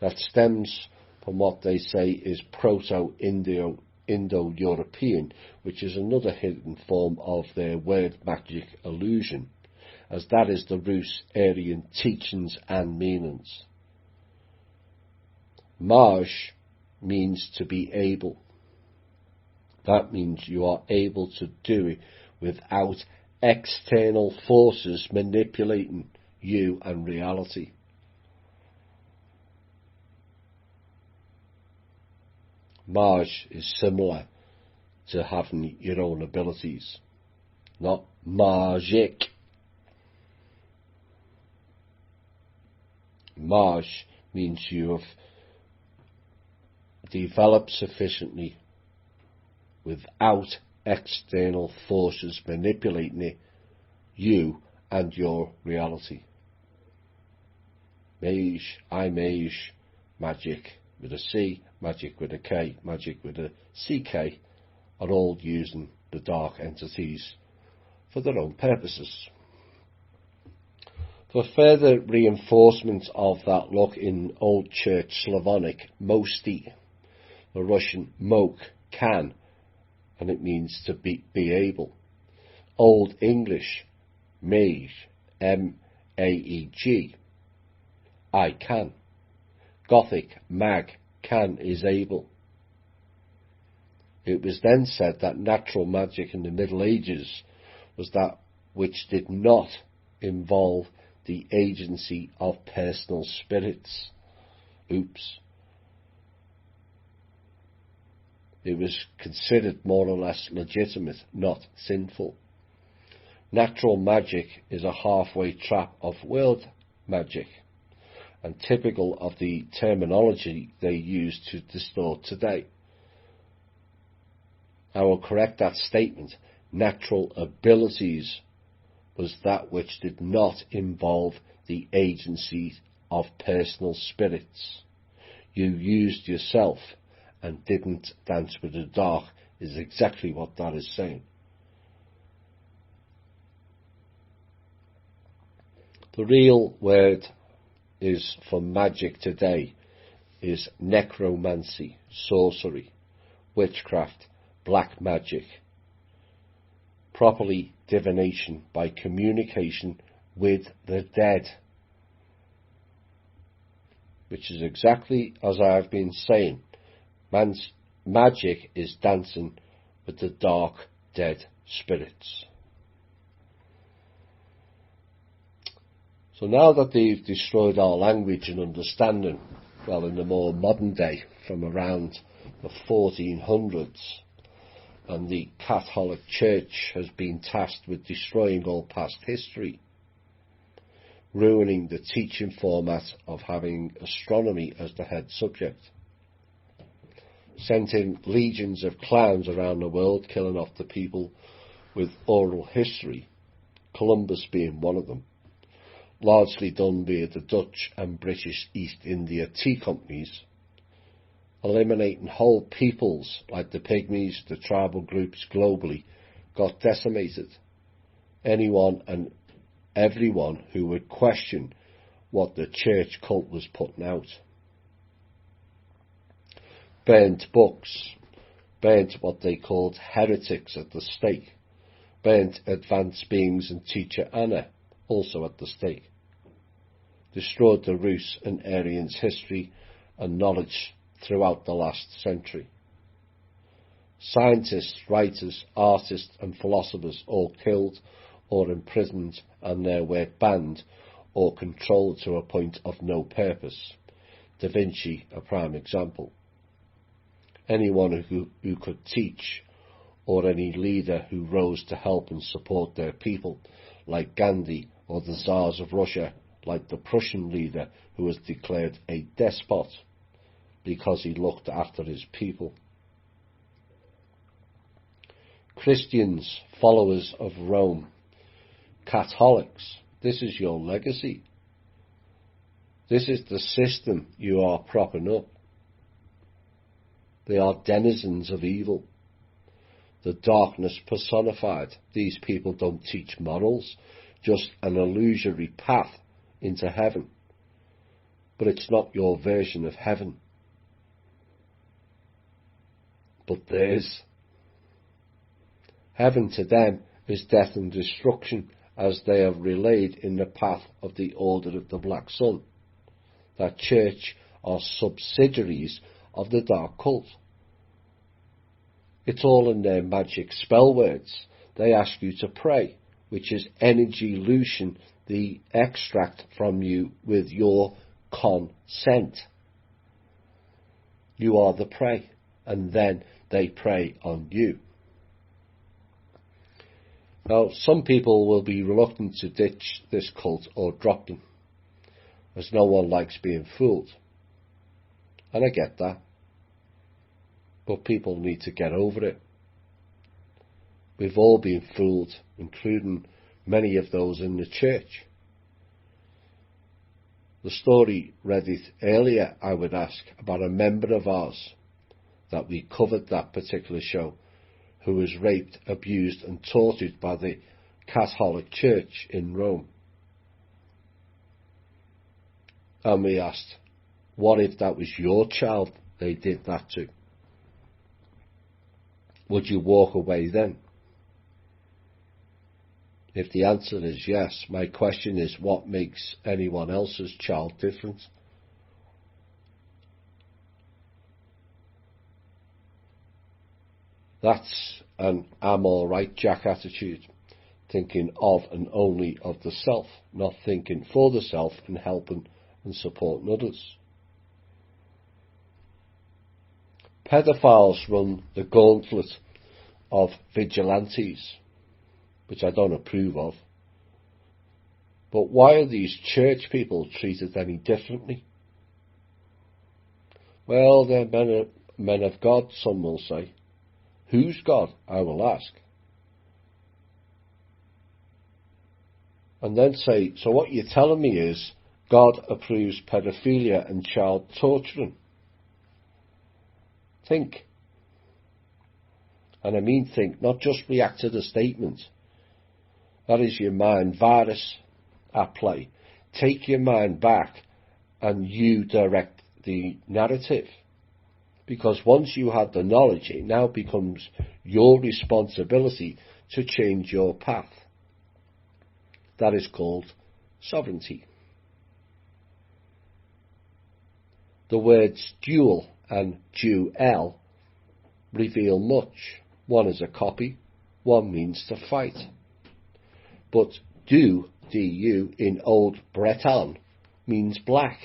that stems from what they say is Proto-Indo-European, which is another hidden form of their word magic illusion, as that is the Rus Aryan teachings and meanings. Mage means to be able. That means you are able to do it without external forces manipulating you and reality. Mage is similar to having your own abilities, not magic. Mage means you have developed sufficiently without external forces manipulating it, you and your reality. Mage, iMage, magic with a C, magic with a K, magic with a CK are all using the dark entities for their own purposes. For further reinforcement of that, look in Old Church Slavonic, mosti, the Russian mok, can, and it means to be able. Old English, mage, M-A-E-G, I can. Gothic, mag, can is able. It was then said that natural magic in the Middle Ages was that which did not involve the agency of personal spirits. Oops. It was considered more or less legitimate, not sinful. Natural magic is a halfway trap of world magic, and typical of the terminology they use to distort today. I will correct that statement. Natural abilities was that which did not involve the agency of personal spirits. You used yourself and didn't dance with the dark is exactly what that is saying. The real word is for magic today is necromancy, sorcery, witchcraft, black magic, properly divination by communication with the dead, which is exactly as I have been saying. Man's magic is dancing with the dark, dead spirits. So now that they've destroyed our language and understanding, well, in the more modern day, from around the 1400s, and the Catholic Church has been tasked with destroying all past history, ruining the teaching format of having astronomy as the head subject, sent in legions of clowns around the world killing off the people with oral history, Columbus being one of them, largely done via the Dutch and British East India Tea Companies, eliminating whole peoples like the Pygmies, the tribal groups globally, got decimated. Anyone and everyone who would question what the church cult was putting out. Burnt books, burnt what they called heretics at the stake, burnt advanced beings and teacher Anna, also at the stake, destroyed the Rus and Aryans' history and knowledge throughout the last century. Scientists, writers, artists and philosophers all killed or imprisoned and their work banned or controlled to a point of no purpose. Da Vinci, a prime example. Anyone who could teach, or any leader who rose to help and support their people, like Gandhi, or the Tsars of Russia, like the Prussian leader who was declared a despot because he looked after his people. Christians, followers of Rome, Catholics, this is your legacy. This is the system you are propping up. They are denizens of evil. The darkness personified. These people don't teach morals, just an illusory path into heaven. But it's not your version of heaven, but theirs. Heaven to them is death and destruction, as they have relayed in the path of the Order of the Black Sun. That church are subsidiaries of the dark cult. It's all in their magic spell words. They ask you to pray, which is energy loosen the extract from you with your consent. You are the prey, and then they prey on you. Now, some people will be reluctant to ditch this cult or drop them, as no one likes being fooled. And I get that. But people need to get over it. We've all been fooled, including many of those in the church. The story read it earlier, I would ask, about a member of ours that we covered that particular show, who was raped, abused and tortured by the Catholic Church in Rome. And we asked, what if that was your child they did that to? Would you walk away then? If the answer is yes, my question is, what makes anyone else's child different? That's an I'm all right Jack attitude, thinking of and only of the self, not thinking for the self and helping and supporting others. Pedophiles run the gauntlet of vigilantes, which I don't approve of. But why are these church people treated any differently? Well, they're men of God, some will say. Whose God, I will ask. And then say, so what you're telling me is God approves pedophilia and child torturing. Think. And I mean think, not just react to the statement. That is your mind virus at play. Take your mind back and you direct the narrative. Because once you have the knowledge, it now becomes your responsibility to change your path. That is called sovereignty. The words duel and duel reveal much. One is a copy, one means to fight. But du, in Old Breton, means black.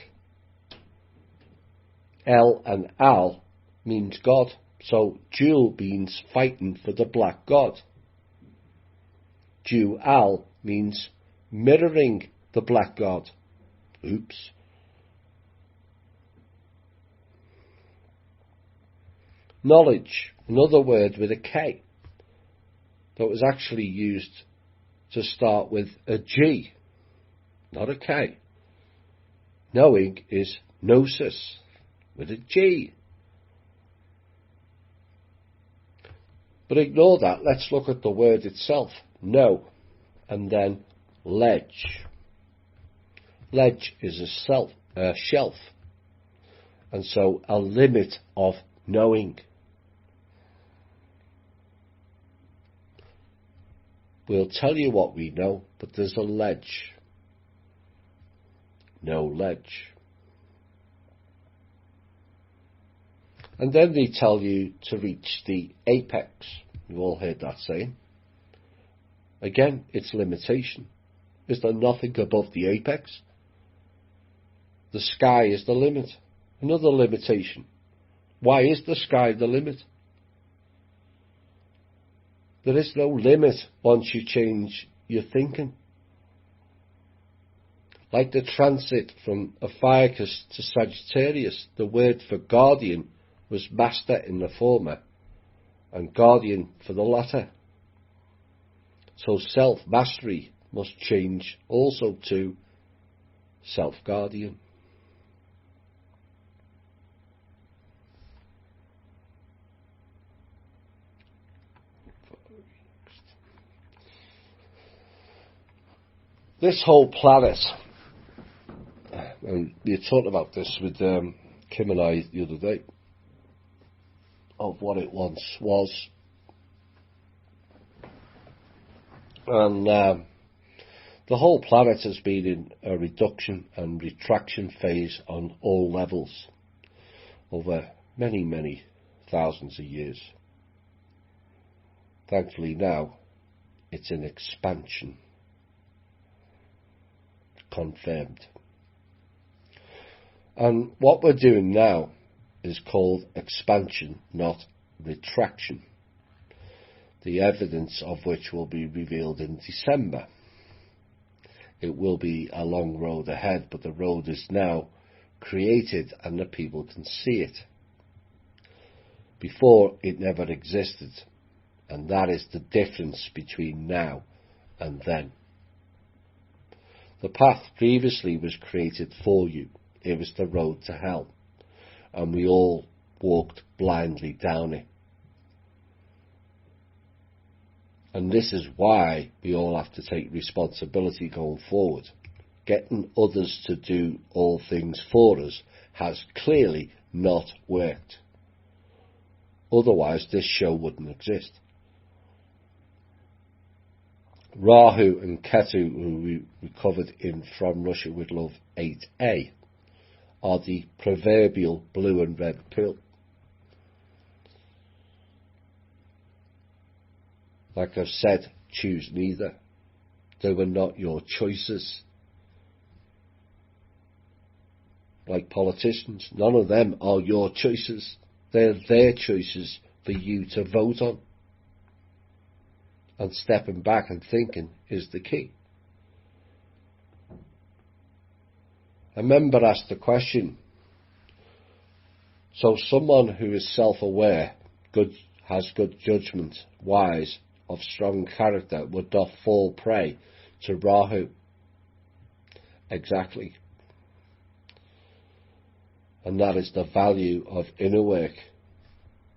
El and al means God, so duel means fighting for the black God. Dual means mirroring the black God. Oops. Knowledge, another word with a K, that was actually used to start with a G, not a K. Knowing is gnosis, with a G. But ignore that, let's look at the word itself, know, and then ledge. Ledge is a shelf, and so a limit of knowing. We'll tell you what we know, but there's a ledge. No ledge. And then they tell you to reach the apex. You've all heard that saying. Again, it's limitation. Is there nothing above the apex? The sky is the limit. Another limitation. Why is the sky the limit? There is no limit once you change your thinking. Like the transit from Ophiuchus to Sagittarius, the word for guardian was master in the former and guardian for the latter. So self-mastery must change also to self-guardian. This whole planet, and we were talking about this with Kim and I the other day, of what it once was. And the whole planet has been in a reduction and retraction phase on all levels over many, many thousands of years. Thankfully now it's in expansion. Confirmed. And what we're doing now is called expansion, not retraction, the evidence of which will be revealed in December. It will be a long road ahead, but the road is now created and the people can see it. Before, it never existed. and that is the difference between now and then. The path previously was created for you. It was the road to hell, and we all walked blindly down it. And this is why we all have to take responsibility going forward. Getting others to do all things for us has clearly not worked. Otherwise, this show wouldn't exist. Rahu and Ketu, who we recovered in From Russia with Love 8a, are the proverbial blue and red pill. Like I've said, choose neither. They were not your choices. Like politicians, none of them are your choices. They're their choices for you to vote on. And stepping back and thinking is the key. A member asked the question, so someone who is self-aware, has good judgment, wise, of strong character, would not fall prey to Rahu? Exactly. And that is the value of inner work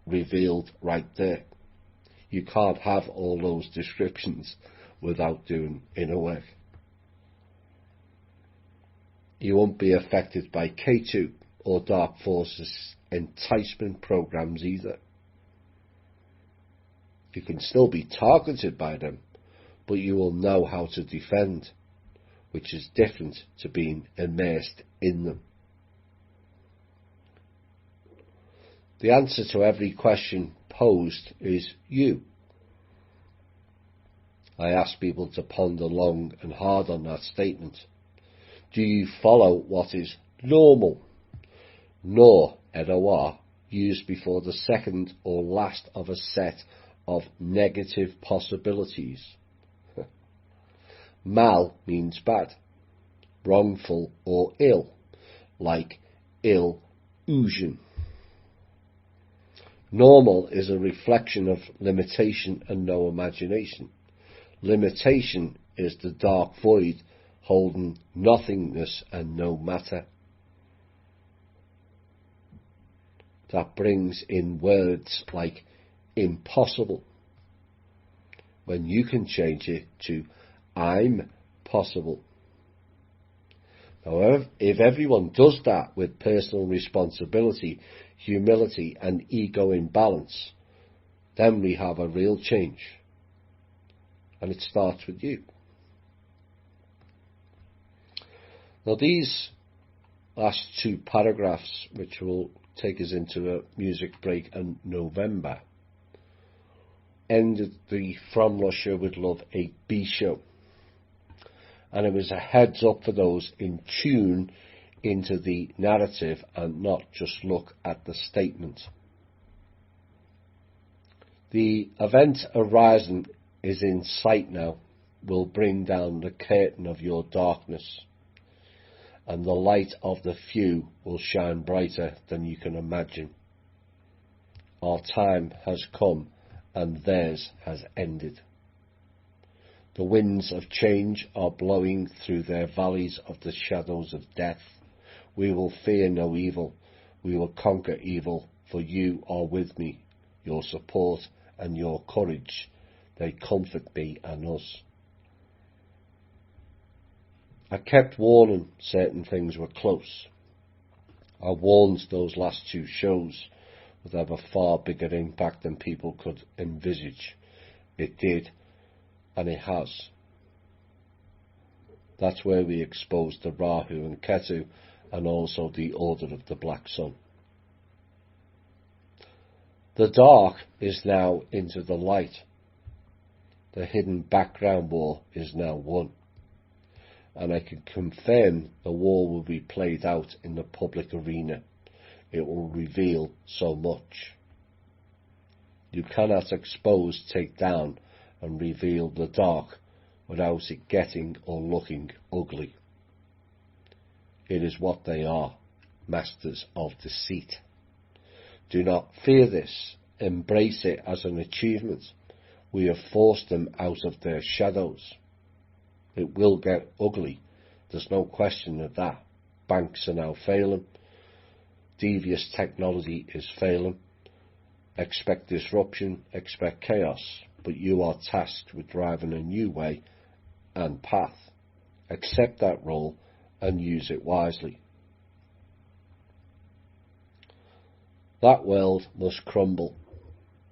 revealed right there. You can't have all those descriptions without doing inner work. You won't be affected by Ketu or Dark Forces enticement programs either. You can still be targeted by them, but you will know how to defend, which is different to being immersed in them. The answer to every question posed is you. I ask people to ponder long and hard on that statement. Do you follow what is normal? Nor, NOR, used before the second or last of a set of negative possibilities. Mal means bad, wrongful or ill, like illusion. Normal is a reflection of limitation and no imagination. Limitation is the dark void holding nothingness and no matter. That brings in words like impossible, when you can change it to I'm possible. However, if everyone does that with personal responsibility, humility and ego in balance, then we have a real change. And it starts with you. Now these last two paragraphs, which will take us into a music break in November, ended the From Russia with Love 8B show. And it was a heads up for those in tune into the narrative and not just look at the statement. The event horizon is in sight now, will bring down the curtain of your darkness, and the light of the few will shine brighter than you can imagine. Our time has come and theirs has ended. The winds of change are blowing through their valleys of the shadows of death. We will fear no evil. We will conquer evil, for you are with me. Your support and your courage, they comfort me and us. I kept warning certain things were close. I warned those last two shows would have a far bigger impact than people could envisage. It did, and it has. That's where we exposed the Rahu and Ketu, and also the Order of the Black Sun. The dark is now into the light. The hidden background war is now won. And I can confirm the war will be played out in the public arena. It will reveal so much. You cannot expose, take down and reveal the dark without it getting or looking ugly. It is what they are, masters of deceit. Do not fear this. Embrace it as an achievement. We have forced them out of their shadows. It will get ugly. There's no question of that. Banks are now failing. Devious technology is failing. Expect disruption, expect chaos, but you are tasked with driving a new way and path. Accept that role and use it wisely. That world must crumble,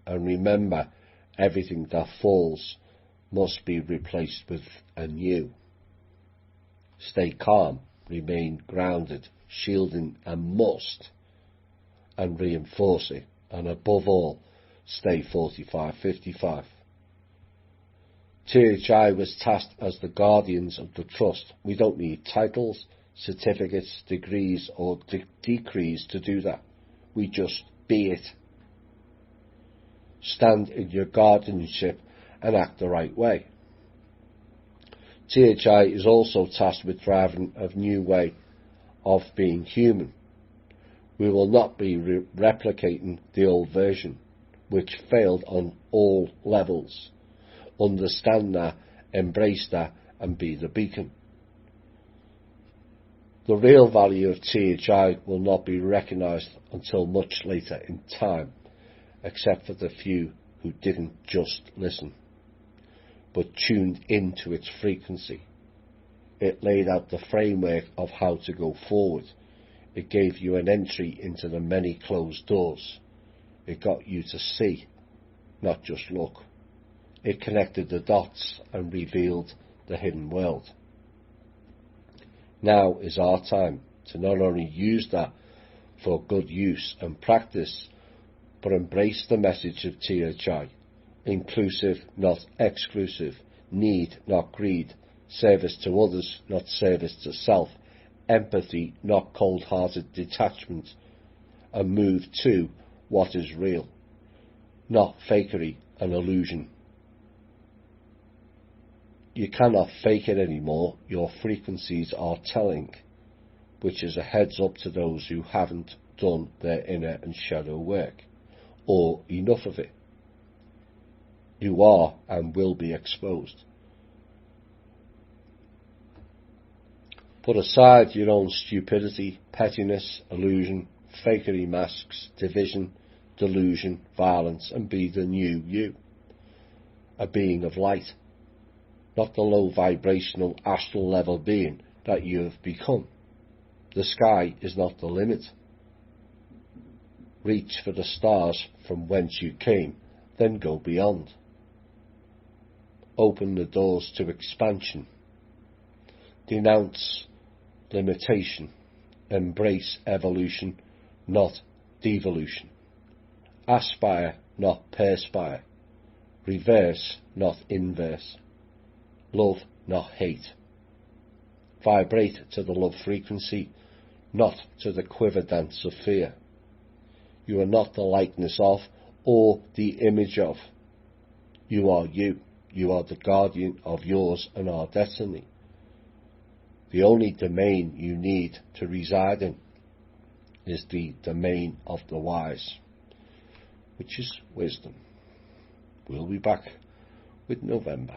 and remember, everything that falls must be replaced with a new. Stay calm, remain grounded, shielding a must, and reinforce it, and above all, stay 45-55. THI was tasked as the guardians of the trust. We don't need titles, certificates, degrees or decrees to do that. We just be it. Stand in your guardianship and act the right way. THI is also tasked with driving a new way of being human. We will not be replicating the old version, which failed on all levels. Understand that, embrace that, and be the beacon. The real value of THI will not be recognised until much later in time, except for the few who didn't just listen, but tuned into its frequency. It laid out the framework of how to go forward. It gave you an entry into the many closed doors. It got you to see, not just look. It connected the dots and revealed the hidden world. Now is our time to not only use that for good use and practice, but embrace the message of THI. Inclusive, not exclusive. Need, not greed. Service to others, not service to self. Empathy, not cold-hearted detachment. And move to what is real, not fakery and illusion. You cannot fake it anymore. Your frequencies are telling, which is a heads up to those who haven't done their inner and shadow work, or enough of it. You are and will be exposed. Put aside your own stupidity, pettiness, illusion, fakery masks, division, delusion, violence, and be the new you, a being of light, not the low vibrational astral level being that you have become. The sky is not the limit. Reach for the stars from whence you came, then go beyond. Open the doors to expansion. Denounce limitation. Embrace evolution, not devolution. Aspire, not perspire. Reverse, not inverse. Love, not hate. Vibrate to the love frequency, not to the quiver dance of fear. You are not the likeness of or the image of. You are you. You are the guardian of yours and our destiny. The only domain you need to reside in is the domain of the wise, which is wisdom. We'll be back with November.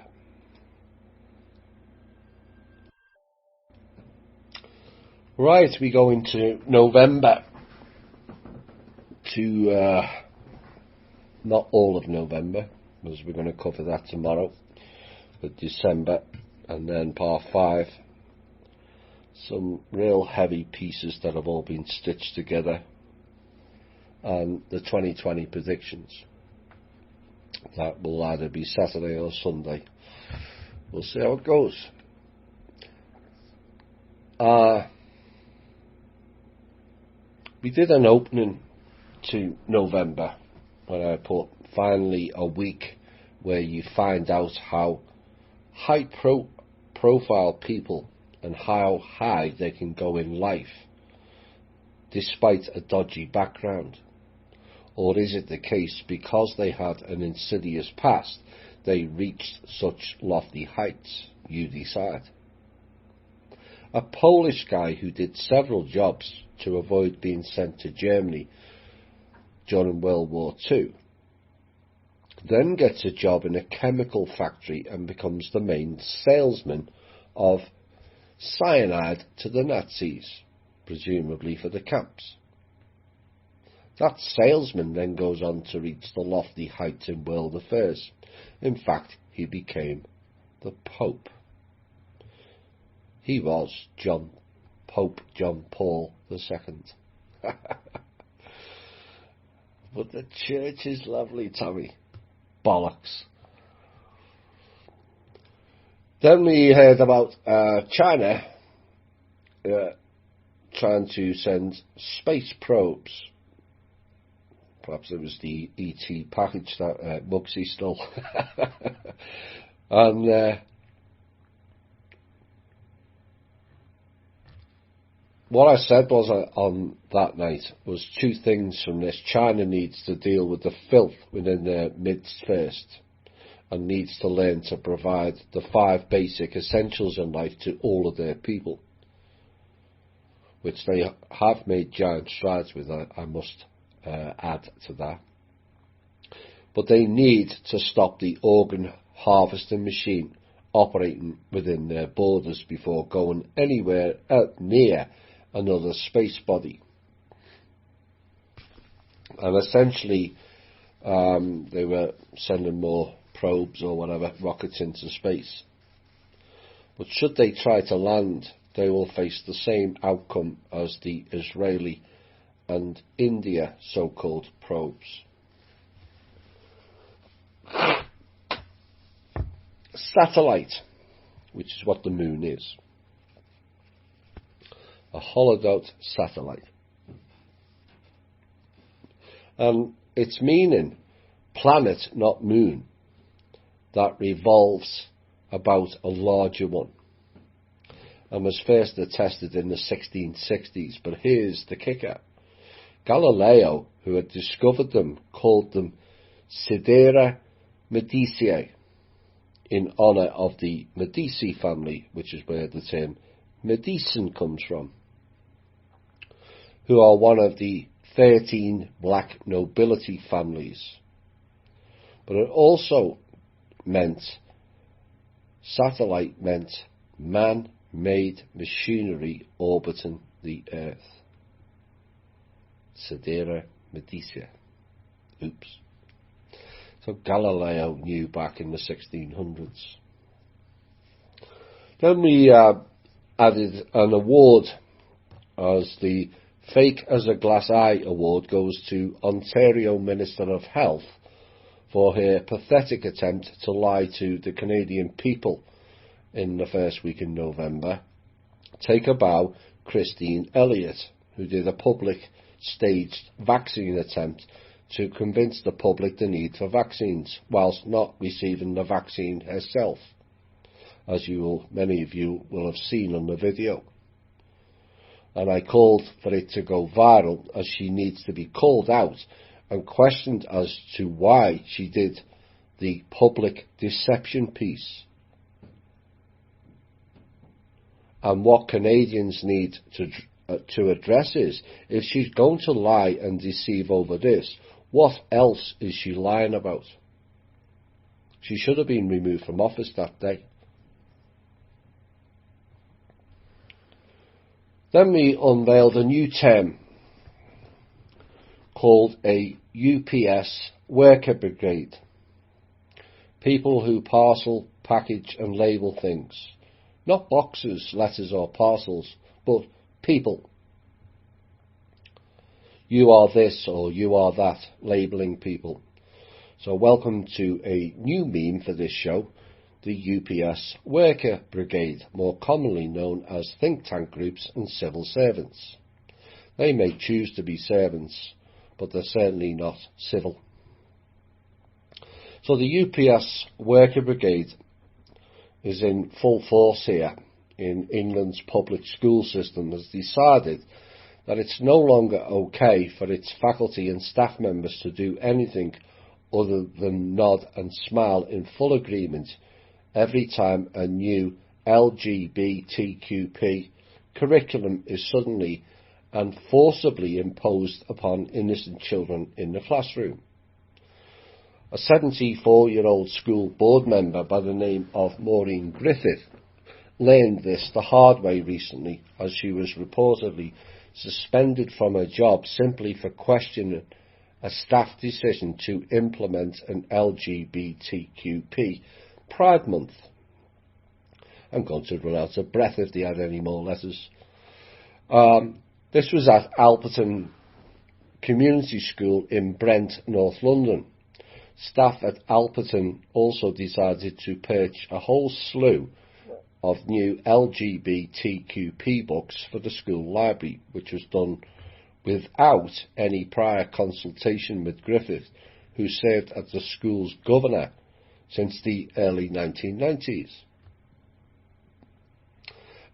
Right, we go into November to not all of November, because we're going to cover that tomorrow, but December, and then part 5, some real heavy pieces that have all been stitched together, and the 2020 predictions. That will either be Saturday or Sunday. We'll see how it goes. We did an opening to November when I put finally a week where you find out how high profile people and how high they can go in life despite a dodgy background. Or is it the case because they had an insidious past they reached such lofty heights? You decide. A Polish guy who did several jobs to avoid being sent to Germany during World War II then gets a job in a chemical factory and becomes the main salesman of cyanide to the Nazis, presumably for the camps. That salesman then goes on to reach the lofty heights in world affairs. In fact, he became the Pope. He was Pope John Paul II. But the church is lovely, Tommy. Bollocks. Then we heard about China trying to send space probes. Perhaps it was the ET package that Mugsy stole. And what I said was on that night was two things from this. China needs to deal with the filth within their midst first, and needs to learn to provide the 5 basic essentials in life to all of their people, which they have made giant strides with, I must add to that. But they need to stop the organ harvesting machine operating within their borders before going anywhere near another space body. And essentially they were sending more probes or whatever, rockets into space. But should they try to land, they will face the same outcome as the Israeli and India so-called probes. Satellite, which is what the moon is. A hollowed out satellite. And its meaning, planet not moon, that revolves about a larger one, and was first attested in the 1660s. But here's the kicker. Galileo, who had discovered them, called them Sidera Medicae, in honour of the Medici family, which is where the term medicine comes from, who are one of the 13 black nobility families. But it also meant, satellite meant man-made machinery orbiting the Earth. Sidera Medicae. Oops. So Galileo knew back in the 1600s. Then we added an award, as the Fake as a Glass Eye award goes to Ontario Minister of Health for her pathetic attempt to lie to the Canadian people in the first week in November. Take a bow, Christine Elliott, who did a public staged vaccine attempt to convince the public the need for vaccines, whilst not receiving the vaccine herself, as many of you will have seen on the video. And I called for it to go viral, as she needs to be called out and questioned as to why she did the public deception piece. And what Canadians need to address is, if she's going to lie and deceive over this, what else is she lying about? She should have been removed from office that day. Then we unveiled a new term called a UPS Worker Brigade. People who parcel, package and label things. Not boxes, letters or parcels, but people. You are this or you are that, labelling people. So welcome to a new meme for this show, the UPS Worker Brigade, more commonly known as think tank groups and civil servants. They may choose to be servants, but they're certainly not civil. So the UPS Worker Brigade is in full force here in England's public school system, has decided that it's no longer okay for its faculty and staff members to do anything other than nod and smile in full agreement every time a new LGBTQP curriculum is suddenly and forcibly imposed upon innocent children in the classroom. A 74-year-old school board member by the name of Maureen Griffith learned this the hard way recently, as she was reportedly suspended from her job simply for questioning a staff decision to implement an LGBTQP Pride Month. I'm going to run out of breath if they had any more letters. This was at Alperton Community School in Brent, North London. Staff at Alperton also decided to purchase a whole slew of new LGBTQP books for the school library, which was done without any prior consultation with Griffith, who served as the school's governor since the early 1990s.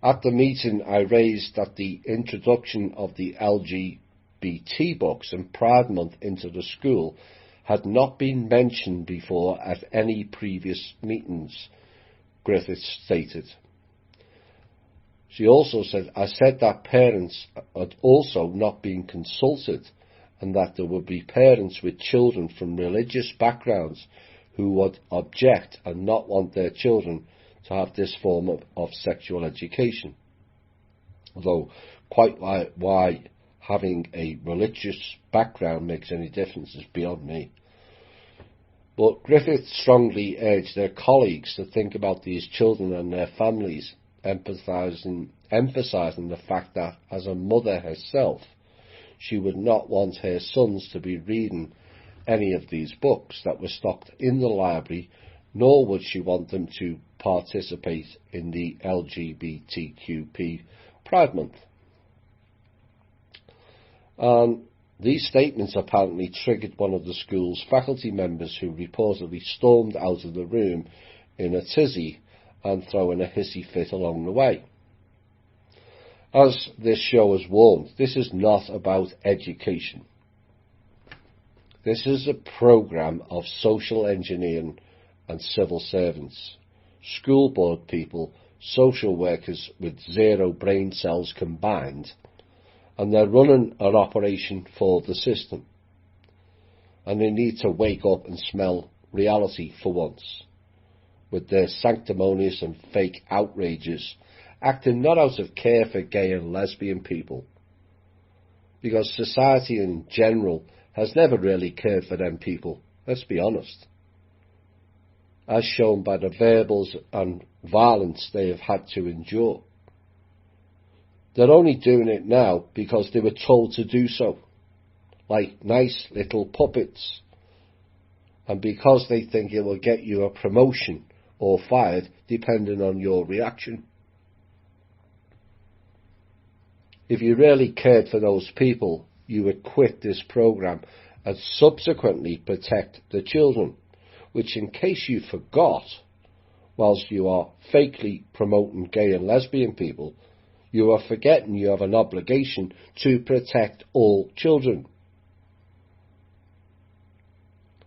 At the meeting, I raised that the introduction of the LGBT books and Pride Month into the school had not been mentioned before at any previous meetings, Griffith stated. She also said, I said that parents had also not been consulted and that there would be parents with children from religious backgrounds who would object and not want their children to have this form of sexual education. Although quite why having a religious background makes any difference is beyond me. But Griffith strongly urged their colleagues to think about these children and their families, emphasising the fact that, as a mother herself, she would not want her sons to be reading any of these books that were stocked in the library, nor would she want them to participate in the LGBTQP Pride Month. These statements apparently triggered one of the school's faculty members, who reportedly stormed out of the room in a tizzy and throwing a hissy fit along the way. As this show has warned, this is not about education. This is a programme of social engineering and civil servants, school board people, social workers with 0 brain cells combined, and they're running an operation for the system. And they need to wake up and smell reality for once, with their sanctimonious and fake outrages, acting not out of care for gay and lesbian people, because society in general has never really cared for them people, let's be honest, as shown by the verbals and violence they have had to endure. They're only doing it now because they were told to do so, like nice little puppets, and because they think it will get you a promotion or fired depending on your reaction. If you really cared for those people, you would quit this programme and subsequently protect the children, which, in case you forgot, whilst you are fakely promoting gay and lesbian people, you are forgetting you have an obligation to protect all children.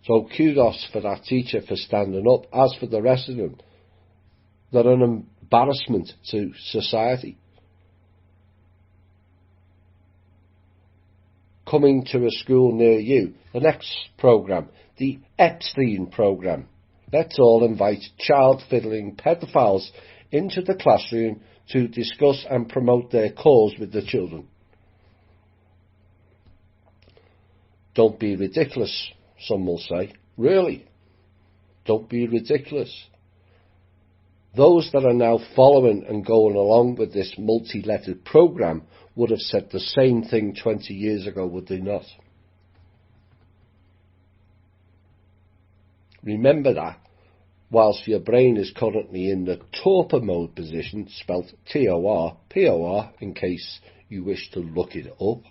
So kudos for that teacher for standing up. As for the rest of them, they're an embarrassment to society. Coming to a school near you, the next programme, the Epstein programme. Let's all invite child-fiddling pedophiles into the classroom to discuss and promote their cause with the children. Don't be ridiculous, some will say. Really? Don't be ridiculous. Those that are now following and going along with this multi-lettered programme would have said the same thing 20 years ago, would they not? Remember that, whilst your brain is currently in the torpor mode position, spelt T-O-R-P-O-R, in case you wish to look it up.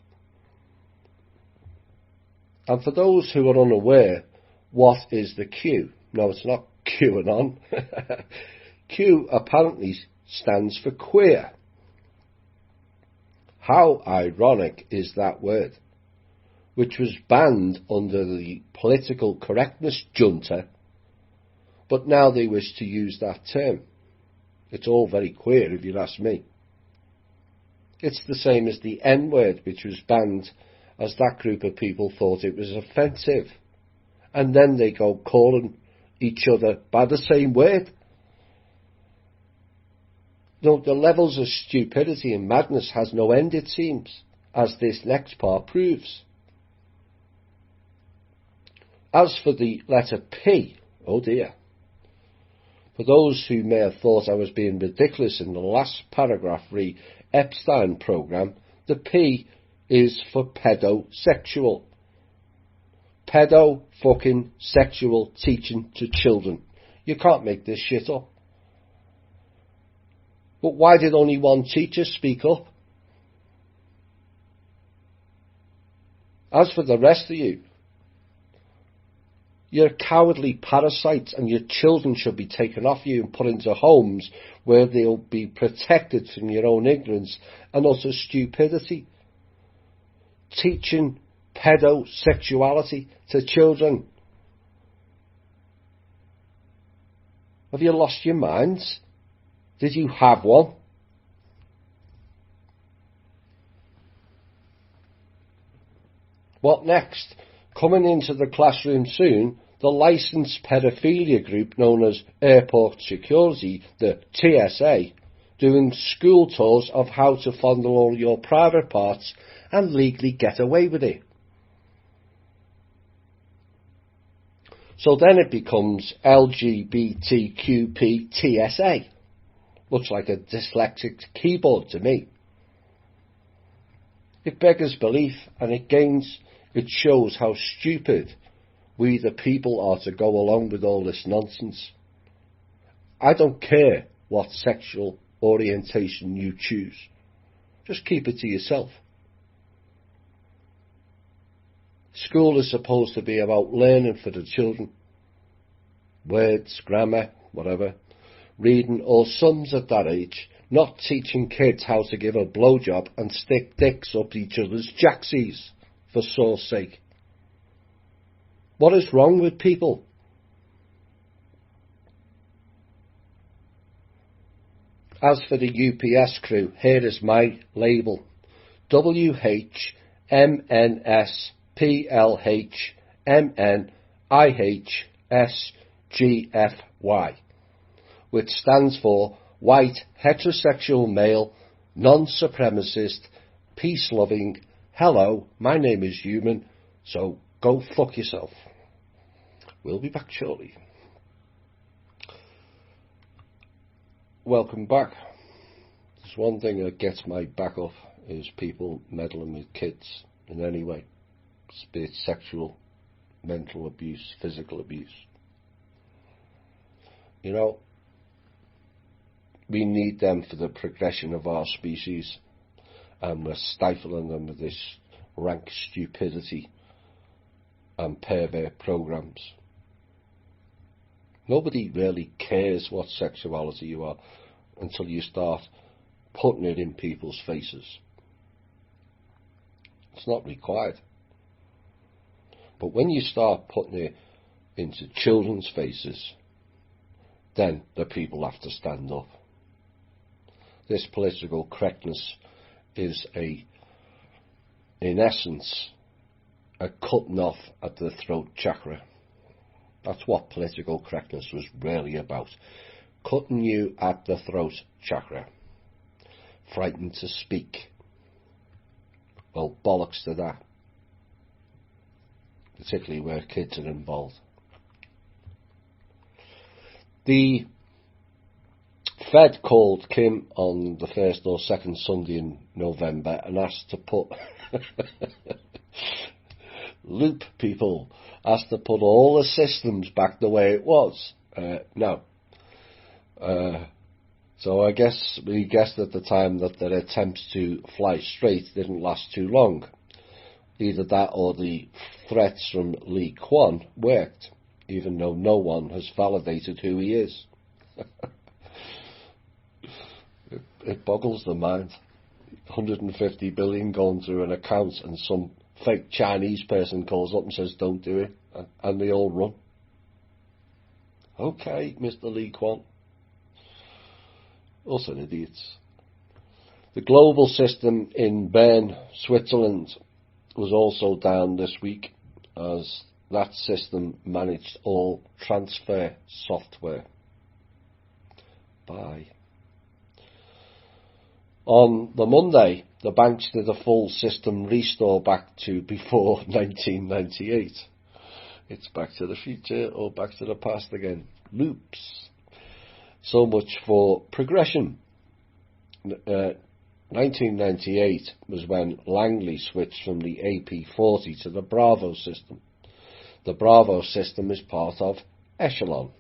And for those who are unaware, what is the Q? No, it's not QAnon. Q apparently stands for queer. How ironic is that word, which was banned under the political correctness junta, but now they wish to use that term. It's all very queer, if you ask me. It's the same as the N-word, which was banned as that group of people thought it was offensive, and then they go calling each other by the same word. No, the levels of stupidity and madness has no end, it seems, as this next part proves. As for the letter P, oh dear. For those who may have thought I was being ridiculous in the last paragraph re Epstein programme, the P is for pedosexual. Pedo-fucking sexual teaching to children. You can't make this shit up. But why did only one teacher speak up? As for the rest of you, you're cowardly parasites, and your children should be taken off you and put into homes where they'll be protected from your own ignorance and utter stupidity. Teaching pedosexuality to children. Have you lost your minds? Did you have one? What next? Coming into the classroom soon, the licensed paedophilia group known as Airport Security, the TSA, doing school tours of how to fondle all your private parts and legally get away with it. So then it becomes LGBTQP-TSA. Looks like a dyslexic keyboard to me. It beggars belief, and it shows how stupid we the people are to go along with all this nonsense. I don't care what sexual orientation you choose. Just keep it to yourself. School is supposed to be about learning for the children. Words, grammar, whatever. Reading or sums at that age. Not teaching kids how to give a blowjob and stick dicks up each other's jacksies, for sore's sake. What is wrong with people? As for the UPS crew, here is my label. WHMNSPLHMNIHSGFY, which stands for White Heterosexual Male Non-Supremacist Peace-Loving. Hello, my name is Human, so go fuck yourself. We'll be back shortly. Welcome back. There's one thing that gets my back up is people meddling with kids in any way, be it sexual, mental abuse, physical abuse. You know, we need them for the progression of our species, and we're stifling them with this rank stupidity and pervert programs. Nobody really cares what sexuality you are until you start putting it in people's faces. It's not required. But when you start putting it into children's faces, then the people have to stand up. This political correctness is in essence, a cutting off at the throat chakra. That's what political correctness was really about. Cutting you at the throat chakra. Frightened to speak. Well, bollocks to that. Particularly where kids are involved. The Fed called Kim on the first or second Sunday in November and asked to put loop people, asked to put all the systems back the way it was. No. So I guess we guessed at the time that their attempts to fly straight didn't last too long. Either that or the threats from Lee Kwan worked, even though no one has validated who he is. It boggles the mind. 150 billion going through an account and some fake Chinese person calls up and says don't do it, and they all run. Okay, Mr. Lee Kwan. Also idiots. The global system in Bern, Switzerland was also down this week as that system managed all transfer software. Bye. On the Monday, the banks did a full system restore back to before 1998. It's Back to the Future or Back to the Past again. Loops. So much for progression. 1998 was when Langley switched from the AP40 to the Bravo system. The Bravo system is part of Echelon,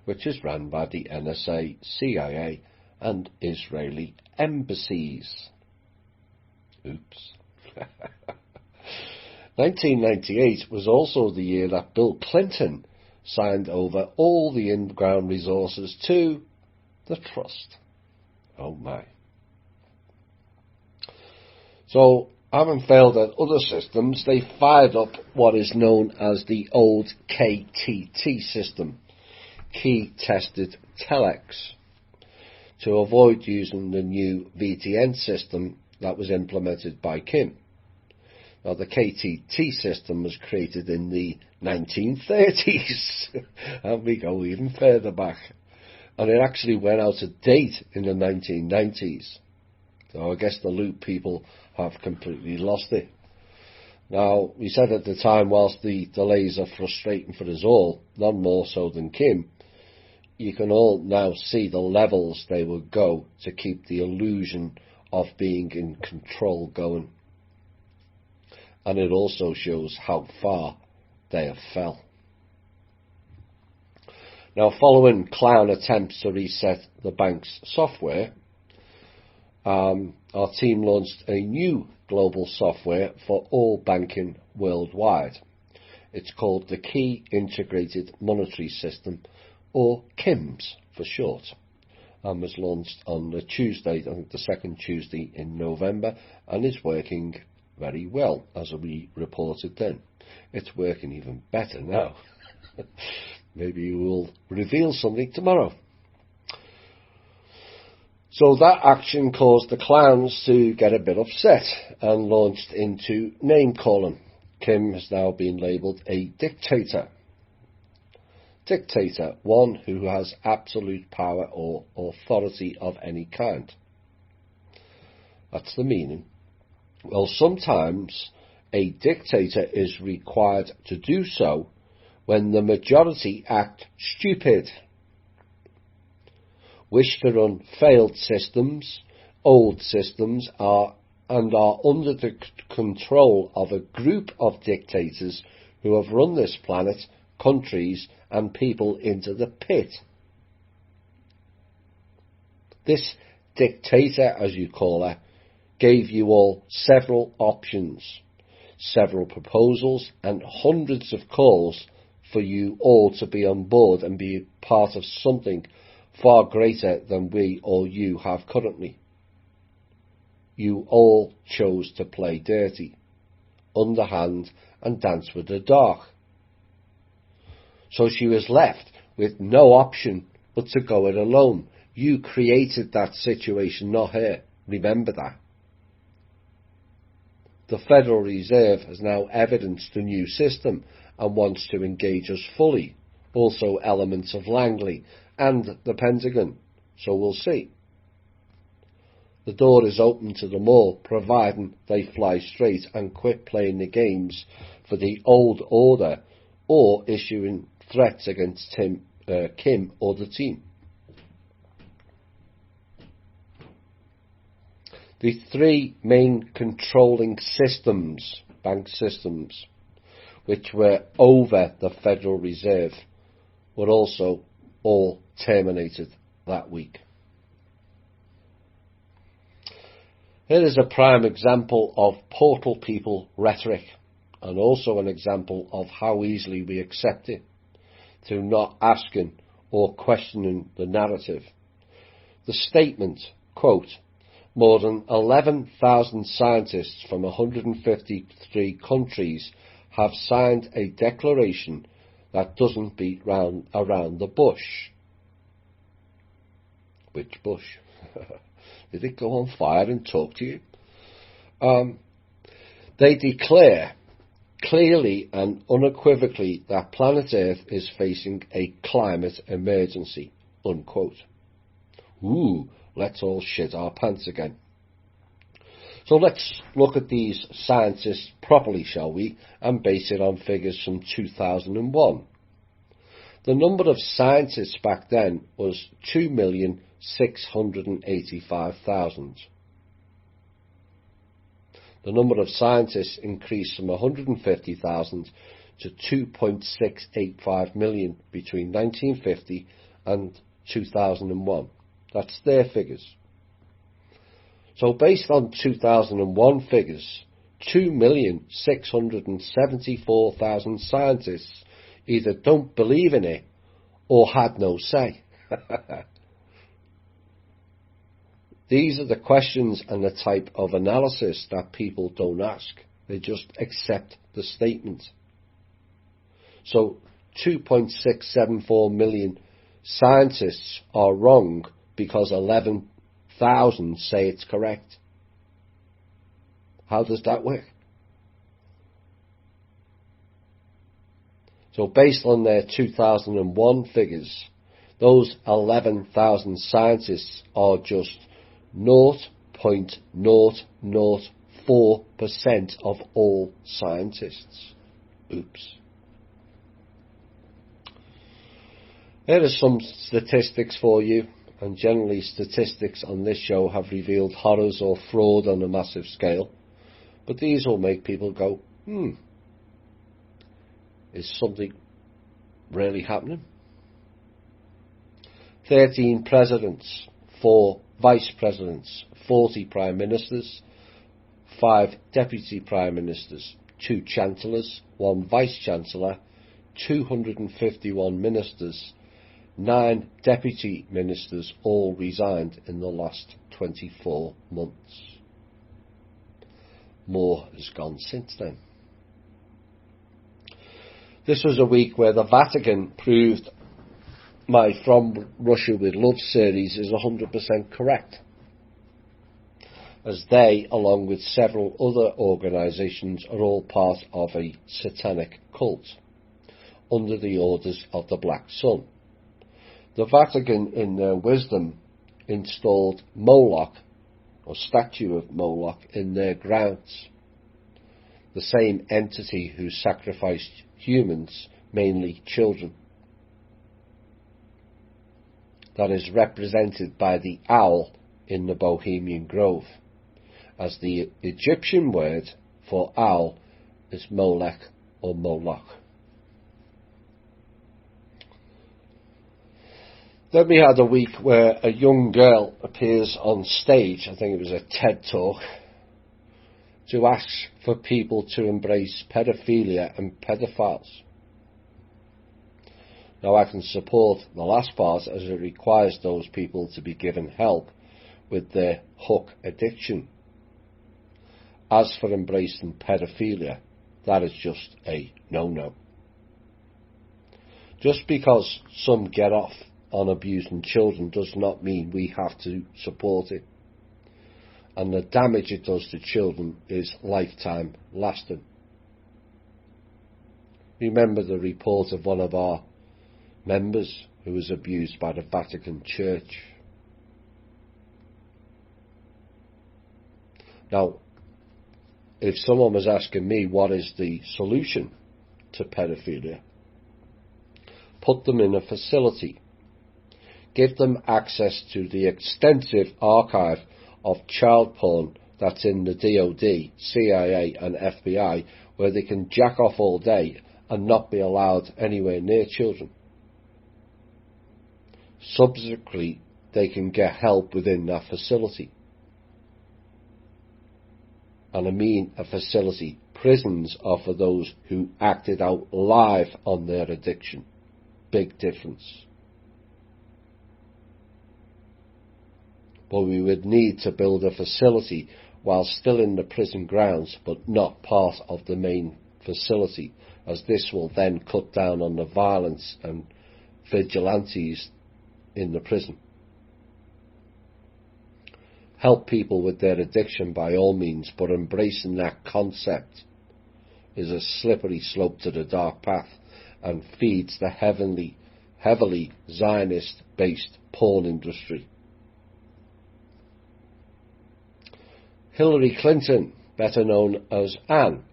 which is run by the NSA, CIA and Israeli embassies. Oops. 1998 was also the year that Bill Clinton signed over all the in-ground resources to the Trust. Oh my. So, having failed at other systems, they fired up what is known as the old KTT system, Key Tested Telex, to avoid using the new VTN system that was implemented by Kim. Now, the KTT system was created in the 1930s, and we go even further back, and it actually went out of date in the 1990s. So I guess the loop people have completely lost it. Now, we said at the time, whilst the delays are frustrating for us all, none more so than Kim, you can all now see the levels they would go to keep the illusion of being in control going. And it also shows how far they have fell. Now, following clown attempts to reset the bank's software, our team launched a new global software for all banking worldwide. It's called the Key Integrated Monetary System, or KIMS for short, and was launched on the Tuesday, I think the second Tuesday in November, and is working very well, as we reported then. It's working even better now. Maybe we'll reveal something tomorrow. So that action caused the clowns to get a bit upset and launched into name calling. Kim has now been labelled a dictator. Dictator, one who has absolute power or authority of any kind. That's the meaning. Well, sometimes a dictator is required to do so when the majority act stupid, wish to run failed systems, old systems, are under the control of a group of dictators who have run this planet, countries and people into the pit. This dictator, as you call her, gave you all several options, several proposals and hundreds of calls for you all to be on board and be part of something far greater than we or you have currently. You all chose to play dirty, underhand and dance with the dark. So she was left with no option but to go it alone. You created that situation, not her. Remember that. The Federal Reserve has now evidenced a new system and wants to engage us fully. Also elements of Langley and the Pentagon. So we'll see. The door is open to them all, providing they fly straight and quit playing the games for the old order or issuing threats against Kim or the team. The three main controlling systems, bank systems, which were over the Federal Reserve, were also all terminated that week. Here is a prime example of portal people rhetoric, and also an example of how easily we accept it through not asking or questioning the narrative. The statement, quote, more than 11,000 scientists from 153 countries have signed a declaration that doesn't beat around the bush. Which bush? Did it go on fire and talk to you? They declare clearly and unequivocally that planet Earth is facing a climate emergency, unquote. Ooh, let's all shit our pants again. So let's look at these scientists properly, shall we, and base it on figures from 2001. The number of scientists back then was 2,685,000. The number of scientists increased from 150,000 to 2.685 million between 1950 and 2001. That's their figures. So based on 2001 figures, 2,674,000 scientists either don't believe in it or had no say. These are the questions and the type of analysis that people don't ask. They just accept the statement. So 2.674 million scientists are wrong because 11,000 say it's correct. How does that work? So based on their 2001 figures, those 11,000 scientists are just 0.004% of all scientists. Oops. Here are some statistics for you, and generally statistics on this show have revealed horrors or fraud on a massive scale, but these will make people go, is something really happening? 13 presidents, 4 vice presidents, 40 prime ministers, 5 deputy prime ministers, 2 chancellors, 1 vice chancellor, 251 ministers, 9 deputy ministers all resigned in the last 24 months. More has gone since then. This was a week where the Vatican proved my From Russia with Love series is 100% correct, as they, along with several other organisations, are all part of a satanic cult under the orders of the Black Sun. The Vatican, in their wisdom, installed Moloch, or statue of Moloch, in their grounds. The same entity who sacrificed humans, mainly children. That is represented by the owl in the Bohemian Grove, as the Egyptian word for owl is Molech or Moloch. Then we had a week where a young girl appears on stage, I think it was a TED Talk, to ask for people to embrace pedophilia and pedophiles. Now I can support the last part, as it requires those people to be given help with their hook addiction. As for embracing pedophilia, that is just a no-no. Just because some get off on abusing children does not mean we have to support it. And the damage it does to children is lifetime lasting. Remember the report of one of our members who was abused by the Vatican Church. Now, if someone was asking me what is the solution to pedophilia, put them in a facility. Give them access to the extensive archive of child porn that's in the DOD, CIA and FBI, where they can jack off all day and not be allowed anywhere near children. Subsequently, they can get help within that facility. And I mean a facility. Prisons are for those who acted out live on their addiction. Big difference. But we would need to build a facility while still in the prison grounds, but not part of the main facility, as this will then cut down on the violence and vigilantes in the prison. Help people with their addiction by all means, but embracing that concept is a slippery slope to the dark path and feeds the heavily Zionist-based porn industry. Hillary Clinton, better known as Anne,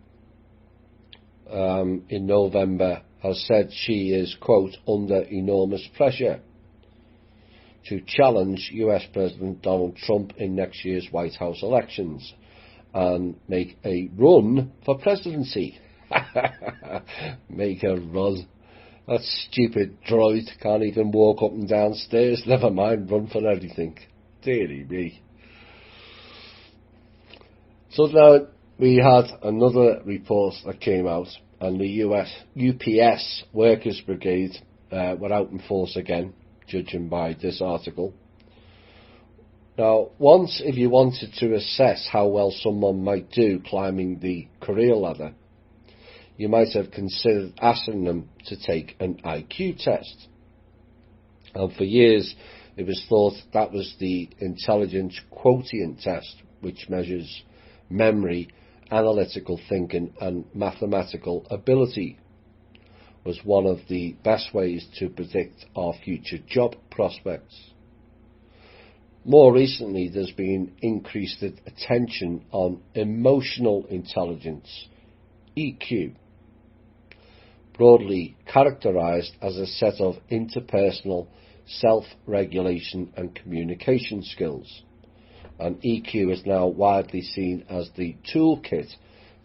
in November has said she is, quote, under enormous pressure to challenge US President Donald Trump in next year's White House elections and make a run for presidency. Make a run. That stupid droid can't even walk up and down stairs, never mind run for anything. Deary me. So now we had another report that came out, and the UPS Workers' Brigade were out in force again, judging by this article. Now, once, if you wanted to assess how well someone might do climbing the career ladder, you might have considered asking them to take an IQ test. And for years, it was thought that was the intelligence quotient test, which measures memory, analytical thinking and mathematical ability, was one of the best ways to predict our future job prospects. More recently, there's been increased attention on emotional intelligence, EQ, broadly characterized as a set of interpersonal self-regulation and communication skills. And EQ is now widely seen as the toolkit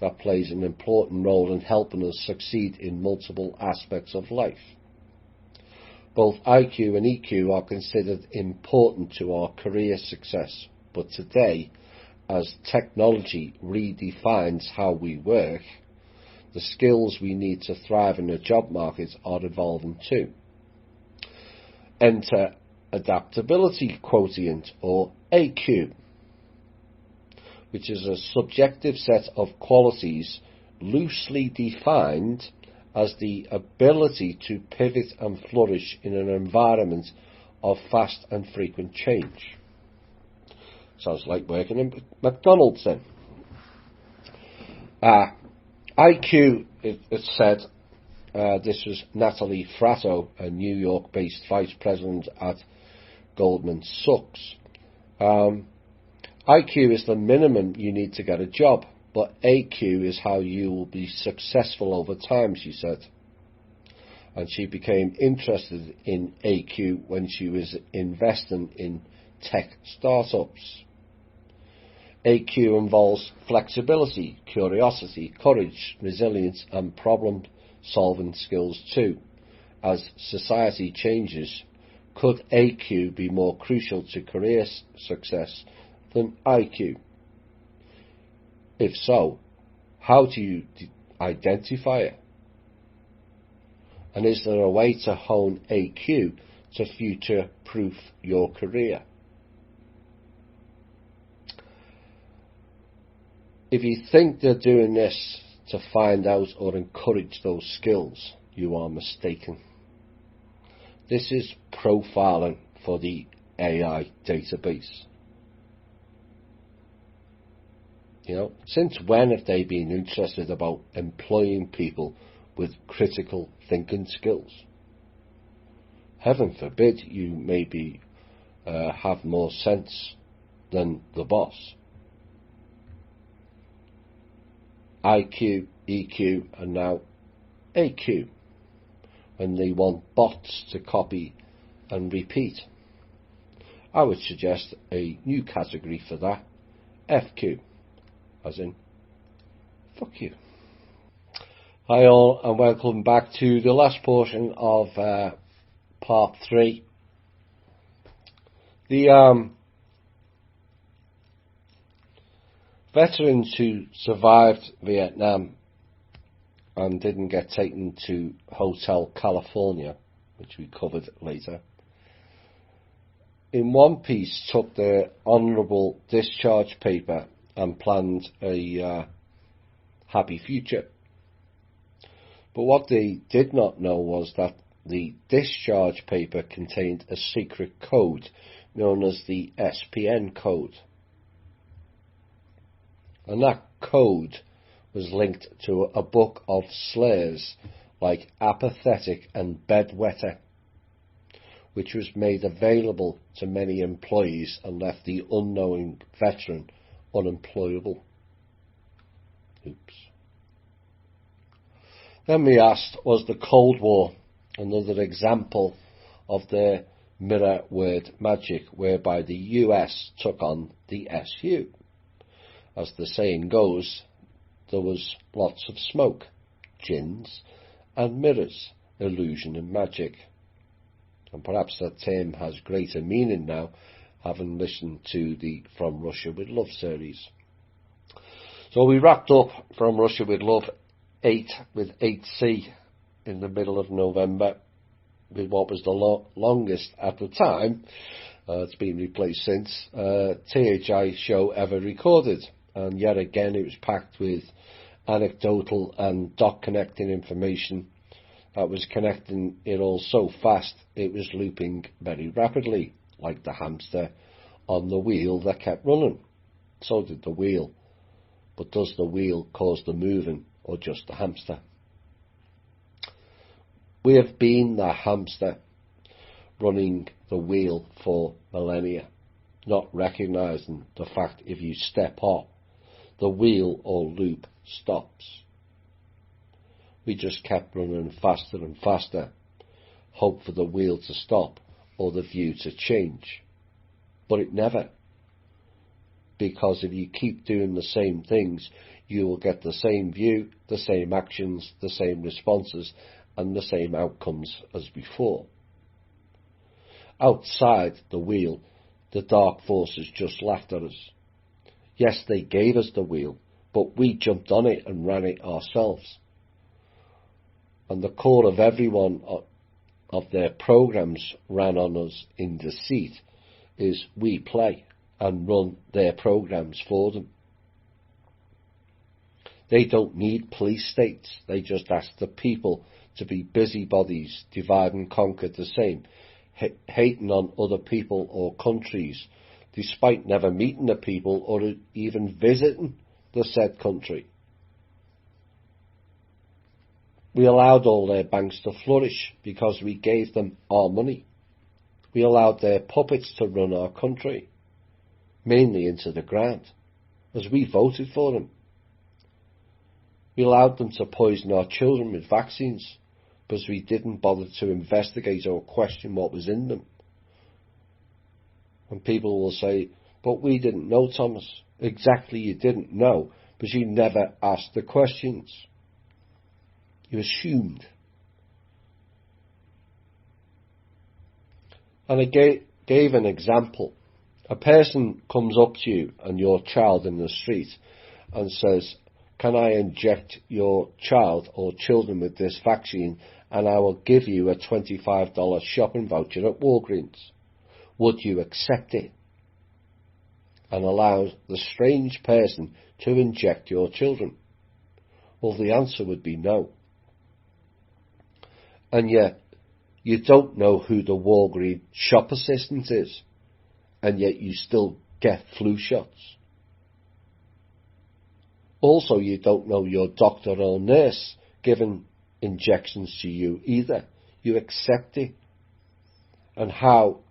that plays an important role in helping us succeed in multiple aspects of life. Both IQ and EQ are considered important to our career success, but today, as technology redefines how we work, the skills we need to thrive in the job market are evolving too. Enter adaptability quotient, or AQ, which is a subjective set of qualities loosely defined as the ability to pivot and flourish in an environment of fast and frequent change. Sounds like working in McDonald's then. IQ, it said, this was Natalie Fratto, a New York-based vice president at Goldman Sachs. IQ is the minimum you need to get a job, but AQ is how you will be successful over time, she said. And she became interested in AQ when she was investing in tech startups. AQ involves flexibility, curiosity, courage, resilience and problem-solving skills too. As society changes, could AQ be more crucial to career success than IQ? If so, how do you identify it? And is there a way to hone AQ to future-proof your career? If you think they're doing this to find out or encourage those skills, you are mistaken. This is profiling for the AI database. You know, since when have they been interested about employing people with critical thinking skills? Heaven forbid you maybe have more sense than the boss. IQ, EQ, and now AQ, when they want bots to copy and repeat. I would suggest a new category for that, FQ, as in, fuck you. Hi all, and welcome back to the last portion of part 3. The veterans who survived Vietnam and didn't get taken to Hotel California, which we covered later, in one piece took their honourable discharge paper and planned a happy future. But what they did not know was that the discharge paper contained a secret code known as the SPN code. And that code was linked to a book of slurs like apathetic and bedwetter, which was made available to many employees and left the unknowing veteran unemployable. Oops. Then we asked, was the Cold War another example of the mirror word magic whereby the US took on the SU? As the saying goes, there was lots of smoke, gins and mirrors, illusion and magic. And perhaps that term has greater meaning now, having listened to the From Russia with Love series. So we wrapped up From Russia with Love 8 with 8C in the middle of November with what was the longest at the time, it's been replaced since, THI show ever recorded. And yet again it was packed with anecdotal and dot connecting information that was connecting it all so fast it was looping very rapidly, like the hamster on the wheel that kept running. So did the wheel. But does the wheel cause the moving or just the hamster? We have been the hamster running the wheel for millennia, not recognising the fact if you step off, the wheel or loop stops. We just kept running faster and faster, hope for the wheel to stop or the view to change. But it never. Because if you keep doing the same things, you will get the same view, the same actions, the same responses, and the same outcomes as before. Outside the wheel, the dark forces just laughed at us. Yes, they gave us the wheel, but we jumped on it and ran it ourselves. And the core of every one of their programs ran on us in deceit is we play and run their programs for them. They don't need police states. They just ask the people to be busybodies, divide and conquer the same, hating on other people or countries, despite never meeting the people or even visiting the said country. We allowed all their banks to flourish because we gave them our money. We allowed their puppets to run our country, mainly into the ground, as we voted for them. We allowed them to poison our children with vaccines because we didn't bother to investigate or question what was in them. And people will say, but we didn't know, Thomas. Exactly, you didn't know, because you never asked the questions. You assumed. And I gave an example. A person comes up to you and your child in the street and says, can I inject your child or children with this vaccine and I will give you a $25 shopping voucher at Walgreens? Would you accept it and allow the strange person to inject your children? Well, the answer would be no. And yet, you don't know who the Walgreens shop assistant is, and yet you still get flu shots. Also, you don't know your doctor or nurse giving injections to you either. You accept it. And how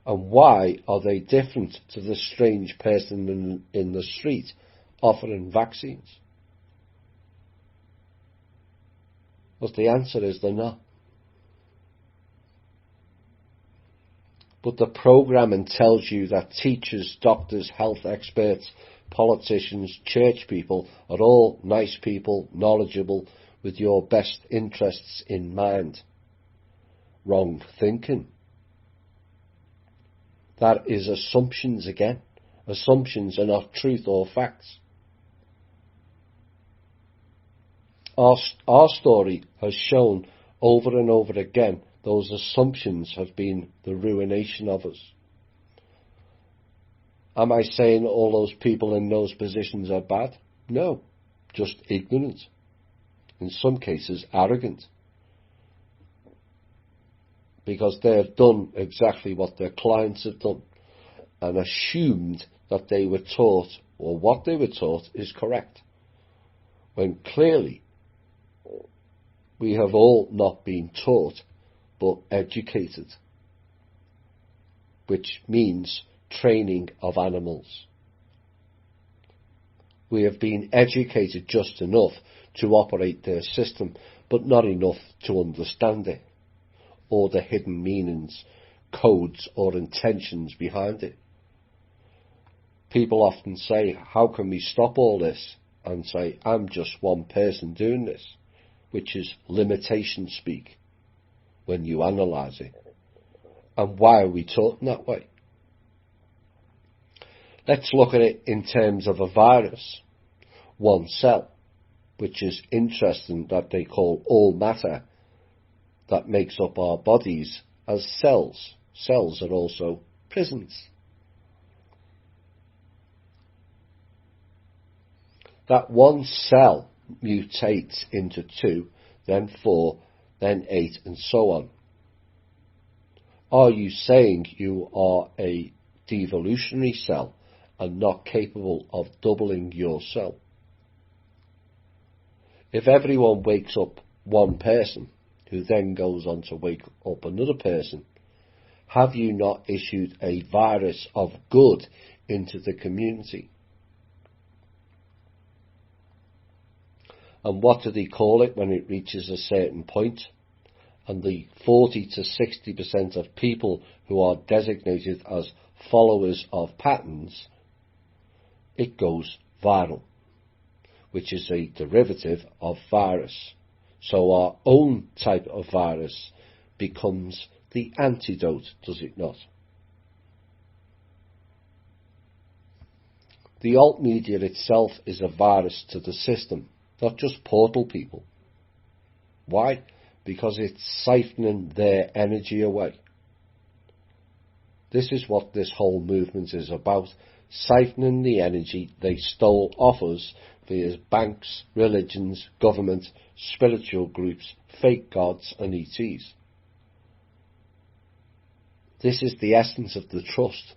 and why are they different to the strange person in the street offering vaccines? Well, the answer is they're not. But the programming tells you that teachers, doctors, health experts, politicians, church people are all nice people, knowledgeable, with your best interests in mind. Wrong thinking. That is assumptions again. Assumptions are not truth or facts. Our story has shown over and over again those assumptions have been the ruination of us. Am I saying all those people in those positions are bad? No, just ignorant. In some cases, arrogant. Because they have done exactly what their clients have done and assumed that they were taught, or what they were taught, is correct. when clearly we have all not been taught but educated, which means training of animals. We have been educated just enough to operate their system, but not enough to understand it, or the hidden meanings, codes or intentions behind it. People often say, how can we stop all this? And say, I'm just one person doing this, which is limitation speak when you analyse it. And why are we taught in that way? Let's look at it in terms of a virus, one cell, which is interesting that they call all matter that makes up our bodies as cells. Cells are also prisons. That one cell mutates into 2, then 4, then 8, and so on. Are you saying you are a devolutionary cell and not capable of doubling your cell? If everyone wakes up one person, who then goes on to wake up another person, have you not issued a virus of good into the community? And what do they call it when it reaches a certain point? And the 40 to 60% of people who are designated as followers of patterns, it goes viral, which is a derivative of virus. So our own type of virus becomes the antidote, does it not? The alt media itself is a virus to the system, not just portal people. Why? Because it's siphoning their energy away. This is what this whole movement is about, siphoning the energy they stole off us via banks, religions, government, spiritual groups, fake gods and ETs. This is the essence of the trust.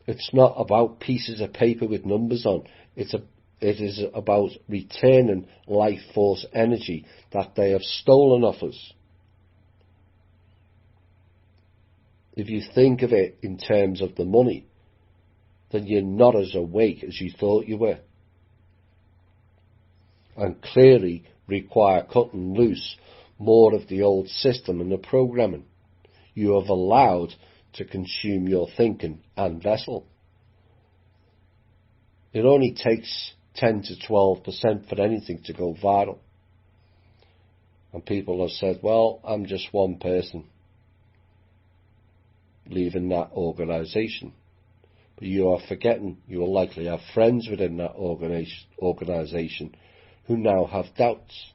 It's not about pieces of paper with numbers on. It is about returning life force energy that they have stolen off us. If you think of it in terms of the money, then you're not as awake as you thought you were. And clearly require cutting loose more of the old system and the programming you have allowed to consume your thinking and vessel. It only takes 10 to 12% for anything to go viral. And people have said, well, I'm just one person leaving that organisation. But you are forgetting you will likely have friends within that organisation who now have doubts,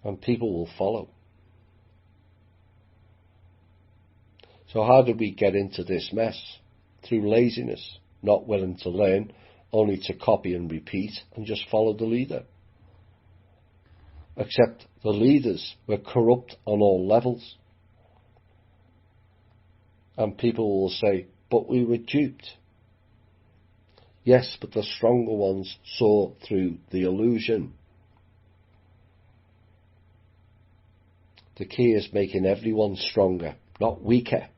and people will follow. So how did we get into this mess? Through laziness, not willing to learn, only to copy and repeat and just follow the leader. Except the leaders were corrupt on all levels. And people will say, but we were duped. Yes, but the stronger ones saw through the illusion. The key is making everyone stronger, not weaker.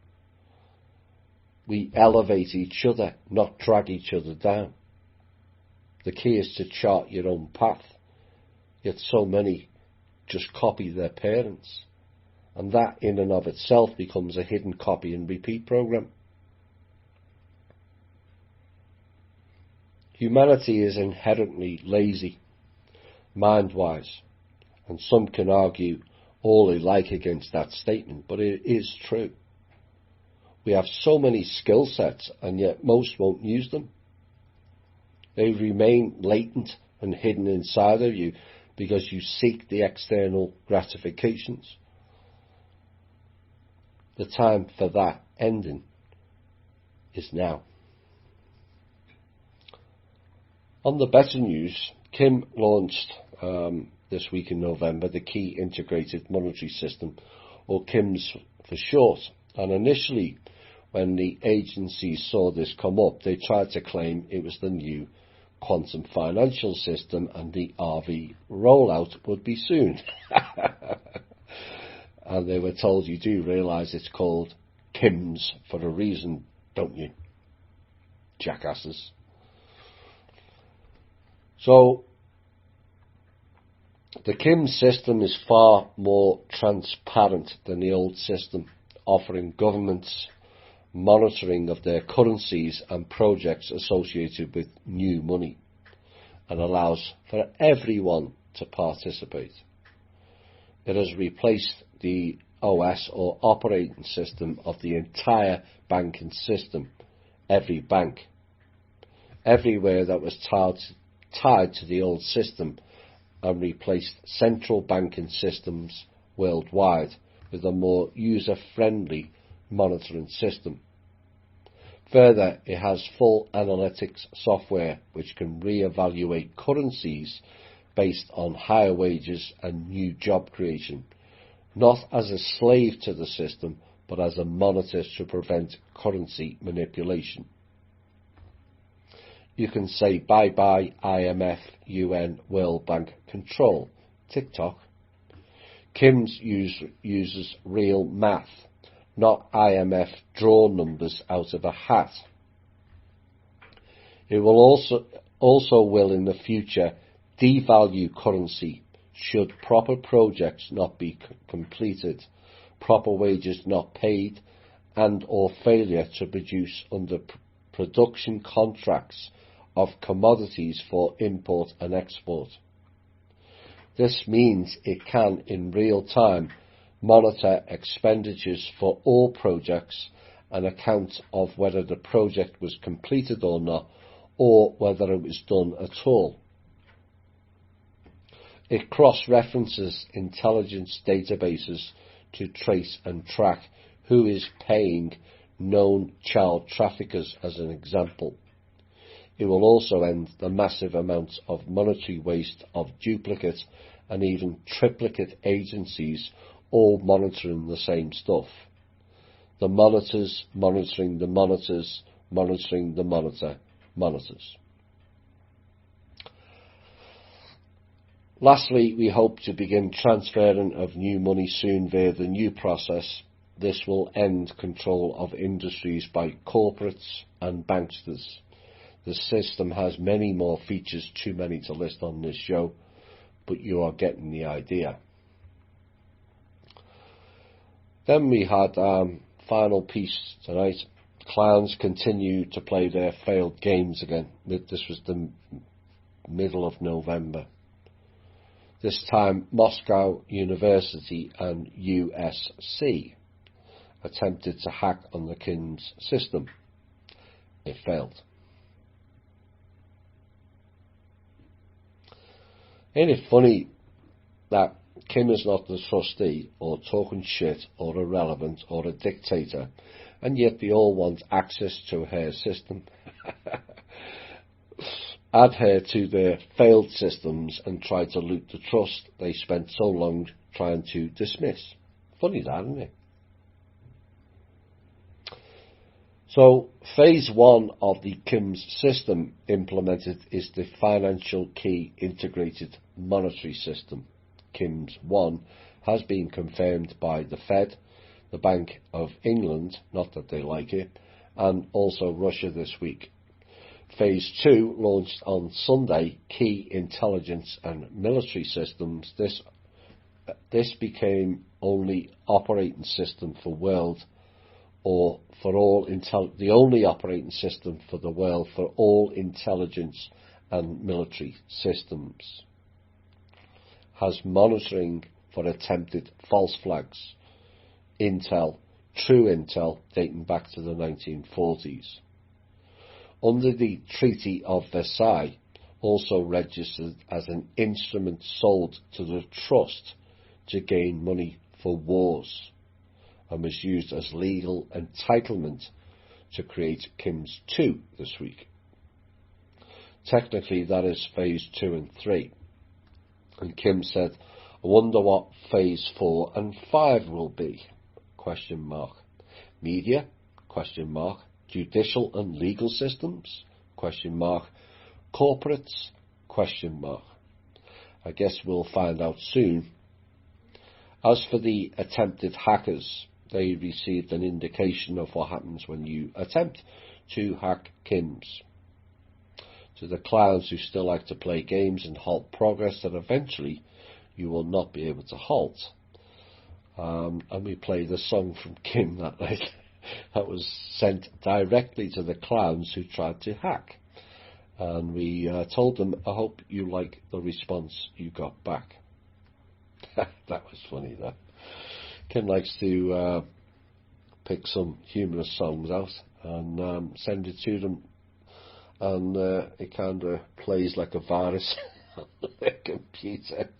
We elevate each other, not drag each other down. The key is to chart your own path. Yet so many just copy their parents. And that in and of itself becomes a hidden copy and repeat program. Humanity is inherently lazy, mind-wise, and some can argue all they like against that statement, but it is true. We have so many skill sets, and yet most won't use them. They remain latent and hidden inside of you because you seek the external gratifications. The time for that ending is now. On the better news, Kim launched this week in November the Key Integrated Monetary System, or KIMS for short. And initially, when the agencies saw this come up, they tried to claim it was the new quantum financial system and the RV rollout would be soon. And they were told, you do realise it's called KIMS for a reason, don't you, jackasses? So the KIMS system is far more transparent than the old system, offering governments monitoring of their currencies and projects associated with new money, and allows for everyone to participate. It has replaced the OS or operating system of the entire banking system, every bank. Everywhere that was tied to the old system, and replaced central banking systems worldwide with a more user-friendly monitoring system. Further, it has full analytics software which can re-evaluate currencies based on higher wages and new job creation, not as a slave to the system, but as a monitor to prevent currency manipulation. You can say bye-bye IMF, UN, World Bank control, TikTok. KIMS uses real math, not IMF draw numbers out of a hat. It will also will in the future devalue currency should proper projects not be completed, proper wages not paid, and or failure to produce under production contracts of commodities for import and export. This means it can in real time monitor expenditures for all projects and account of whether the project was completed or not, or whether it was done at all. It cross-references intelligence databases to trace and track who is paying known child traffickers as an example. It will also end the massive amounts of monetary waste of duplicate and even triplicate agencies all monitoring the same stuff. The monitors monitoring the monitors, monitoring the monitor, monitors. Lastly, we hope to begin transferring of new money soon via the new process. This will end control of industries by corporates and banksters. The system has many more features, too many to list on this show, but you are getting the idea. Then we had final piece tonight. Clowns continue to play their failed games again. This was the middle of November. This time Moscow University and USC attempted to hack on the KIMS system. It failed. Ain't it funny that Kim is not the trustee or talking shit or irrelevant or a dictator, and yet they all want access to her system? Add her to their failed systems and try to loot the trust they spent so long trying to dismiss. Funny that, isn't it? So, phase 1 of the KIMS system implemented is the Financial Key Integrated Monetary System. KIMS 1 has been confirmed by the Fed, the Bank of England, not that they like it, and also Russia this week. Phase 2 launched on Sunday, Key Intelligence and Military Systems. This became only operating system for world, or for all the only operating system for the world for all intelligence and military systems. Has monitoring for attempted false flags, intel, true intel dating back to the 1940s. Under the Treaty of Versailles, also registered as an instrument sold to the trust to gain money for wars, and was used as legal entitlement to create KIMS 2 this week. Technically, that is phase 2 and 3. And Kim said, I wonder what phase 4 and 5 will be? Question mark. Media? Question mark. Judicial and legal systems? Question mark. corporates? Question mark. I guess we'll find out soon. As for the attempted hackers, they received an indication of what happens when you attempt to hack Kim's. To the clowns who still like to play games and halt progress that eventually you will not be able to halt. And we played a song from Kim that night that was sent directly to the clowns who tried to hack. And we told them, I hope you like the response you got back. That was funny, that. Kim likes to pick some humorous songs out and send it to them, and it kind of plays like a virus on the computer.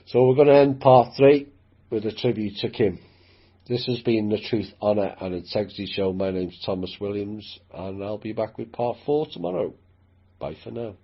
So we're going to end part 3 with a tribute to Kim. This has been the Truth, Honour and Integrity Show. My name's Thomas Williams, and I'll be back with part 4 tomorrow. Bye for now.